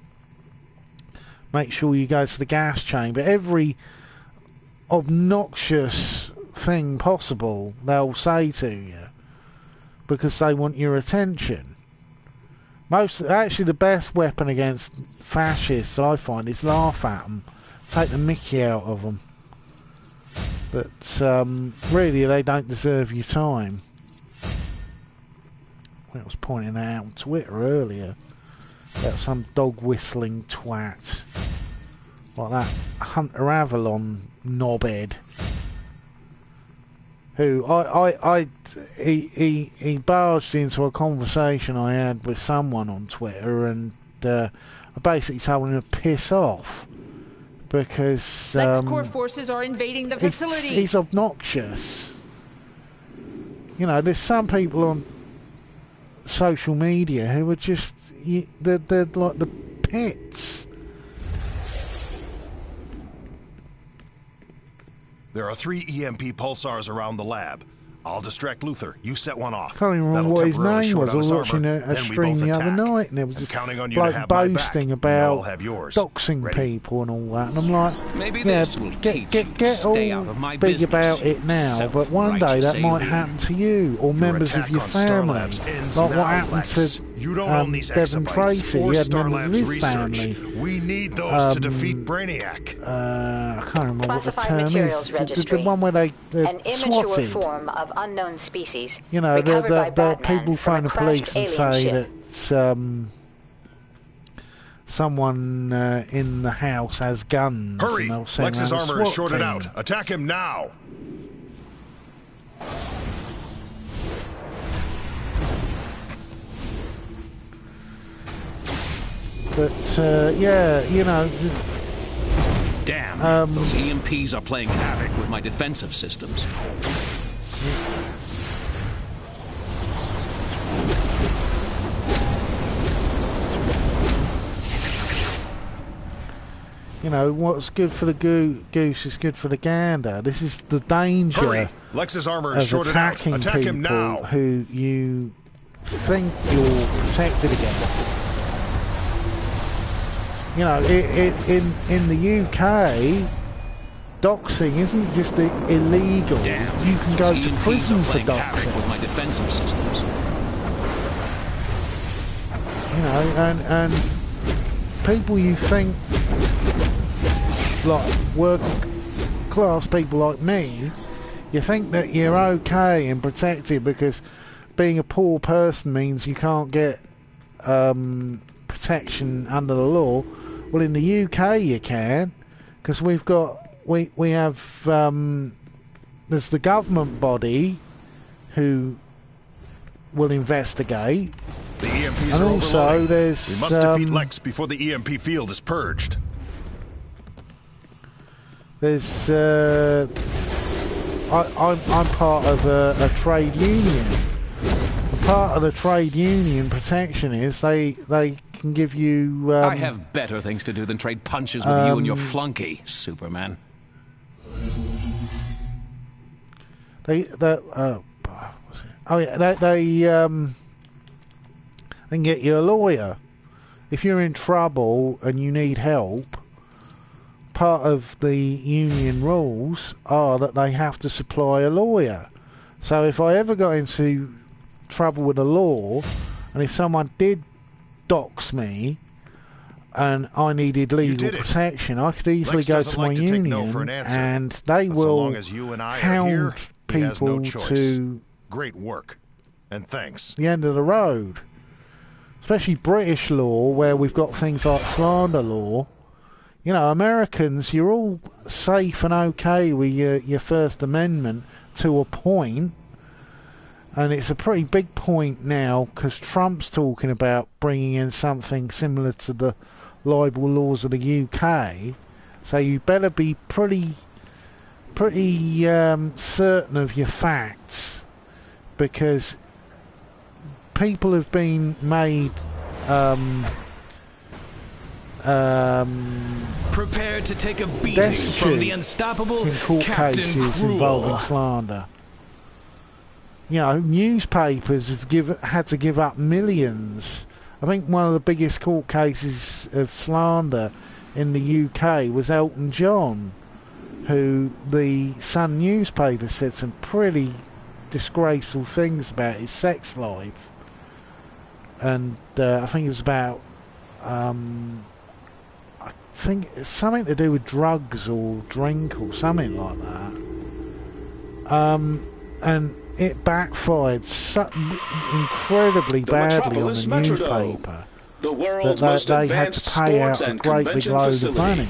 make sure you go to the gas chamber. Every obnoxious thing possible they'll say to you because they want your attention. Actually, the best weapon against fascists, I find, is laugh at them. Take the mickey out of them. But really, they don't deserve your time. I was pointing that out on Twitter earlier about some dog whistling twat like that Hunter Avalon knobhead, who he barged into a conversation I had with someone on Twitter, and I basically told him to piss off because LexCorp forces are invading the facility. He's obnoxious. You know, there's some people on social media who are just they're like the pits. There are 3 EMP pulsars around the lab. I'll distract Luther. You set one off. I can't even remember what his name was. I was watching a stream the other night, and it was just like boasting about doxing people and all that. And I'm like, maybe this will get all big about it now, but one day that might happen to you or members of your family. Like what happened to Devon Tracy. He had members of his family. We need those to defeat Brainiac. I can't remember Classified what the term materials is. registry. The one where they an immature swatted. Form of unknown species. You know, the people phone the police and say ship. that someone in the house has guns. Hurry! And send Lex's around a armor is SWAT shorted team. out. Attack him now! But yeah, you know. Damn! Those EMPs are playing havoc with my defensive systems. You know, what's good for the goose is good for the gander. This is the danger. Hurry! Lex's armor is of shorted out. attacking Attack people him now! who you think you're protected against. You know, in the UK, doxing isn't just illegal. Damn. You can go to EMPs prison are for playing havoc doxing. with my defensive systems. You know, and people you think, like working class people like me, you think that you're okay and protected because being a poor person means you can't get protection under the law. Well, in the UK you can, because we have there's the government body who will investigate. The EMPs and are also overloading. there's We must defeat Lex before the EMP field is purged. There's I'm part of a trade union. Part of the trade union protection is they can give you. I have better things to do than trade punches with you and your flunky, Superman. They can get you a lawyer if you're in trouble and you need help. Part of the union rules are that they have to supply a lawyer. So if I ever got into trouble with the law, and if someone did dox me and I needed legal protection, I could easily Lex go doesn't to my like to take union no for an answer, and they but so will long as you and I are hound here, he has people no choice. to Great work, and thanks. the end of the road. Especially British law, where we've got things like slander law. You know, Americans, you're all safe and okay with your First Amendment to a point. And it's a pretty big point now, because Trump's talking about bringing in something similar to the libel laws of the UK. So you better be pretty certain of your facts, because people have been made prepared to take a beating from the unstoppable in court Captain cases Cruel. involving slander. You know, newspapers have had to give up millions. I think one of the biggest court cases of slander in the UK was Elton John, who the Sun newspaper said some pretty disgraceful things about his sex life. and I think it was about I think it's something to do with drugs or drink or something like that. And it backfired incredibly badly on the newspaper. The world's most they had to advanced pay sports out a and great big convention load facility. of money.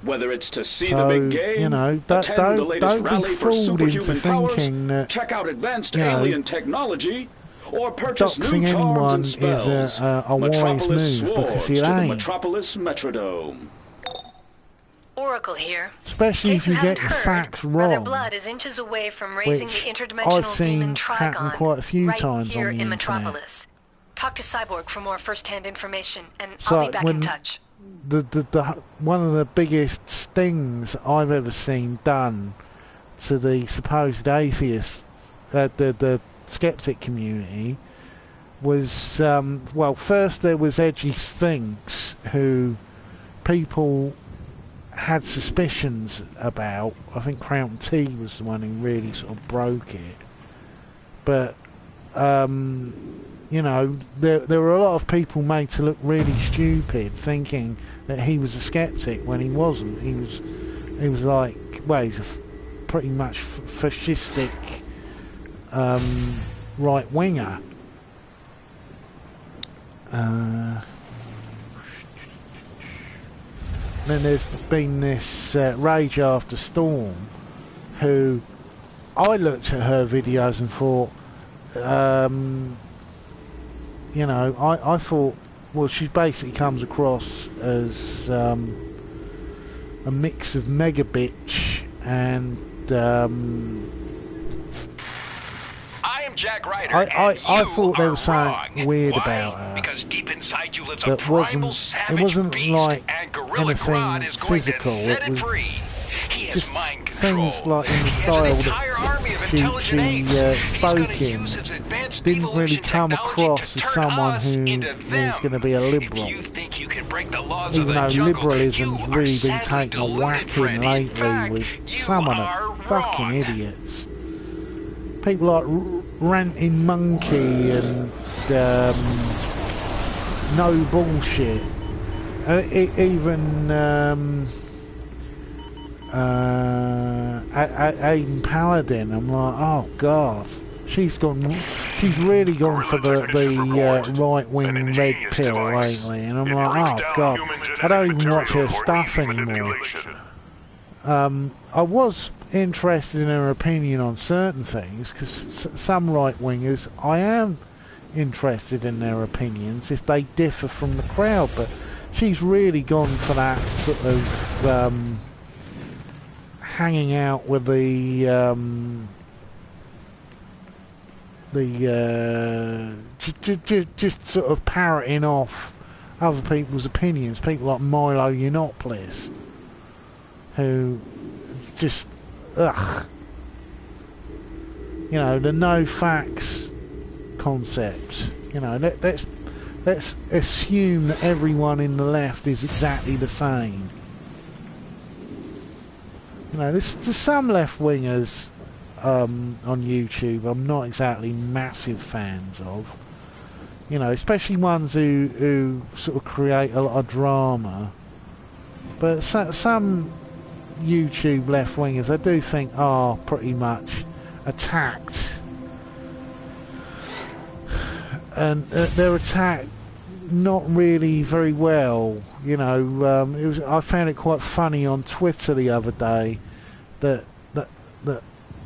Whether it's to see So, the big game, you know, attend the latest don't be rally for fooled into superhuman powers, thinking that, check out advanced you know, alien technology, or purchase new doxing charms anyone and is spells. a wise Metropolis move, because swarms it to the ain't. Metropolis Metrodome. Oracle here. Especially if you get your facts Brother wrong, Blood is inches away from raising the which interdimensional I've seen demon happen Trigon quite a few right times here on the in internet. Metropolis. Talk to Cyborg for more first-hand information, and So I'll be back in touch. The one of the biggest stings I've ever seen done to the supposed atheist, the skeptic community, was well, first there was Edgy Sphinx, who people had suspicions about. I think Crown T was the one who really sort of broke it, but you know, there were a lot of people made to look really stupid, thinking that he was a skeptic when he wasn't. He was like, well, he's a pretty much fascistic right winger. Then there's been this Rage After Storm, who I looked at her videos and thought, you know, I thought, well, she basically comes across as a mix of mega bitch and I am Jack Ryder. I thought there was something weird Why? about her. Because deep inside you lives a That primal it savage wasn't beast, like and Gorilla Grodd anything is going physical. to set It it was free. He has just mind control. things like in the He has style an entire army of that intelligent apes. she spoke in. Didn't really come across as someone who is going to be a liberal. Even though liberalism's really been taking a whacking lately with some of the fucking idiots. People like Ranting Monkey and No Bullshit. Even Aiden Paladin. I'm like, oh god, she's really gone for the right wing red pill lately, and I'm like, oh god, I don't even watch her stuff anymore. I was interested in her opinion on certain things, because some right wingers, I am interested in their opinions if they differ from the crowd, but she's really gone for that sort of hanging out with just sort of parroting off other people's opinions. People like Milo Yiannopoulos, who just ugh. You know, the no facts concept. You know, let's assume that everyone in the left is exactly the same. You know, there's some left-wingers on YouTube I'm not exactly massive fans of. You know, especially ones who sort of create a lot of drama. But some YouTube left-wingers I do think are pretty much attacked. And they're attacked not really very well, you know. I found it quite funny on Twitter the other day that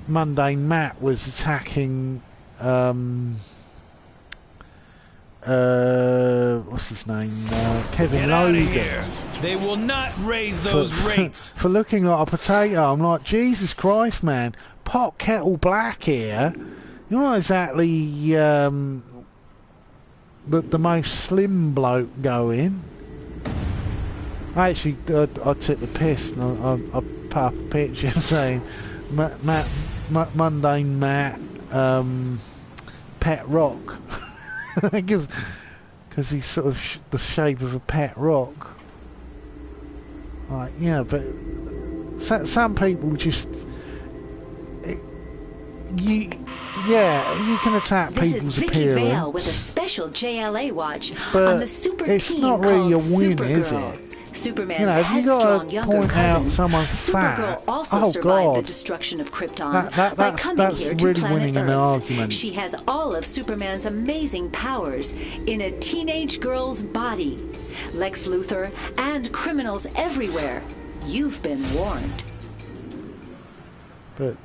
Mundane Matt was attacking what's his name, Kevin Logan. They will not raise those rates for looking like a potato. I'm like, Jesus Christ, man, pot kettle black here. You're not exactly the most slim bloke going. I took the piss and I put up a picture saying Mundane Matt Pet Rock, because he's sort of the shape of a pet rock. Like, yeah, but some people just you yeah, you can attack This people's is Vicky appearance. Vale with a special JLA watch But on the super it's team not really called a win, Supergirl. is it? Superman's You know, if you headstrong got to younger point cousin, out someone's Supergirl fat, also oh survived the god, destruction of Krypton by that's coming here to really planet winning Earth. an argument. She has all of Superman's amazing powers in a teenage girl's body. Lex Luthor and criminals everywhere. You've been warned. But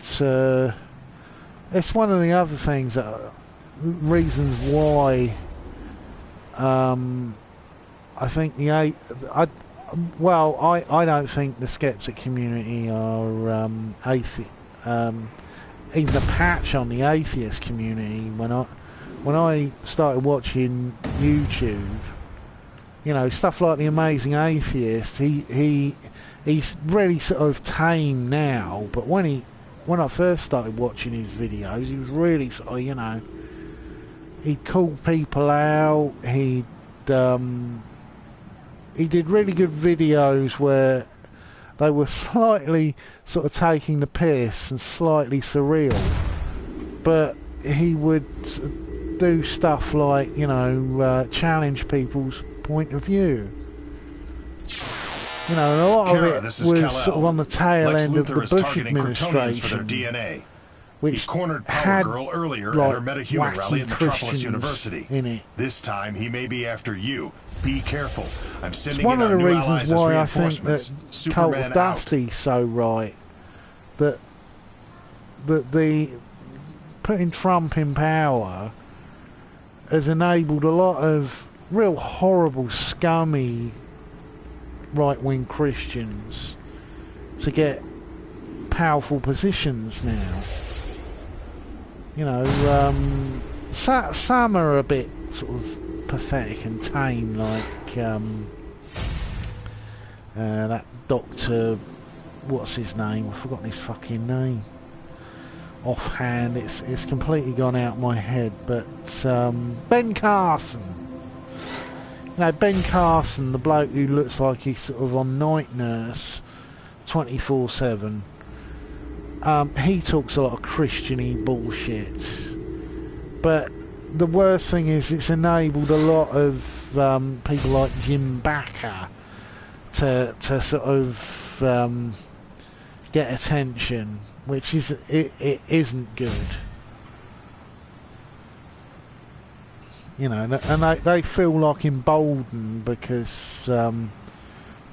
it's one of the other things that reasons why I think I don't think the skeptic community are even a patch on the atheist community. When I started watching YouTube, you know, stuff like The Amazing Atheist, he's really sort of tame now, but when I first started watching his videos, he was really sort of, you know, he'd call people out, he did really good videos where they were slightly sort of taking the piss and slightly surreal, but he would do stuff like, you know, challenge people's point of view. You know, and a lot of it was sort of on the tail end of the Bush administration, for their DNA. which he cornered Power had Girl earlier like at her metahuman rally at Metropolis Christians University. in it. This time he may be after you. Be careful. I'm sending It's one in of our the new reasons allies as why I think that reinforcements. Cult Superman of out. Dusty's so right. That the putting Trump in power has enabled a lot of real horrible, scummy right-wing Christians to get powerful positions now. You know, some are a bit sort of pathetic and tame, like that Doctor, what's his name? I've forgotten his fucking name. Offhand, it's completely gone out my head. But Ben Carson. You know, Ben Carson, the bloke who looks like he's sort of on night nurse 24/7. He talks a lot of Christian-y bullshit. But the worst thing is it's enabled a lot of people like Jim Bakker to sort of get attention, which is it isn't good. You know, and they feel like emboldened because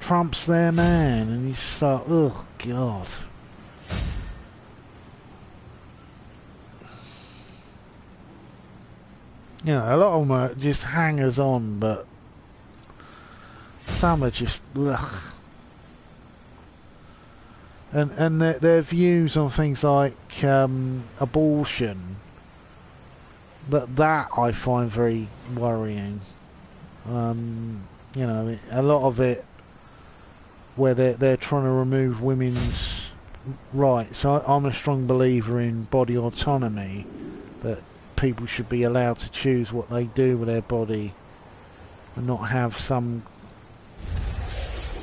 Trump's their man, and you just like, oh god. You know, a lot of them are just hangers-on, but some are just ugh. And their views on things like abortion, that I find very worrying. You know, a lot of it where they're trying to remove women's rights. I'm a strong believer in body autonomy, that people should be allowed to choose what they do with their body and not have some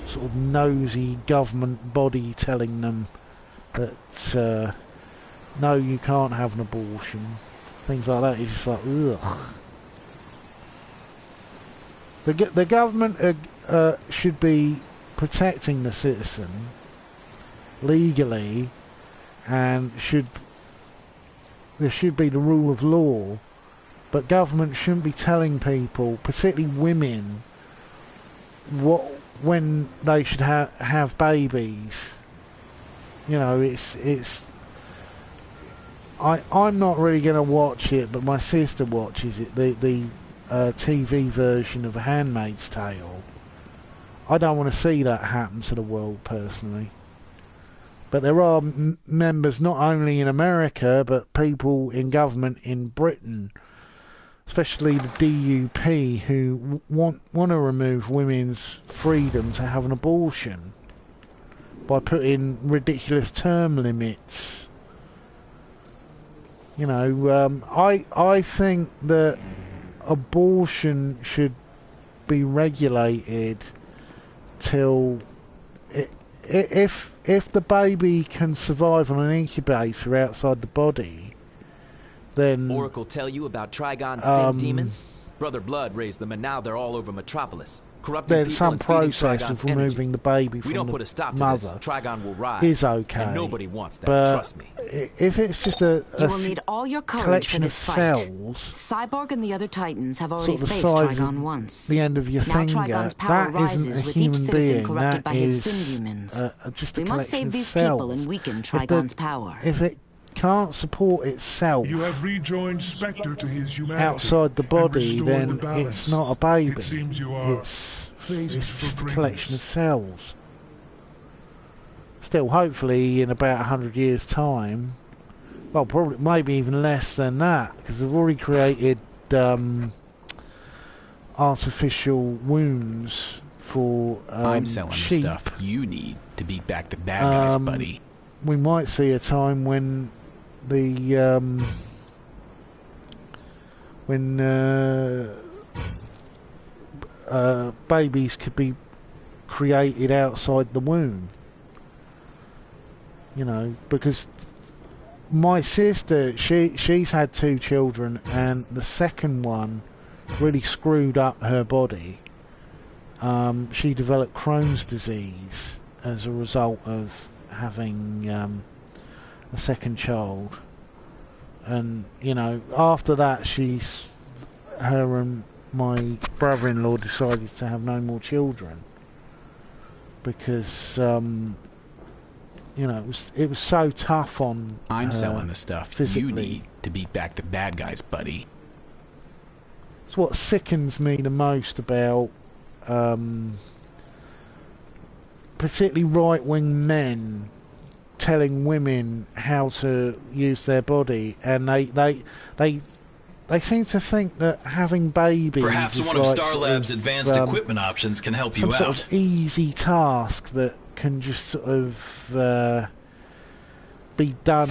sort of nosy government body telling them that no, you can't have an abortion. Things like that. It's just like, ugh. The government should be protecting the citizen legally, and there should be the rule of law, but government shouldn't be telling people, particularly women, when they should have babies. You know, I'm not really going to watch it, but my sister watches it, the TV version of A Handmaid's Tale. I don't want to see that happen to the world, personally. But there are members not only in America, but people in government in Britain, especially the DUP, who want to remove women's freedom to have an abortion by putting ridiculous term limits. You know, I think that abortion should be regulated till if the baby can survive on an incubator outside the body, then Oracle tell you about Trigon's sin demons? Brother Blood raised them, and now they're all over Metropolis. There's some process of removing the baby from the mother Trigon will rise, is okay, and nobody wants that, but trust me. If it's just a you will need all your courage for this fight. Cells, Cyborg and the other Titans have already sort of faced Trigon once. The end of your now finger, Trigon's power that isn't a rises with human each citizen being. corrupted That by his is sin demons. just a we must save these cells. people and weaken Trigon's power. If it can't support itself, you have rejoined Spectre to his humanity outside the body, then it's not a baby. It seems you are it's just a collection of cells. Still, hopefully, in about 100 years' time, well, probably maybe even less than that, because they've already created artificial wounds for I'm selling sheep. the stuff you need to beat back the bad guys, buddy. We might see a time when the babies could be created outside the womb. You know, because my sister, she's had 2 children, and the second one really screwed up her body. She developed Crohn's disease as a result of having a second child, and you know, after that, her and my brother-in-law decided to have no more children because you know, it was so tough on I'm her selling the stuff physically. you need to beat back the bad guys, buddy. It's what sickens me the most about particularly right-wing men telling women how to use their body, and they seem to think that having babies perhaps is one of like Star Labs' advanced equipment options can help you out. Some sort of easy task that can just sort of be done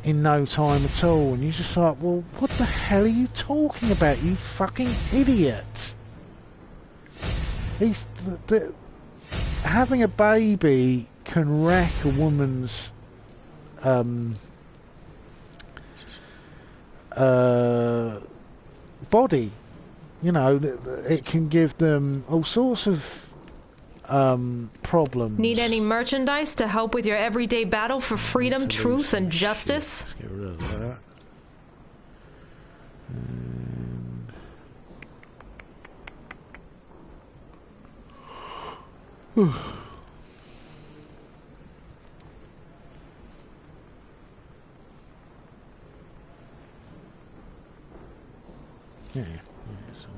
in no time at all, and you're just like, well, what the hell are you talking about, you fucking idiot? Having a baby can wreck a woman's body. You know, it can give them all sorts of problems. Need any merchandise to help with your everyday battle for freedom, truth, and justice? Let's get rid of that. And yeah, so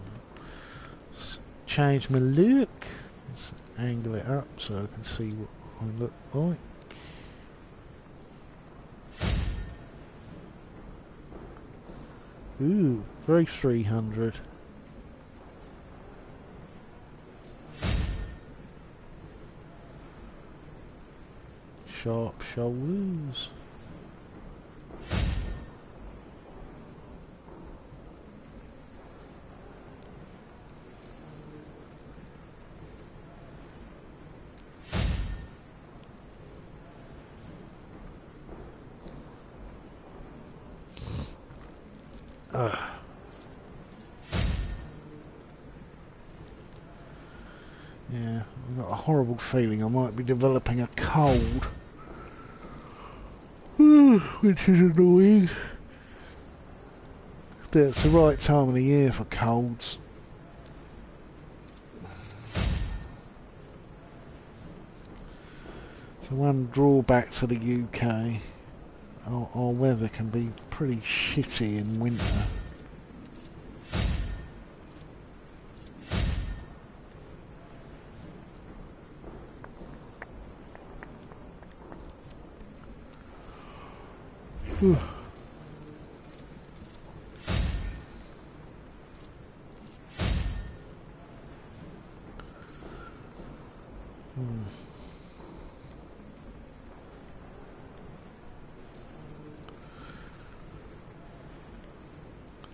change my look. Let's angle it up so I can see what I look like. Ooh, very 300. Sharp shoulders. Yeah, I've got a horrible feeling I might be developing a cold. Which is annoying. It's the right time of the year for colds. So one drawback to the UK, our weather can be pretty shitty in winter. Whew.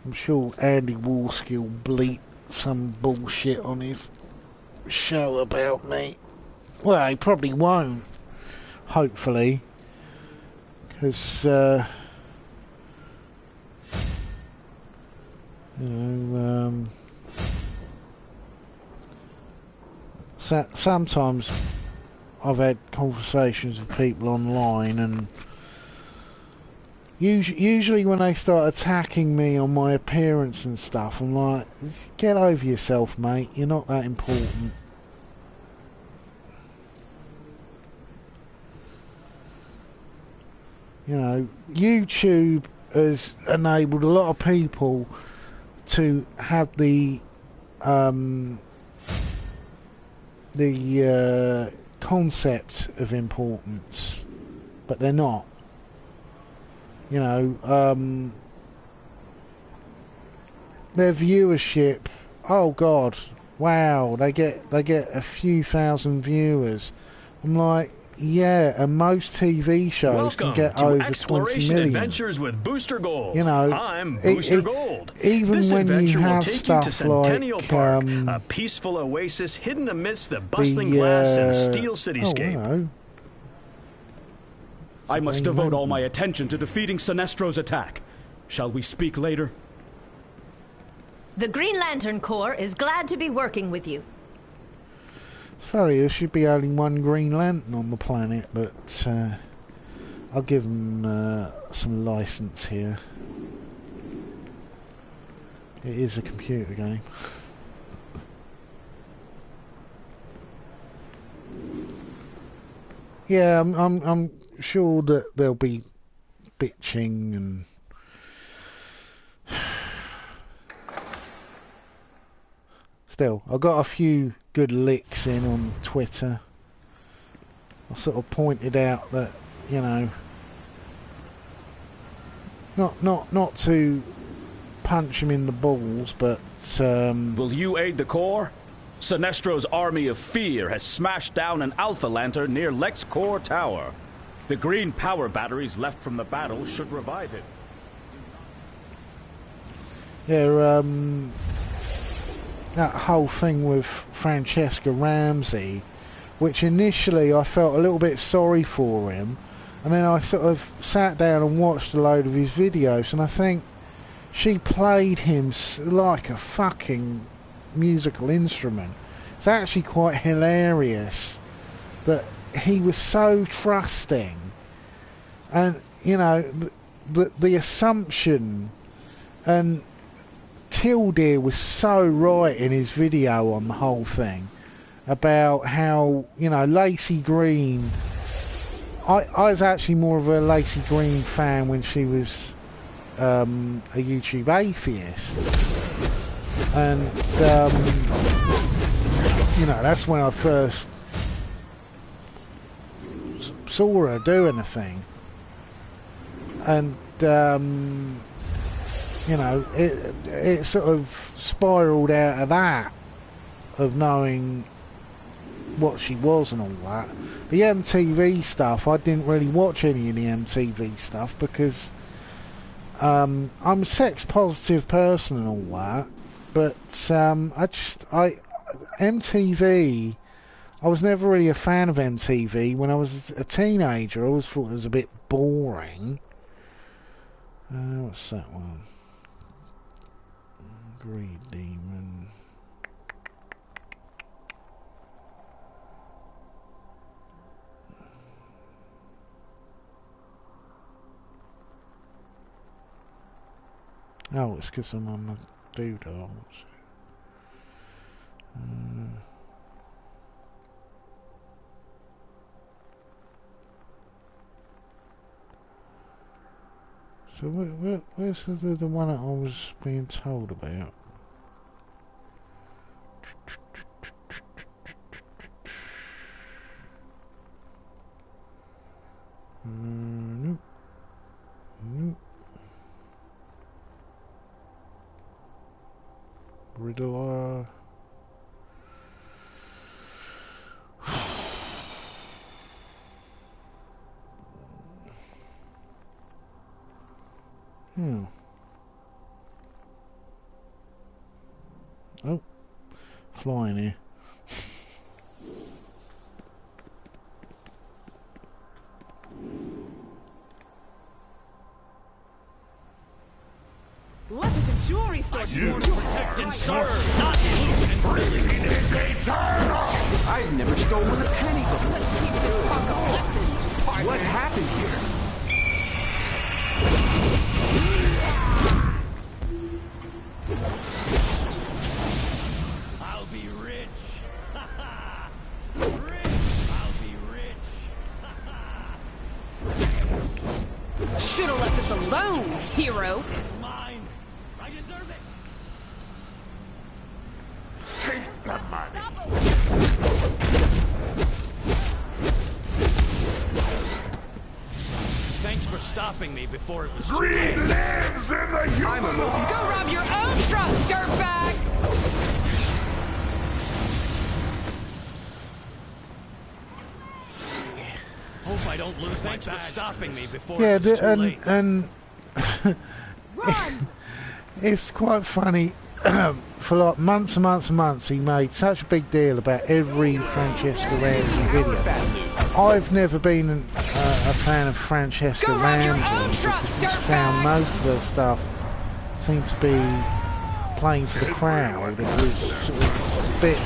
I'm sure Andy Warski will bleat some bullshit on his show about me. Well, he probably won't. Hopefully. Because You know, sometimes I've had conversations with people online, and usually when they start attacking me on my appearance and stuff, I'm like, get over yourself, mate. You're not that important. You know, YouTube has enabled a lot of people to have the concept of importance, but they're not. You know, their viewership, oh god, wow, they get a few thousand viewers. I'm like, yeah, and most TV shows can get over 20 million. Adventures with Booster Gold. You know, I'm Booster Gold. Even this when adventure you have will take stuff you to Centennial like Park, a peaceful oasis hidden amidst the bustling glass and steel cityscape. Oh, I must devote all my attention to defeating Sinestro's attack. Shall we speak later? The Green Lantern Corps is glad to be working with you. Sorry, there should be only one Green Lantern on the planet, but I'll give them some license here. It is a computer game. Yeah, I'm sure that there'll be bitching and still, I got a few good licks in on Twitter. I sort of pointed out that, you know, not to punch him in the balls, but will you aid the Corps? Sinestro's army of fear has smashed down an Alpha Lantern near LexCorp Tower. The green power batteries left from the battle should revive it. Yeah, that whole thing with Francesca Ramsey, which initially I felt a little bit sorry for him, and then I sort of sat down and watched a load of his videos, and I think she played him like a fucking musical instrument. It's actually quite hilarious that he was so trusting, and you know, the assumption, and Tilde was so right in his video on the whole thing about how, you know, Lacey Green, I was actually more of a Lacey Green fan when she was a YouTube atheist, and you know, that's when I first saw her doing the thing, and you know, it sort of spiraled out of that, of knowing what she was and all that. The MTV stuff, I didn't really watch any of the MTV stuff because I'm a sex positive person and all that, but MTV, I was never really a fan of MTV. When I was a teenager, I always thought it was a bit boring. What's that one? Greed Demon. Oh, it's because I'm on the doodle. So where's the one that I was being told about? Nope. Nope. Riddler. Oh, flying here. Look at the jewelry store. swore to protect and serve, not loot and pillage. It is eternal! I've never stolen a penny before. Let's teach this punk a lesson. What happened here? I'll be rich. Rich! I'll be rich. Should have left us alone, hero. It's mine. I deserve it. Take the money. Thanks for stopping me before it was too Greed late. lives in the human heart. Go rob your own truck, dirtbag! Hope I don't lose my badge. Thanks for stopping me before Yeah, it was too late. and it's quite funny. For like months and months and months, he made such a big deal about every Francesca Ramsey video. I've never been a fan of Francesca Ramsey because I found most of her stuff seemed to be playing to the crowd. It was sort of a bit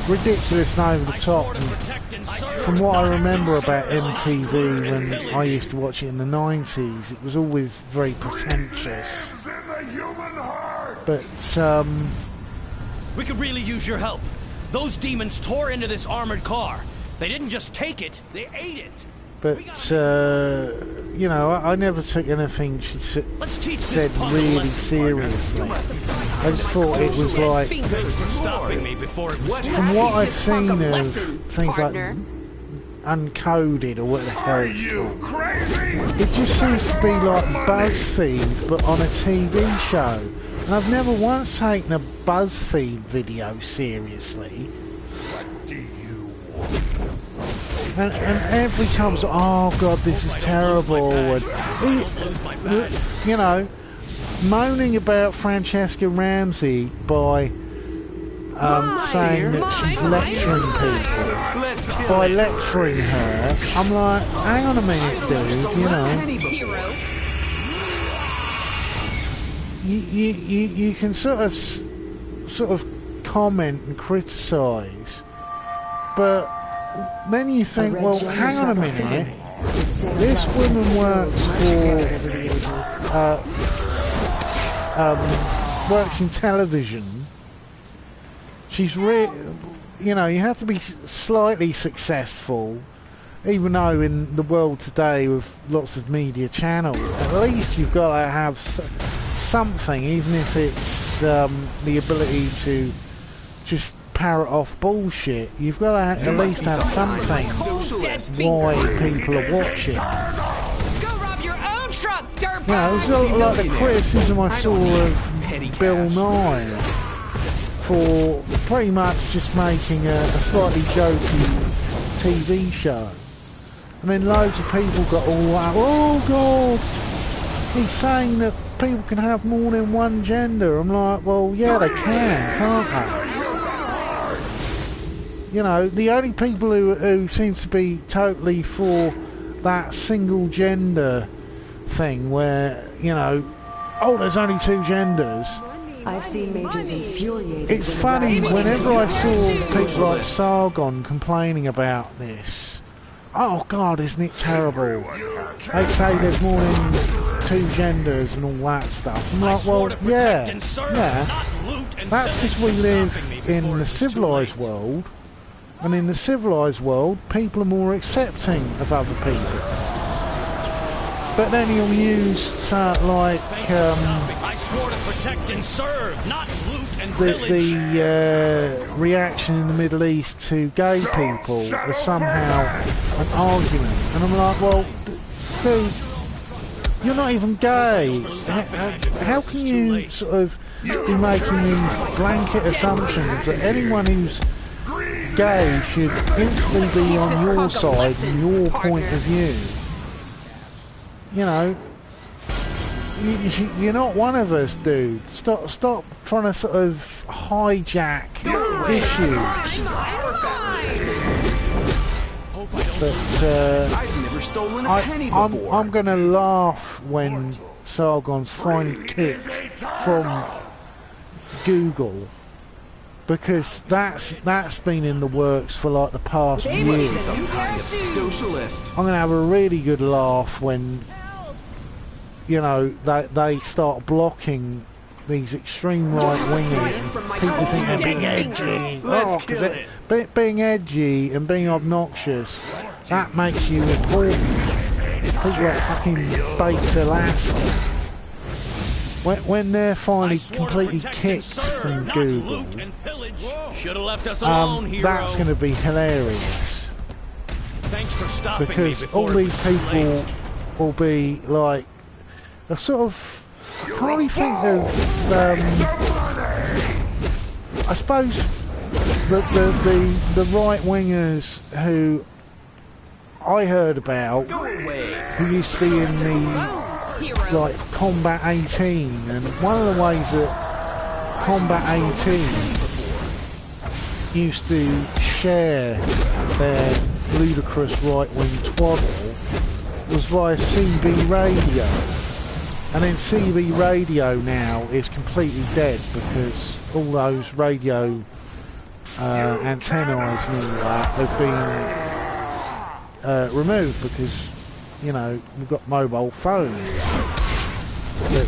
ridiculous and over the top. And from what I remember about MTV when I used to watch it in the 90s, it was always very pretentious. But we could really use your help. Those demons tore into this armored car. They didn't just take it, they ate it. But you know, I never took anything she said really seriously. I just thought it was like, from what I've seen of things like Uncoded or what the hell it's called, it just seems to be like BuzzFeed but on a TV show. And I've never once taken a BuzzFeed video seriously. What do you want? And every time it's like, oh god, this is terrible. And, you know, moaning about Francesca Ramsey by saying that she's lecturing people. By lecturing her, I'm like, hang on a minute, dude, you know. You can sort of comment and criticise, but then you think, well, hang on a minute. This woman works works in television. She's you know, you have to be slightly successful, even though in the world today with lots of media channels, at least you've got to have something, even if it's the ability to just parrot off bullshit. You've got to at least have something why people are watching. Go rob your own truck, dirtbag! You know, it was like the criticism I saw of Bill Nye for pretty much just making a slightly jokey TV show. And then loads of people got all like, oh god, he's saying that people can have more than one gender. I'm like, well, yeah, they can, can't they? You know, the only people who seem to be totally for that single gender thing where, you know, oh, there's only two genders. I've seen mages infuriated. It's funny, whenever I saw people like Sargon complaining about this, oh god, isn't it terrible? They say there's more than two genders and all that stuff. I'm like, well, yeah, that's because we live in the civilised world, and in the civilised world, people are more accepting of other people. But then he'll use something like I swore to protect and serve, not loot and pillage. the reaction in the Middle East to gay people as somehow an argument. And I'm like, well, dude, you're not even gay. How can you sort of be making these blanket assumptions that anyone who's gay should instantly be on your side and your point of view? You know, you're not one of us, dude. Stop trying to sort of hijack issues. But I'm going to laugh when Sargon's finally kicked from Google, because that's been in the works for like the past year. Some kind of socialist. I'm gonna have a really good laugh when, you know, they start blocking these extreme right wingers. People think they're being edgy. Being edgy and being obnoxious, that makes you important. People like fucking Baked Alaska, when they're finally completely kicked from Google, that's going to be hilarious. Thanks for stopping me because before all these people will be like, they're sort of, can't really think of, I suppose the right wingers who I heard about, who used to be in the like Combat 18, and one of the ways that Combat 18 used to share their ludicrous right-wing twaddle was via CB radio. And then CB radio now is completely dead because all those radio antennae and all that have been removed, because, you know, we've got mobile phones. But,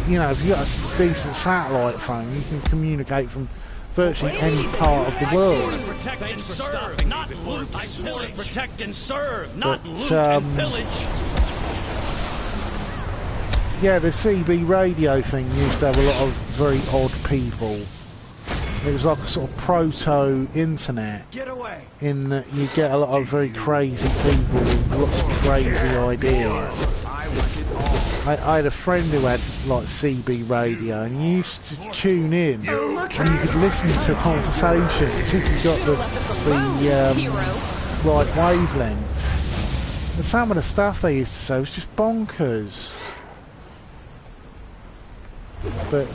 you know, if you've got a decent satellite phone, you can communicate from virtually any part of the world. Protect and serve, not loot. I swore to protect and serve, not loot and pillage. Yeah, the CB radio thing used to have a lot of very odd people. It was like a sort of proto-internet, in that you get a lot of very crazy people with lots of crazy ideas. I had a friend who had like CB radio, and you used to tune in and you could listen to conversations if you got the right wavelength. And some of the stuff they used to say was just bonkers. But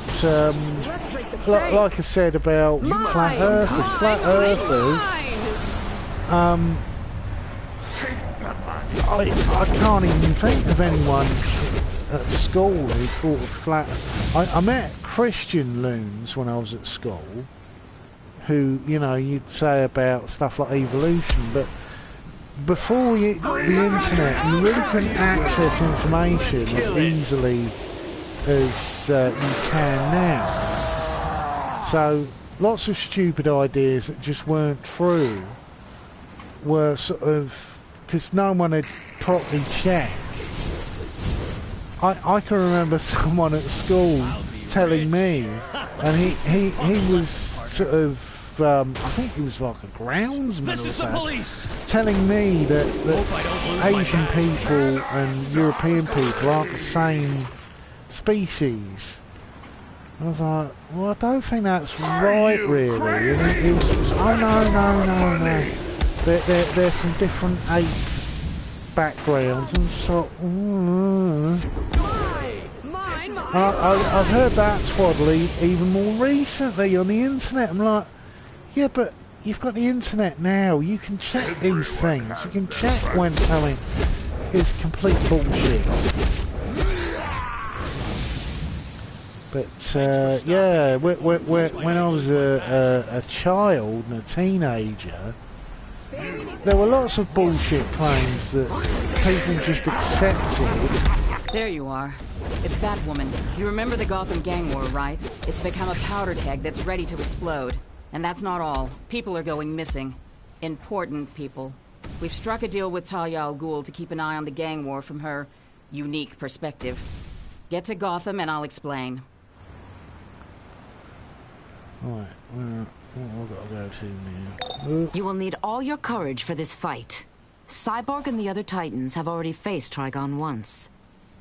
like I said about flat earthers, I can't even think of anyone at school who thought of flat. I met Christian loons when I was at school, who, you know, you'd say about stuff like evolution, but before the internet, you really couldn't access information as easily as you can now. So lots of stupid ideas that just weren't true were sort of, because no one had properly checked. I can remember someone at school telling me, and he was sort of, I think he was like a groundsman or something, telling me that Asian people and European people aren't the same species. I was like, well, I don't think that's right, really. And it was, oh no. They're from different ape backgrounds, and so I've heard that twaddle even more recently on the internet. I'm like, yeah, but you've got the internet now. You can check these things. You can check when something is complete bullshit. But yeah, when I was a child and a teenager, there were lots of bullshit claims that people just accepted. There you are. It's that woman. You remember the Gotham gang war, right? It's become a powder keg that's ready to explode. And that's not all. People are going missing. Important people. We've struck a deal with Talia al Ghul to keep an eye on the gang war from her unique perspective. Get to Gotham and I'll explain. Right, what have got to go to now? You will need all your courage for this fight. Cyborg and the other Titans have already faced Trigon once.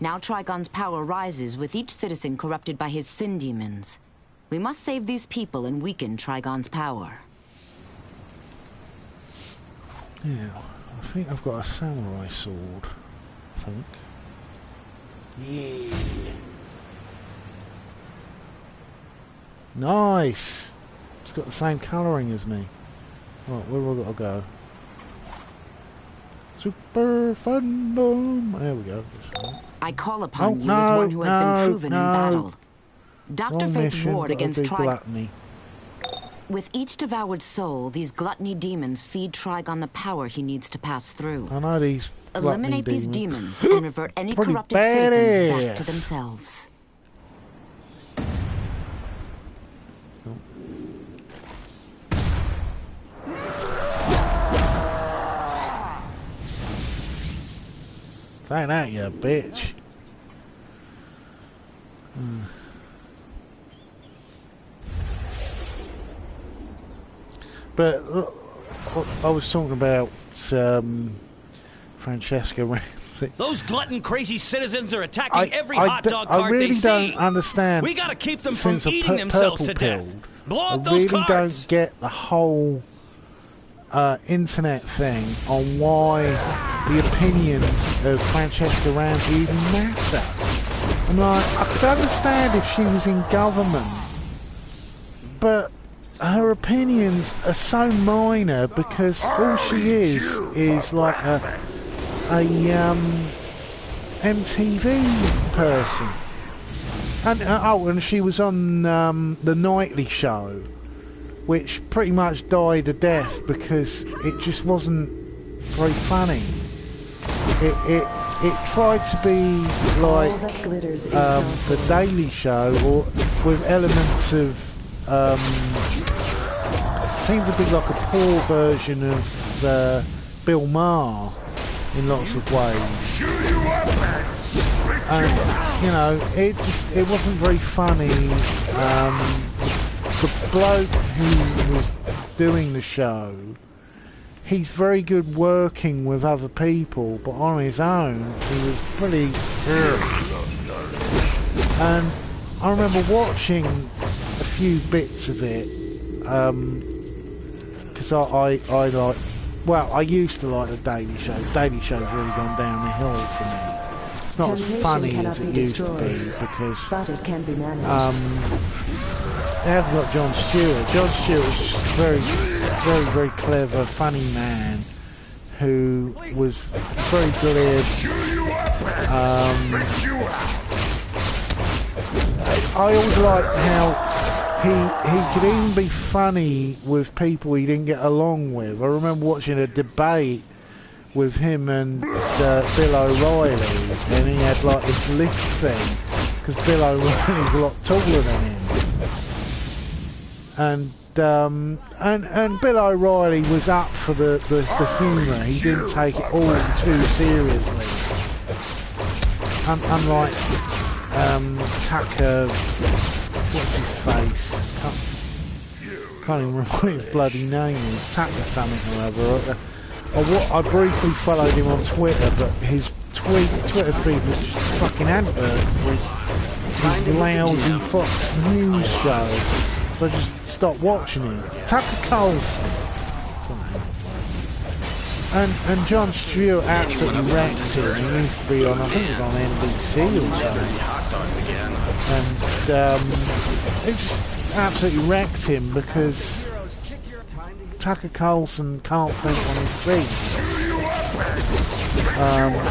Now Trigon's power rises with each citizen corrupted by his sin demons. We must save these people and weaken Trigon's power. Yeah, I think I've got a samurai sword, I think. Yeah. Nice! It's got the same colouring as me. Right, where have I got to go? Super Fandom. There we go. I call upon you as one who has been proven in battle. Dr. Fate's ward against Trigon. With each devoured soul, these gluttony demons feed Trigon the power he needs to pass through. I know these. Eliminate these demons and revert any corrupted citizens back to themselves. Find out, you bitch. But I was talking about Francesca Ramsey. Those glutton crazy citizens are attacking every hot dog cart they see. I really don't see. understand. We gotta keep them from eating themselves to death. Blow up those carts. I really don't get the whole internet thing on why the opinions of Francesca Ramsey even matter. I'm like, I could understand if she was in government, but her opinions are so minor because all she is like a MTV person. And she was on the Nightly Show, which pretty much died a death because it just wasn't very funny. It tried to be like the Daily Show, or with elements of seems to be like a poor version of Bill Maher in lots of ways. And you know, it wasn't very funny. The bloke who was doing the show, he's very good working with other people, but on his own, he was pretty... And I remember watching a few bits of it, because I like... Well, I used to like the Daily Show. Daily Show's really gone down the hill for me. It's not as funny as it used to be, because... But it can be managed. It hasn't got Jon Stewart. Jon Stewart was just a very, very, very clever, funny man who was very glib. I always liked how he could even be funny with people he didn't get along with. I remember watching a debate with him and Bill O'Reilly, and he had like this lift thing because Bill O'Reilly's a lot taller than him. And Bill O'Reilly was up for the humour. He didn't take it all too seriously. Unlike Tucker, what's his face? Can't even remember what his bloody name is. Tucker something or other. I briefly followed him on Twitter, but his Twitter feed was just fucking adverts with his lousy Fox News show. So I just stopped watching him. Tucker Carlson. And Jon Stewart absolutely wrecked him. He used to be on, I think it was on NBC or something. And it just absolutely wrecked him because Tucker Carlson can't think on his feet.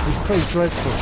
He's pretty dreadful.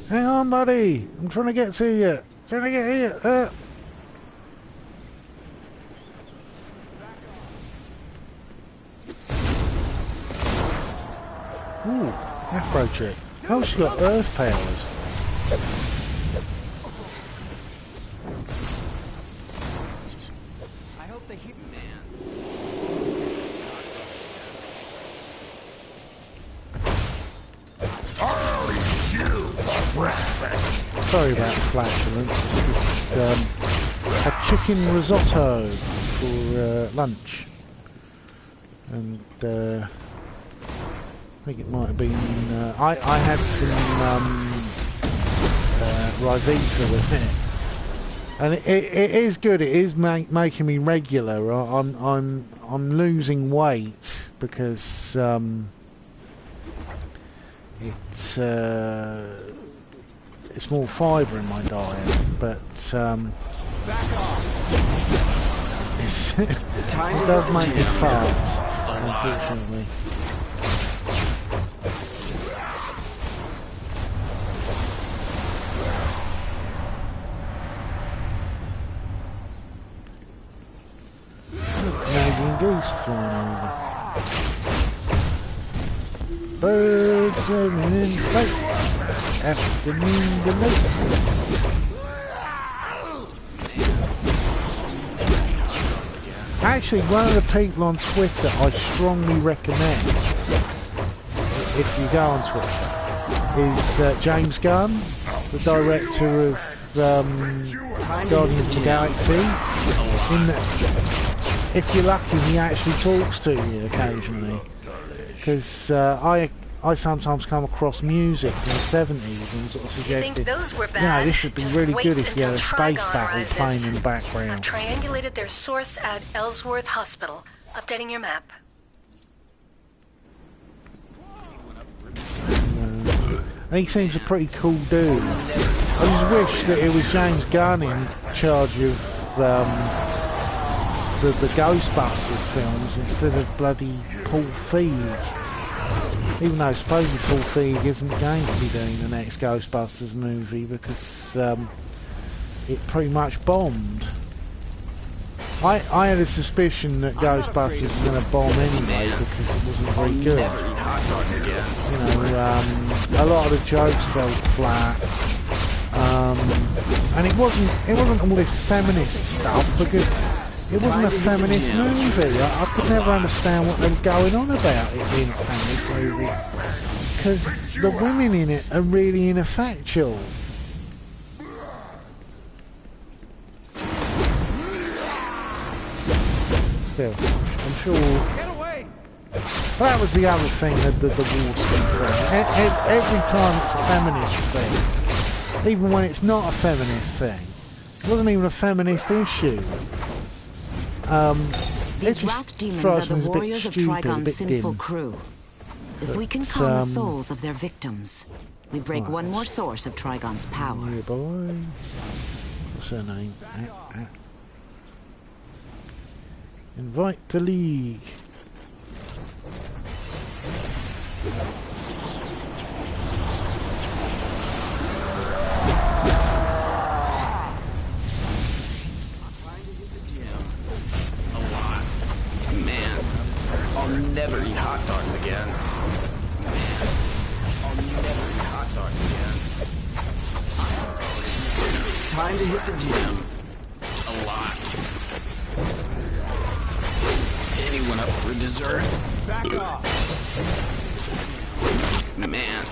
Hang on, buddy. I'm trying to get to you. Trying to get here. Ooh, Afro chick. Oh, she got earth powers. I hope they hear man. Sorry about the flatulence. It's a chicken risotto for lunch. And I think it might have been... I had some Rivita with it. And it is good. It is making me regular. I'm losing weight because it's more fibre in my diet, but it does make me fart, unfortunately. Canadian geese flying over. Birds swimming in flight. Afternoon delight. Actually, one of the people on Twitter I strongly recommend, if you go on Twitter, is James Gunn, the director of Guardians of the Galaxy. If you're lucky, he actually talks to you occasionally, because I sometimes come across music from the 70s and sort of suggested, this would be really good if you had a space battle playing in the background. I've triangulated their source at Ellsworth Hospital. Updating your map. And he seems a pretty cool dude. I just wish that it was James Gunn in charge of the Ghostbusters films instead of bloody Paul Feig. Even though supposedly Paul Feig isn't going to be doing the next Ghostbusters movie because it pretty much bombed. I had a suspicion that Ghostbusters was going to bomb anyway because it wasn't very good. You know, a lot of the jokes fell flat. And it wasn't all this feminist stuff because it wasn't a feminist movie. I could never understand what they were going on about it being a feminist movie because the women in it are really ineffectual. Still, I'm sure. Well, that was the other thing that the Warski thing. Every time it's a feminist thing, even when it's not a feminist thing, it wasn't even a feminist issue. These wrath demons are the warriors of Trigon's sinful crew. If we can calm the souls of their victims, we break one more source of Trigon's power. What's her name? Invite to League. I'll never eat hot dogs again. I'll never eat hot dogs again. Time to hit the gym. A lot. Anyone up for dessert? Back off. Man,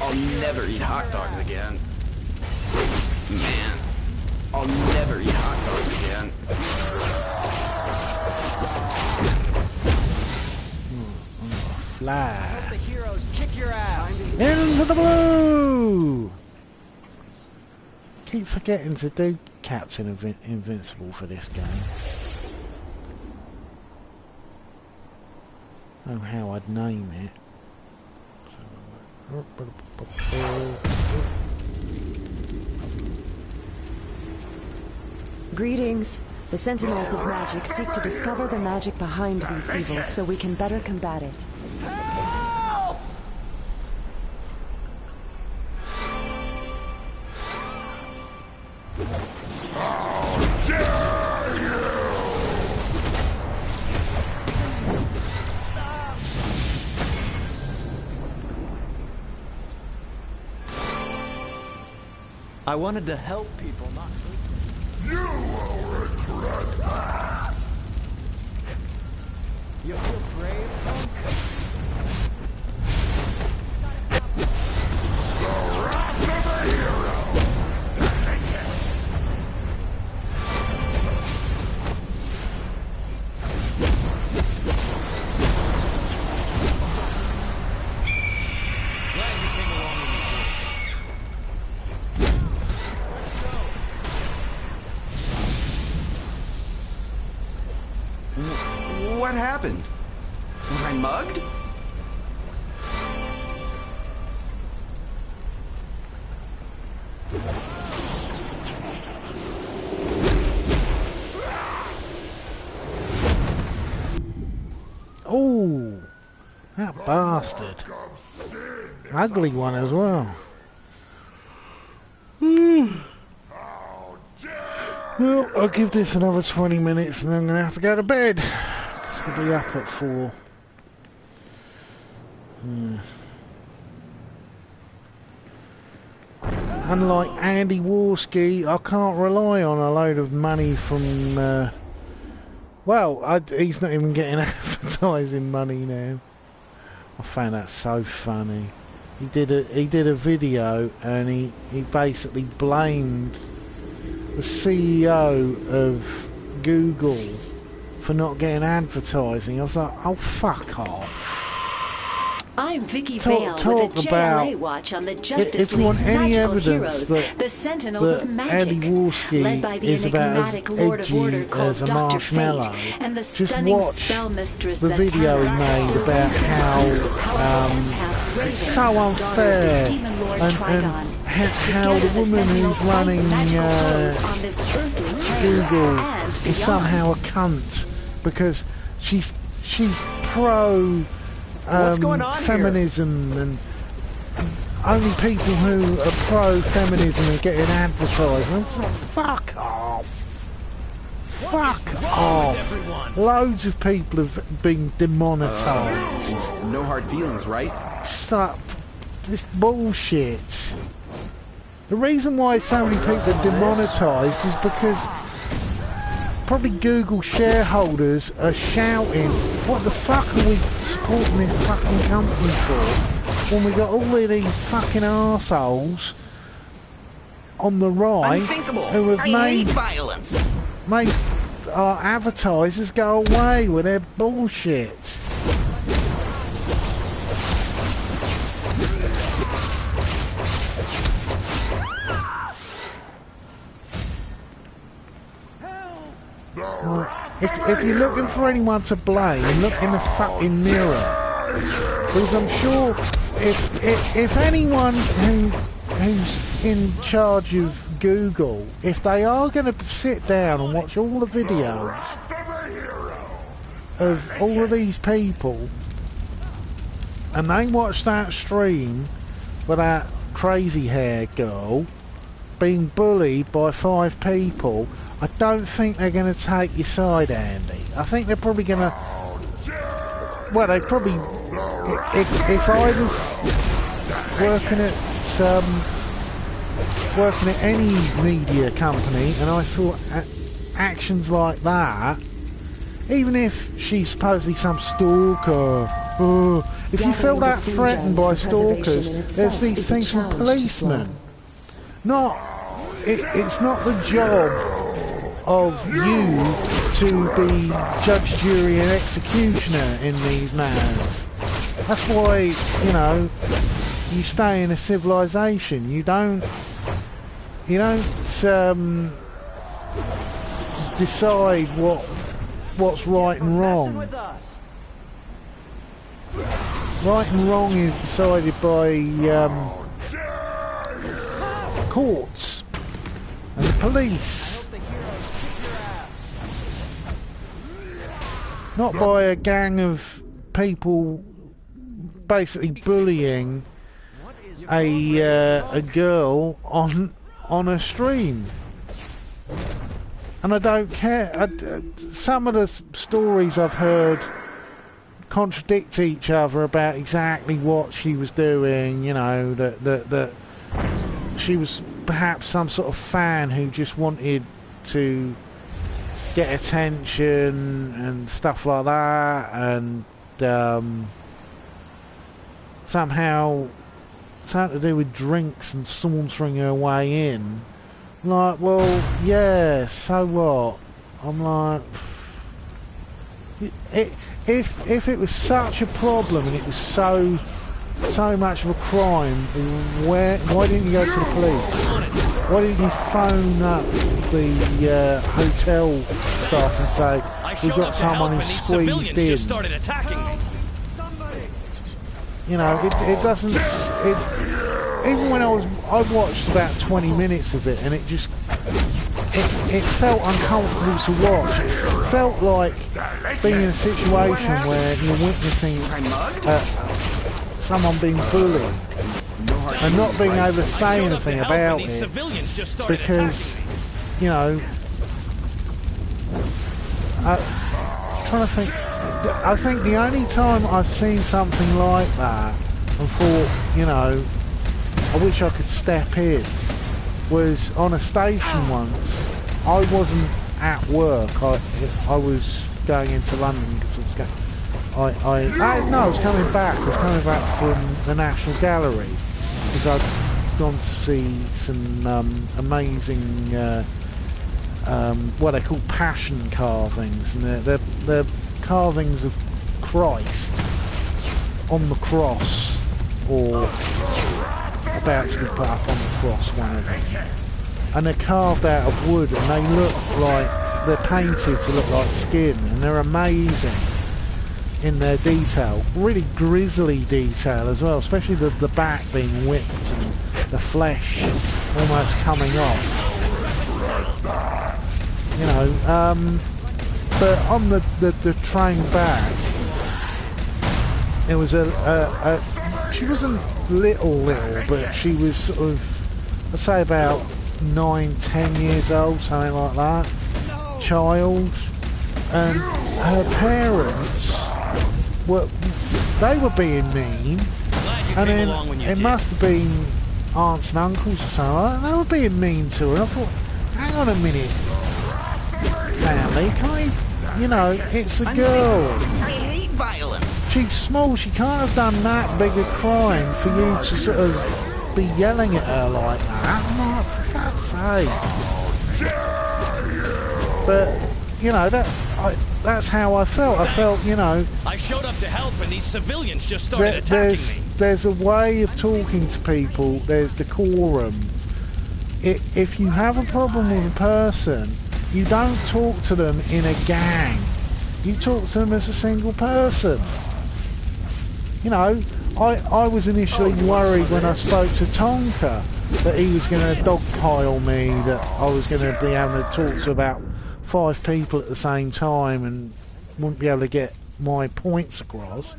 I'll never eat hot dogs again. Man, I'll never eat hot dogs again. Fly. Let the heroes kick your ass. Into the blue! Keep forgetting to do Captain Invincible for this game. Oh, how I'd name it. Greetings. The Sentinels of Magic seek to discover the magic behind these evils so we can better combat it. Help! How dare you! I wanted to help people, not hurt them. You will regret that! You feel brave, punk? The wrath of a hero! Delicious! What happened? Was I mugged? Oh, that bastard. Ugly one as well. Well, I'll give this another 20 minutes and then I'm going to have to go to bed. It's going to be up at 4. Unlike Andy Warski, I can't rely on a load of money from... he's not even getting advertising money now. I found that so funny. He did a video and he basically blamed the CEO of Google for not getting advertising. I was like, oh, fuck off. I'm Vicky Vale with a JLA watch on the Justice League's magical heroes, the Sentinels of Magic, led by the enigmatic Lord of Order called Dr. Fate, and the stunning spell mistress the video he made about how it's so unfair and how the woman who's running Google is somehow a cunt because she's pro feminism and only people who are pro-feminism are getting advertisements. Fuck off. Fuck off. Loads of people have been demonetised. No hard feelings, right? Stop this bullshit. The reason why so many people are demonetised is because probably Google shareholders are shouting, what the fuck are we supporting this fucking company for when we got all of these fucking arseholes on the right who have made our advertisers go away with their bullshit. If you're looking for anyone to blame, look in the fucking mirror. Because I'm sure if anyone who's in charge of Google, if they are going to sit down and watch all the videos of all of these people, and they watch that stream with that crazy hair girl being bullied by 5 people, I don't think they're going to take your side, Andy. I think they're probably going to... Well, they probably... If I was working at any media company and I saw actions like that, even if she's supposedly some stalker, if you feel that threatened by stalkers, there's these things from policemen. It's not the job of you to be judge, jury and executioner in these matters. That's why, you know, you stay in a civilization. You don't decide what's right and wrong. Right and wrong is decided by courts and the police. Not by a gang of people basically bullying a girl on a stream. And I don't care. Some of the stories I've heard contradict each other about exactly what she was doing. You know, that she was perhaps some sort of fan who just wanted to get attention and stuff like that, and somehow something to do with drinks and sauntering her way in. Like, well, yeah, so what? I'm like, if it was such a problem and it was so much of a crime, why didn't you go to the police? Why didn't you phone up the hotel staff and say, we've got someone who's squeezed in. Just started attacking me. You know, it doesn't. Even when I watched about 20 minutes of it, and it just it felt uncomfortable to watch. It felt like being in a situation where you're witnessing someone being bullied and not being able to say anything about it because, you know, trying to think. I think the only time I've seen something like that and thought, you know, I wish I could step in, was on a station once. I wasn't at work. I was going into London because I was coming back. I was coming back from the National Gallery because I'd gone to see some amazing what they call passion carvings, and they're carvings of Christ on the cross, or about to be put up on the cross, one of them. And they're carved out of wood, and they look like they're painted to look like skin, and they're amazing in their detail. Really grisly detail as well, especially the back being whipped and the flesh almost coming off. You know, but on the train back, it was she wasn't little, but she was sort of, I'd say about 9-10 years old, something like that, child, and her parents were being mean, and then it must have been aunts and uncles or something like that. They were being mean to her, and I thought, hang on a minute, family, can't you know, it's a girl. I hate violence. She's small, she can't have done that big a crime for you to sort of be yelling at her like that. I'm like, for fuck's sake. But, you know, that's how I felt. I felt, you know, I showed up to help and these civilians just started attacking me. There's a way of talking to people, there's decorum. If you have a problem with a person, you don't talk to them in a gang. You talk to them as a single person. You know, I was initially worried when I spoke to Tonka that he was going to dogpile me, that I was going to be able to talk to about 5 people at the same time and wouldn't be able to get my points across.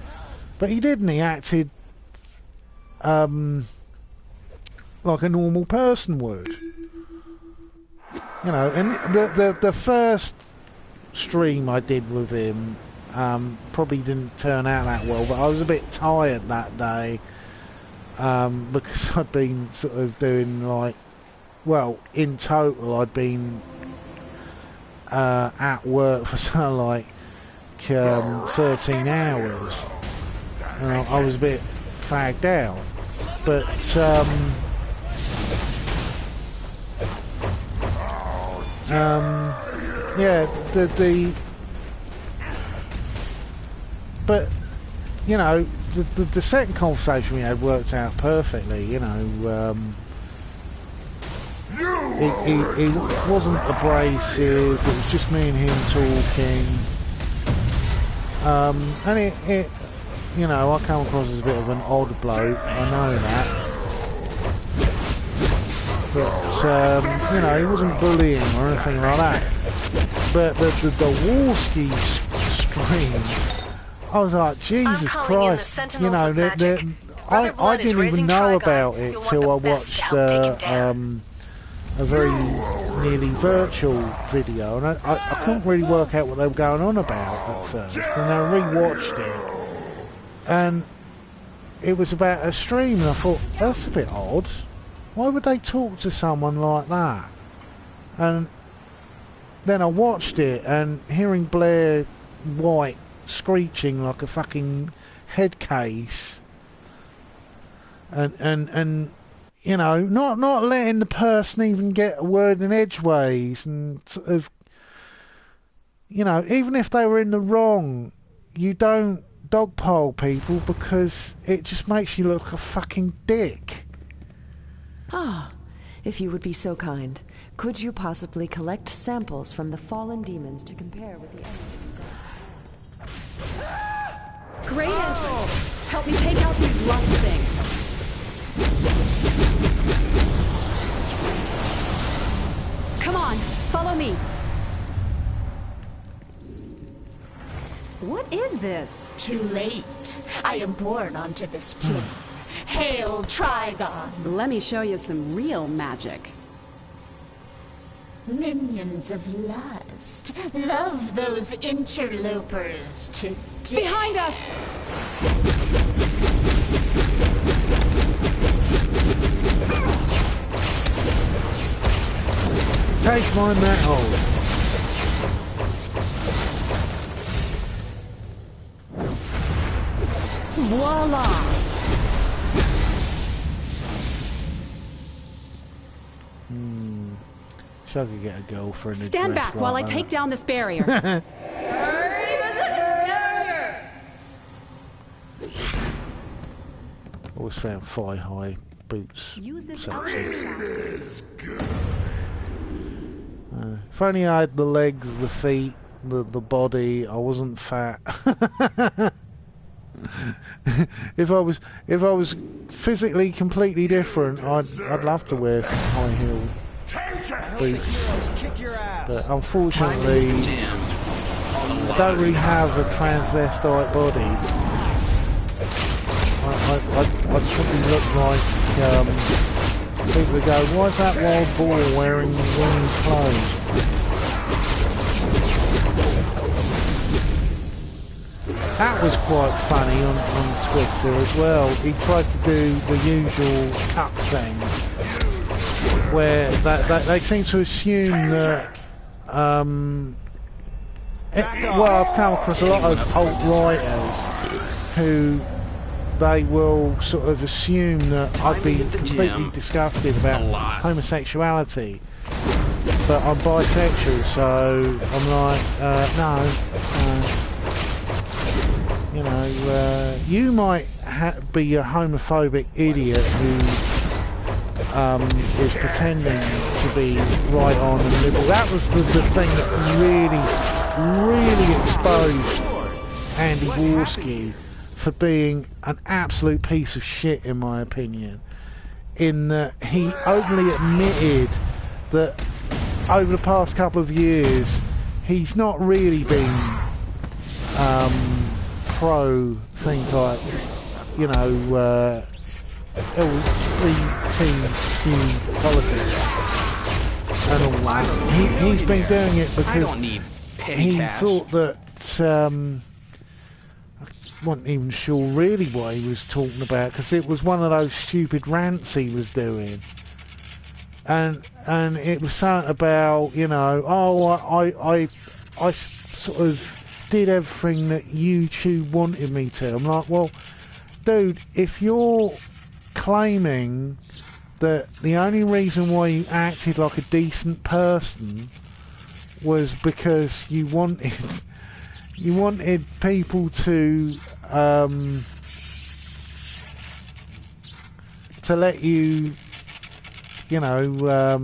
But he didn't. He acted like a normal person would. You know, and the first stream I did with him probably didn't turn out that well, but I was a bit tired that day because I'd been sort of doing like, well, in total I'd been at work for something like 13 hours, and I was a bit fagged out, but yeah, but you know, the second conversation we had worked out perfectly. You know, he wasn't abrasive. It was just me and him talking, and it you know, I come across as a bit of an odd bloke. I know that. But, you know, he wasn't bullying or anything like that. But the Warski stream, I was like, Jesus Christ, you know, I didn't even know about it till I watched a very nearly virtual video, and I couldn't really work out what they were going on about at first, and I rewatched it, and it was about a stream, and I thought, that's a bit odd. Why would they talk to someone like that? And then I watched it, and hearing Blair White screeching like a fucking head case, and you know, not letting the person even get a word in edgeways, and sort of, you know, even if they were in the wrong, you don't dogpile people because it just makes you look like a fucking dick. Ah, if you would be so kind. Could you possibly collect samples from the fallen demons to compare with the energy? Great entrance! Help me take out these lust things. Come on, follow me. What is this? Too late. I am born onto this plane. Hail Trigon! Let me show you some real magic. Minions of lust. Love those interlopers to death. Behind us! Take my metal. Voila! I could get a girlfriend. Stand back while I take down this barrier. Always found thigh-high boots. Use this sexy. If only I had the legs, the feet, the body. I wasn't fat. If I was physically completely different, I'd love to wear some high heeled boots, but unfortunately I don't really have a transvestite body. I probably look like people would go, why is that wild boar wearing women's clothes? That was quite funny on Twitter as well. He tried to do the usual cut thing, where they seem to assume that well, I've come across a lot of alt-righters who they will sort of assume that I'd be completely disgusted about homosexuality, but I'm bisexual, so I'm like, no. You know, you might be a homophobic idiot who is pretending to be right on and liberal. That was the thing that really exposed Andy Warski for being an absolute piece of shit, in my opinion, in that he openly admitted that over the past couple of years he's not really been pro things like, you know, LGBTQ politics and all that. He's been doing it because he thought that I wasn't even sure really what he was talking about, because it was one of those stupid rants he was doing, and it was something about, you know, I sort of did everything that YouTube wanted me to. I'm like, well, dude, if you're claiming that the only reason why you acted like a decent person was because you wanted people to let you, you know,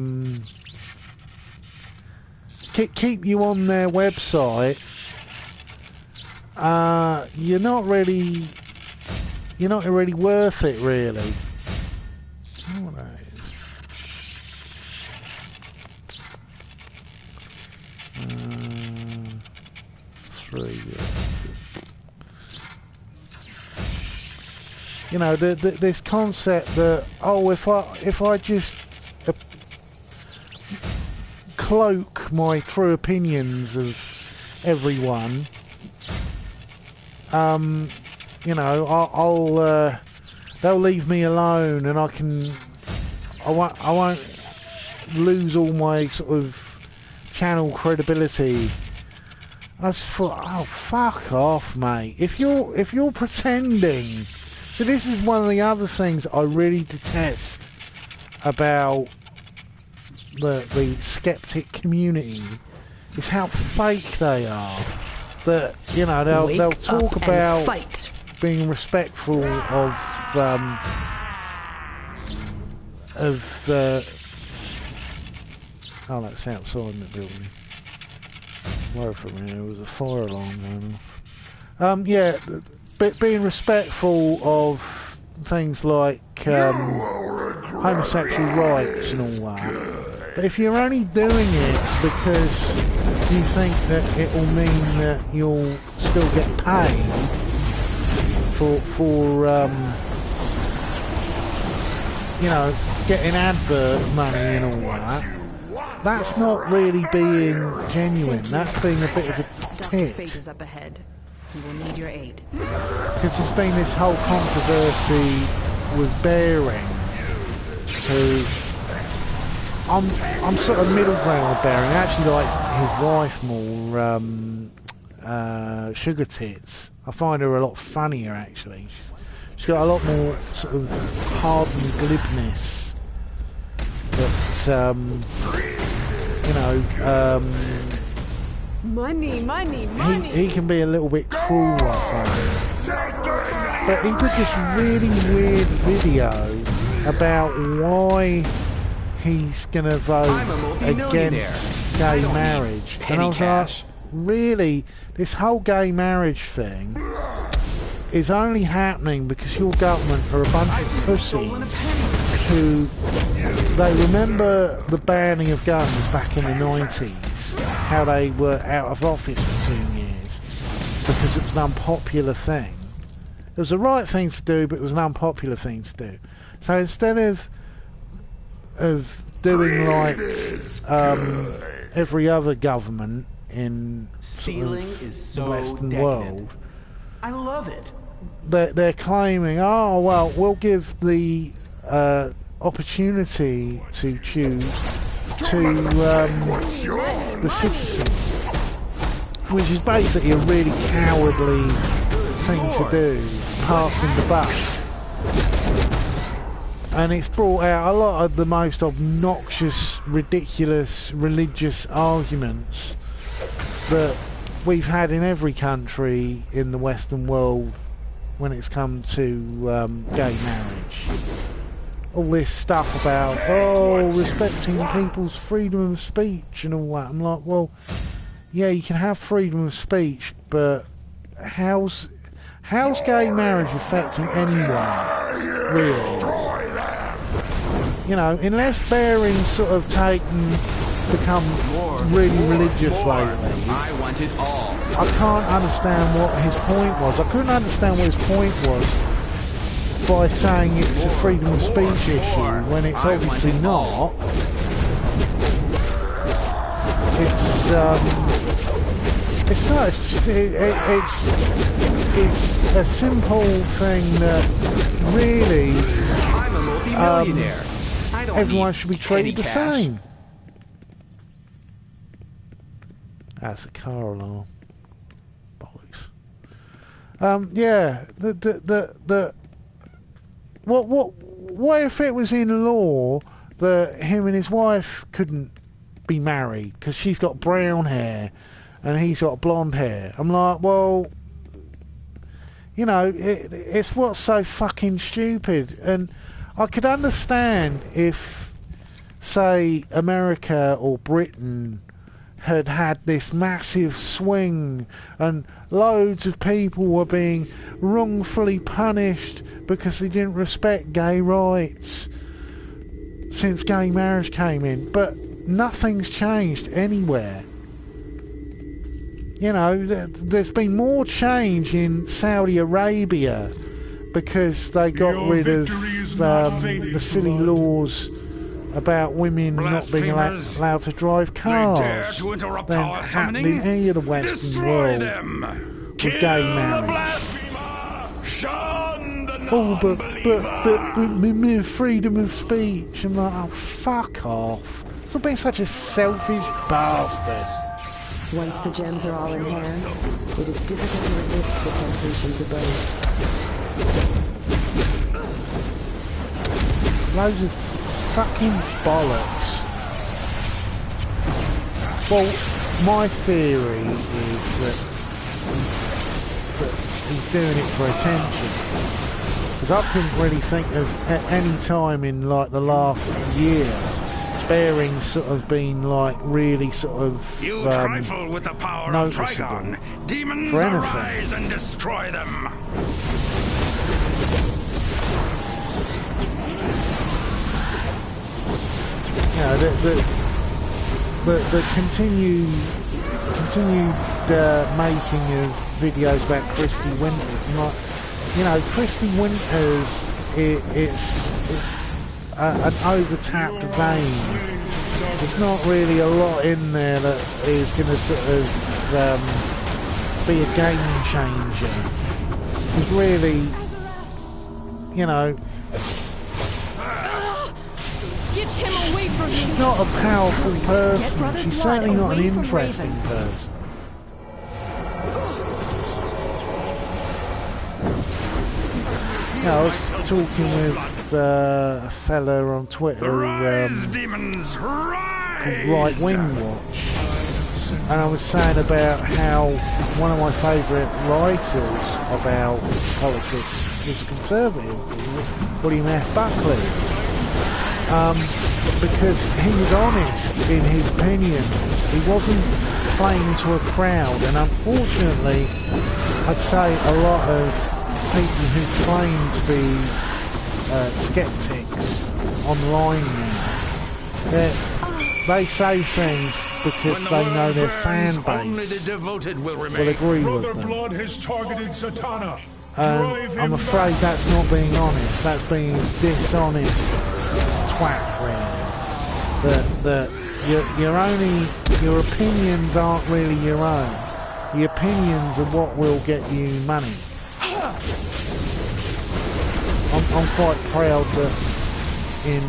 keep you on their website, you're not really worth it, really. Oh, that is. 3. You know, this concept that, oh, if I just cloak my true opinions of everyone, you know, they'll leave me alone, and I won't lose all my sort of channel credibility. I just thought, oh, fuck off, mate. If you're pretending. So this is one of the other things I really detest about the skeptic community, is how fake they are. That, you know, they'll talk about being respectful of Oh, that's outside the building. Where from here? There was a fire alarm going off. Yeah, being respectful of things like homosexual rights and all that. But if you're only doing it because you think that it will mean that you'll still get paid for you know, getting advert money and all that, that's not really being genuine. That's being a bit of a tit. Up ahead. He will need your aid. Because there's been this whole controversy with Bearing, who I'm sort of middle ground with Bearing. I actually like his wife more, Sugar Tits. I find her a lot funnier actually. She's got a lot more sort of hardened glibness. But you know, money. He can be a little bit cruel, I find. But he did this really weird video about why he's going to vote against gay marriage. And I was like, really? This whole gay marriage thing is only happening because your government are a bunch of pussies who... They remember the banning of guns back in the 90s, how they were out of office for 2 years because it was an unpopular thing. It was the right thing to do, but it was an unpopular thing to do. So instead of doing like every other government in the Western world, I love it. They're claiming, oh well, we'll give the opportunity to choose to the citizen, which is basically a really cowardly thing to do, passing the buck. And it's brought out a lot of the most obnoxious, ridiculous religious arguments that we've had in every country in the Western world when it's come to gay marriage. All this stuff about, respecting people's freedom of speech and all that. I'm like, well, yeah, you can have freedom of speech, but how's gay marriage affecting anyone, really? You know, unless Bearing's sort of become really religious lately, I want it all. I can't understand what his point was. I couldn't understand what his point was by saying it's a freedom of speech issue when it's obviously not. It's not. It's a simple thing that really I'm a multi-millionaire. Everyone should be treated the same. That's a car alarm. Bollocks. Yeah. What if it was in law that him and his wife couldn't be married because she's got brown hair and he's got blonde hair? I'm like, well, you know, it's what's so fucking stupid. And I could understand if, say, America or Britain had this massive swing and loads of people were being wrongfully punished because they didn't respect gay rights since gay marriage came in, but nothing's changed anywhere. You know, there's been more change in Saudi Arabia because they got rid of the silly laws about women not being allowed to drive cars than happened in any of the Western world with gay marriage. Oh, but freedom of speech. I'm like, oh, fuck off. Stop being such a selfish bastard. Once the gems are all in hand, it is difficult to resist the temptation to boast. Loads of fucking bollocks. Well, my theory is that he's doing it for attention. Because I couldn't really think of any time in like the last year bearings sort of been like really sort of You trifle with the power of Trigon. Demons arise and destroy them. You know, the continued making of videos about Christy Winters. Not, you know, Christy Winters. It's an over-tapped vein. There's not really a lot in there that is going to sort of be a game changer. It's really, you know, Get him away from me. She's not a powerful person. She's certainly not an interesting person. Yeah, I was talking with a fella on Twitter called Right Wing Watch, and I was saying about how one of my favourite writers about politics was a Conservative, William F. Buckley, because he was honest in his opinions. He wasn't playing to a crowd, and unfortunately, I'd say a lot of people who claim to be skeptics online now, they say things because they know their fan base will agree with them. Blood has targeted Zatanna. I'm afraid that's not being honest. That's being dishonest twat, really. That your opinions aren't really your own. The opinions are what will get you money. I'm quite proud that in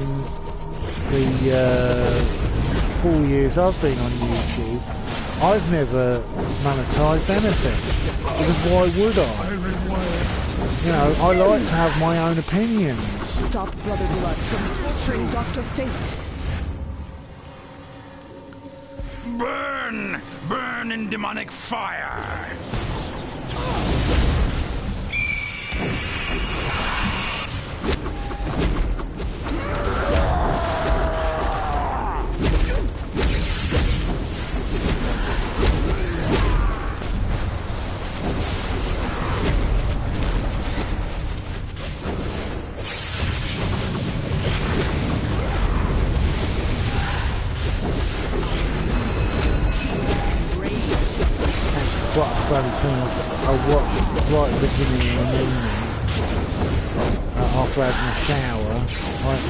the 4 years I've been on YouTube, I've never monetised anything. Because why would I? You know, I like to have my own opinions. Stop Brother Blood from torturing Dr. Fate. Burn! Burn in demonic fire! Quite a funny thing, I watched right at the beginning of the evening, after having a shower,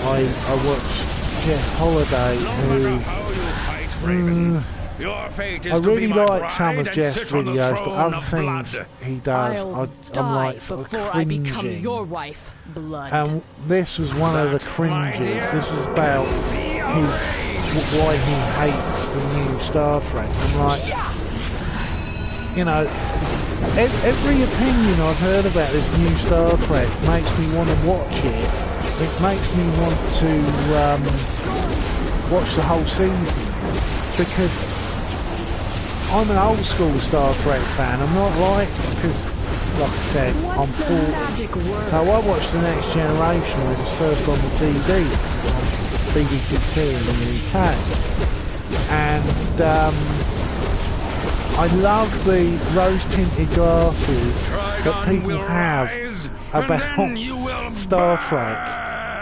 I watched Jeff Holiday, who I really like some of Jeff's videos, but other things he does, I'm like sort of cringing. And this was one of the cringes. This was about why he hates the new Star Trek. I'm like, you know, every opinion I've heard about this new Star Trek makes me want to watch it. It makes me want to watch the whole season, because I'm an old school Star Trek fan. I'm not like, because like I said, I'm 40. So I watched The Next Generation when it was first on the TV, on BBC Two in the UK. And I love the rose-tinted glasses that people have about Star Trek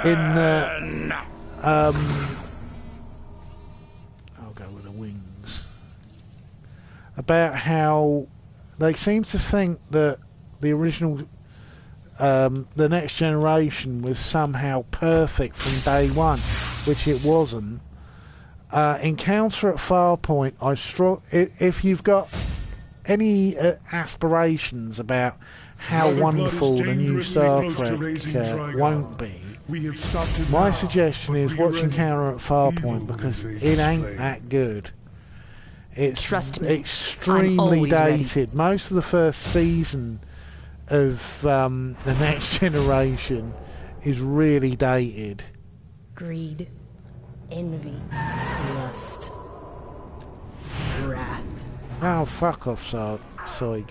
in the... I'll go with the wings. About how they seem to think that the original... The Next Generation was somehow perfect from day one, which it wasn't. Encounter at Farpoint, if you've got any aspirations about how wonderful the new Star Trek won't be, my suggestion is watch Encounter at Farpoint, because it ain't that good. It's extremely dated. Most of the first season of The Next Generation is really dated. Greed, envy, lust, wrath. Oh, fuck off, Soig.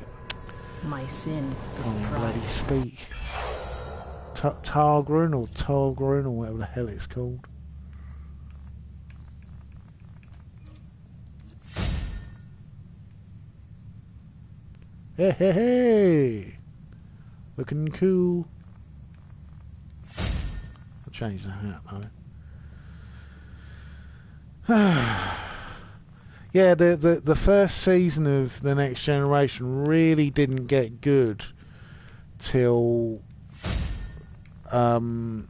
My sin is Can't pride. bloody speak. Targrun or whatever the hell it's called. Hey, hey, hey. Looking cool. I'll change the hat though. Yeah, the first season of The Next Generation really didn't get good till the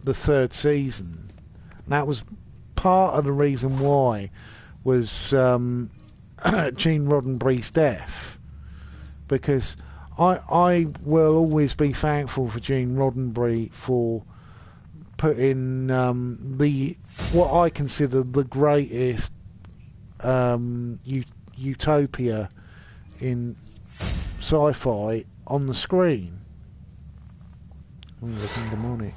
third season. And that was part of the reason why was Gene Roddenberry's death, because I will always be thankful for Gene Roddenberry for putting what I consider the greatest utopia in sci-fi on the screen. Looking demonic.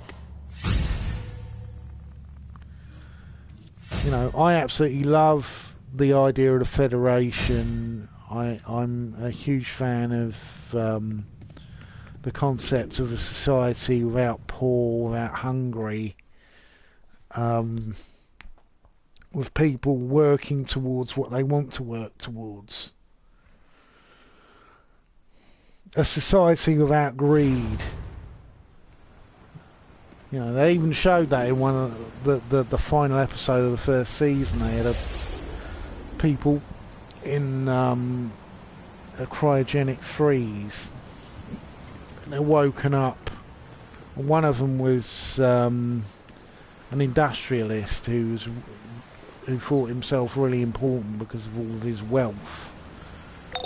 You know, I absolutely love the idea of the Federation. I'm a huge fan of the concept of a society without poor, without hungry, with people working towards what they want to work towards. A society without greed. You know, they even showed that in one of the final episode of the first season. They had people in a cryogenic freeze. They're woken up. One of them was an industrialist who thought himself really important because of all of his wealth.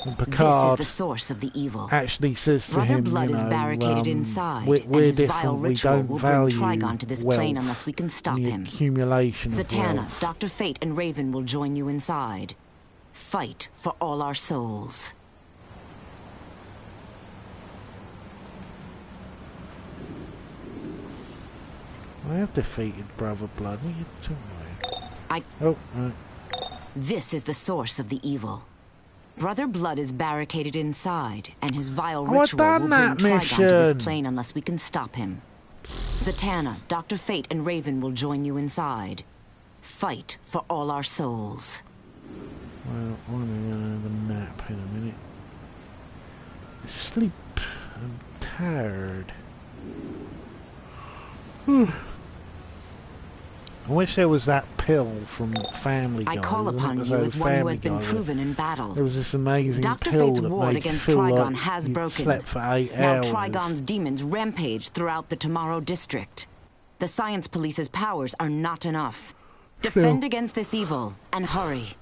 And Picard this is the source of the evil. Actually says to Brother him, Blood you know, is barricaded inside, we're and his different. vile We ritual don't will value bring Trigon to this plane unless we can stop him. Accumulation of Zatanna, wealth. Dr. Fate, and Raven will join you inside. Fight for all our souls. I have defeated Brother Blood. What are you talking about? Oh, right. This is the source of the evil. Brother Blood is barricaded inside, and his vile ritual will bring Trigon to this plane unless we can stop him. Zatanna, Dr. Fate, and Raven will join you inside. Fight for all our souls. Well, I'm going to have a nap in a minute. Sleep. I'm tired. I wish there was that pill from Family Guy. I call upon you as one who has been proven in battle. There was this amazing Dr. pill Fate's that ward made you against feel Trigon like has you'd broken. slept for 8 now hours. Trigon's demons rampage throughout the Tomorrow District. The Science Police's powers are not enough. Defend against this evil, and hurry.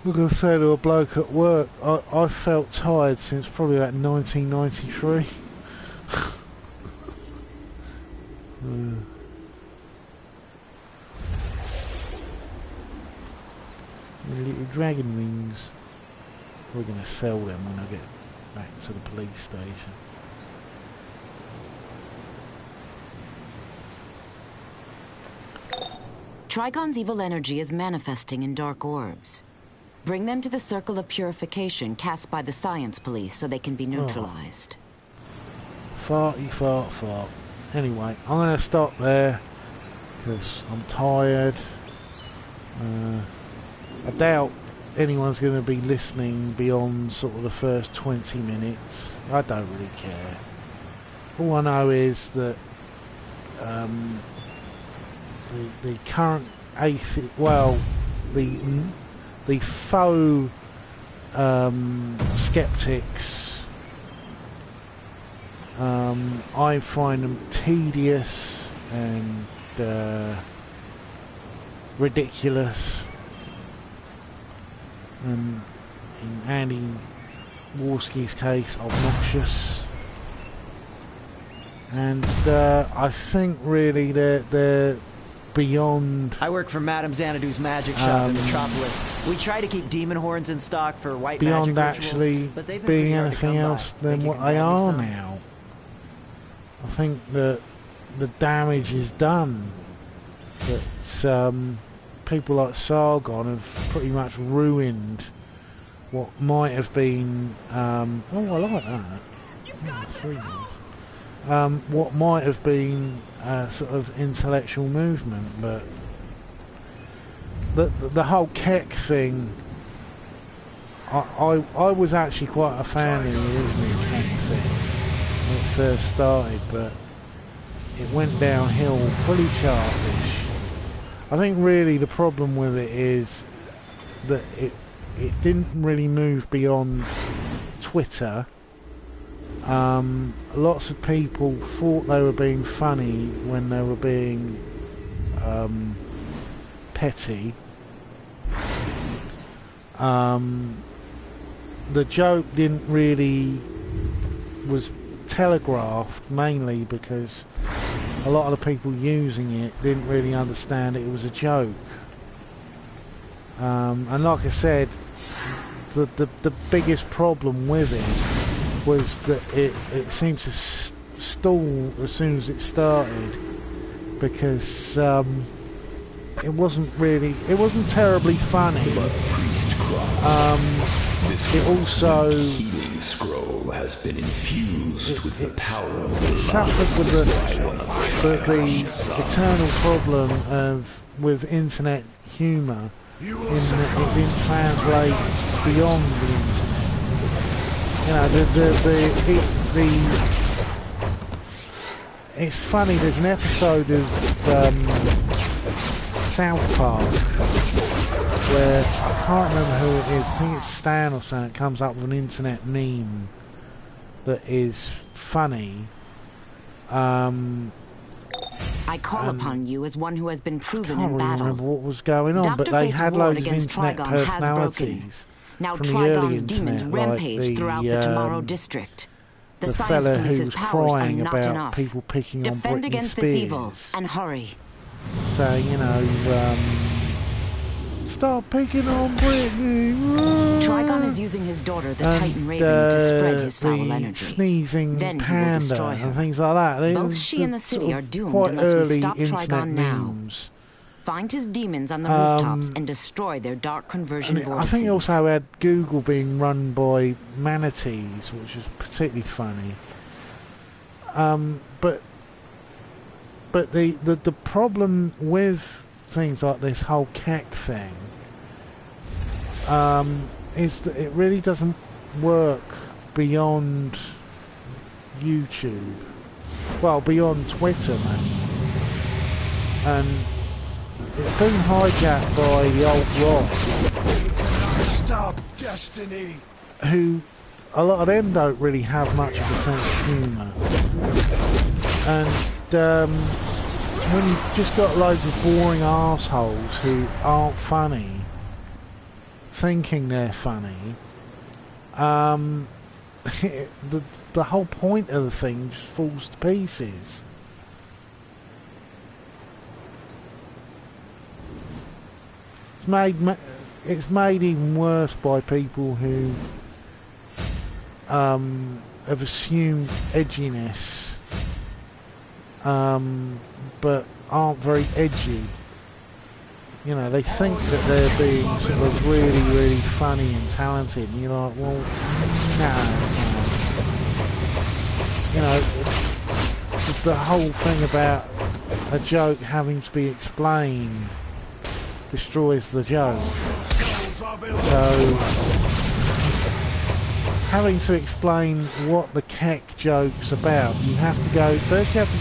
Look, I say to a bloke at work, I felt tired since probably about 1993. The little dragon rings. We're going to sell them when I get back to the police station. Trigon's evil energy is manifesting in dark orbs. Bring them to the circle of purification cast by the Science Police so they can be neutralized. Farty fart fart. Anyway, I'm going to stop there because I'm tired. I doubt anyone's going to be listening beyond sort of the first 20 minutes. I don't really care. All I know is that the current the faux skeptics, I find them tedious and ridiculous, and in Andy Warski's case, obnoxious. And I think really they're beyond. I work for Madame Xanadu's magic shop in Metropolis. We try to keep demon horns in stock for white beyond magic rituals, actually but they've been being anything else than what they are now. I think that the damage is done. That people like Sargon have pretty much ruined what might have been. I like that. What might have been a sort of intellectual movement, but the whole Keck thing, I was actually quite a fan of the original thing when it first started, but it went downhill pretty sharpish. I think really the problem with it is that it didn't really move beyond Twitter. Lots of people thought they were being funny when they were being petty. The joke didn't really was telegraphed mainly because a lot of the people using it didn't really understand it was a joke. And like I said, the biggest problem with it was that it seemed to stall as soon as it started, because it wasn't terribly funny. It also healing scroll has been infused with the power of the it suffered with the eternal problem with internet humour, in that it didn't translate beyond the internet. You know, it's funny. There's an episode of South Park where I can't remember who it is. I think it's Stan or something. Comes up with an internet meme that is funny. I call upon you as one who has been proven in battle. I can't remember what was going on, but they had loads of internet personalities. Now from the early Trigon's demons internet, rampage like throughout the Tomorrow District. The Science fella who Police's was powers crying are not about enough. people picking Defend on Britney against Spears. this evil and hurry. Saying, you know, stop picking on Britney. Trigon is using his daughter, the Titan Raven, to spread his foul energy. Sneezing then panda and things like that. Both she and the city are doomed quite unless we early stop Trigon now. memes. Find his demons on the rooftops and destroy their dark conversion vortices. I think it also had Google being run by manatees, which was particularly funny. But the problem with things like this whole keck thing is that it really doesn't work beyond YouTube. Well, beyond Twitter, man. And it's been hijacked by the alt-right. Stop destiny. Who, a lot of them don't really have much of a sense of humour. And when you've just got loads of boring arseholes who aren't funny, thinking they're funny, the whole point of the thing just falls to pieces. It's made even worse by people who have assumed edginess, but aren't very edgy. You know, they think that they're being sort of really, really funny and talented, and you're like, well, no. You know, the whole thing about a joke having to be explained destroys the joke. So, having to explain what the keck joke's about, you have to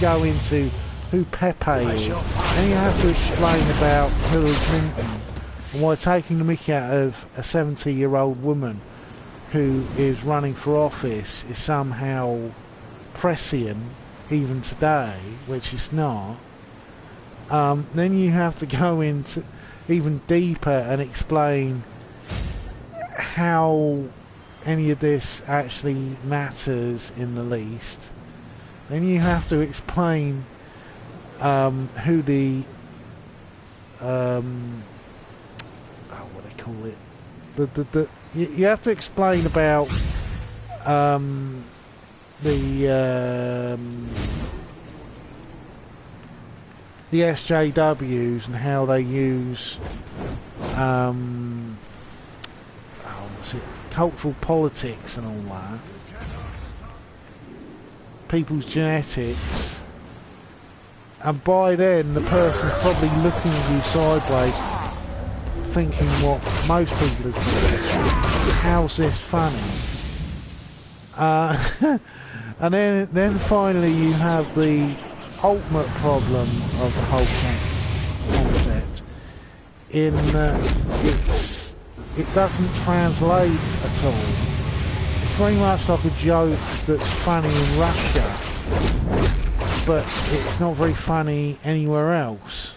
go into who Pepe is, and you have to explain about Hillary Clinton and why taking the mickey out of a 70-year-old woman who is running for office is somehow prescient even today, which it's not. Then you have to go into even deeper and explain how any of this actually matters in the least. Then you have to explain who the what they call it, you have to explain about the SJWs and how they use cultural politics and all that, people's genetics, and by then the person's probably looking at you sideways thinking what most people have thought. How's this funny? And then finally you have the ultimate problem of the whole concept, in that it doesn't translate at all. It's very much like a joke that's funny in Russia, but it's not very funny anywhere else.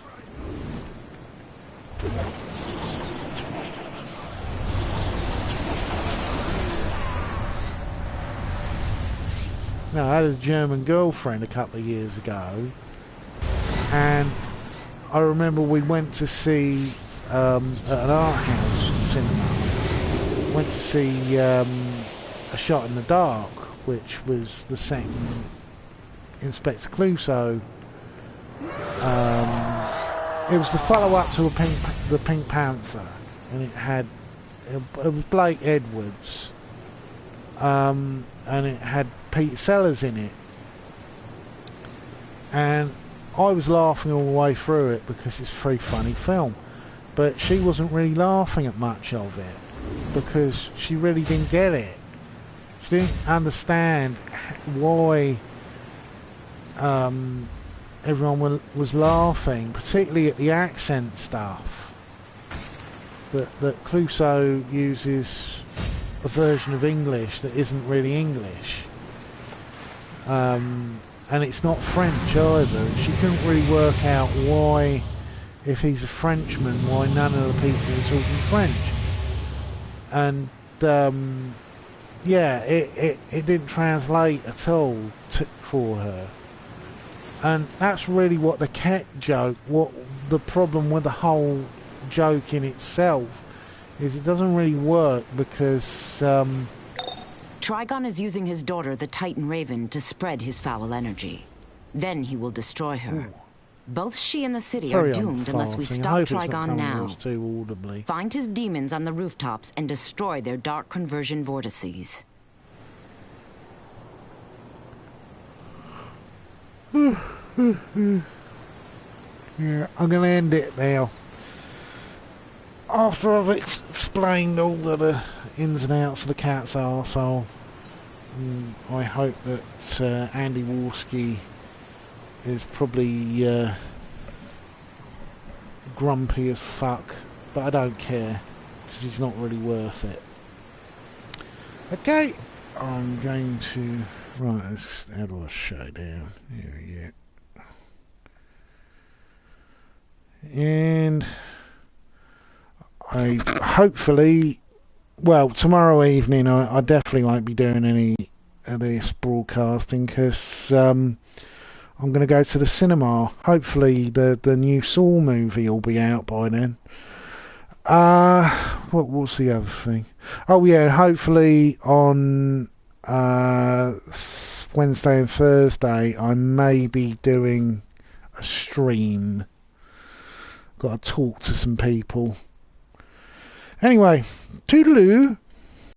Now, I had a German girlfriend a couple of years ago, and I remember we went to see at an art house cinema. Went to see A Shot in the Dark, which was the second Inspector Clouseau. It was the follow-up to the Pink Panther, and it was Blake Edwards, and it had Peter Sellers in it, and I was laughing all the way through it because it's a very funny film, but she wasn't really laughing at much of it because she really didn't get it. She didn't understand why everyone was laughing, particularly at the accent stuff. That Clouseau uses a version of English that isn't really English. And it's not French either. She couldn't really work out why, if he's a Frenchman, why none of the people are talking French. And yeah, it didn't translate at all for her. And that's really what the cat joke, what the problem with the whole joke in itself is, it doesn't really work because Trigon is using his daughter, the Titan Raven, to spread his foul energy. Then he will destroy her. Ooh. Both she and the city are doomed unless we stop Trigon now. Too audibly. Find his demons on the rooftops and destroy their dark conversion vortices. Yeah, I'm going to end it now. After I've explained all of the ins and outs of the cat's arsehole, I hope that Andy Warski is probably grumpy as fuck, but I don't care because he's not really worth it. Okay, I'm going to... Right, how do I shut it down? Here we go. And I hopefully, well, tomorrow evening I definitely won't be doing any of this broadcasting because I'm going to go to the cinema. Hopefully the new Saw movie will be out by then. What's the other thing? Oh yeah, hopefully on Wednesday and Thursday I may be doing a stream. Got to talk to some people. Anyway, toodaloo.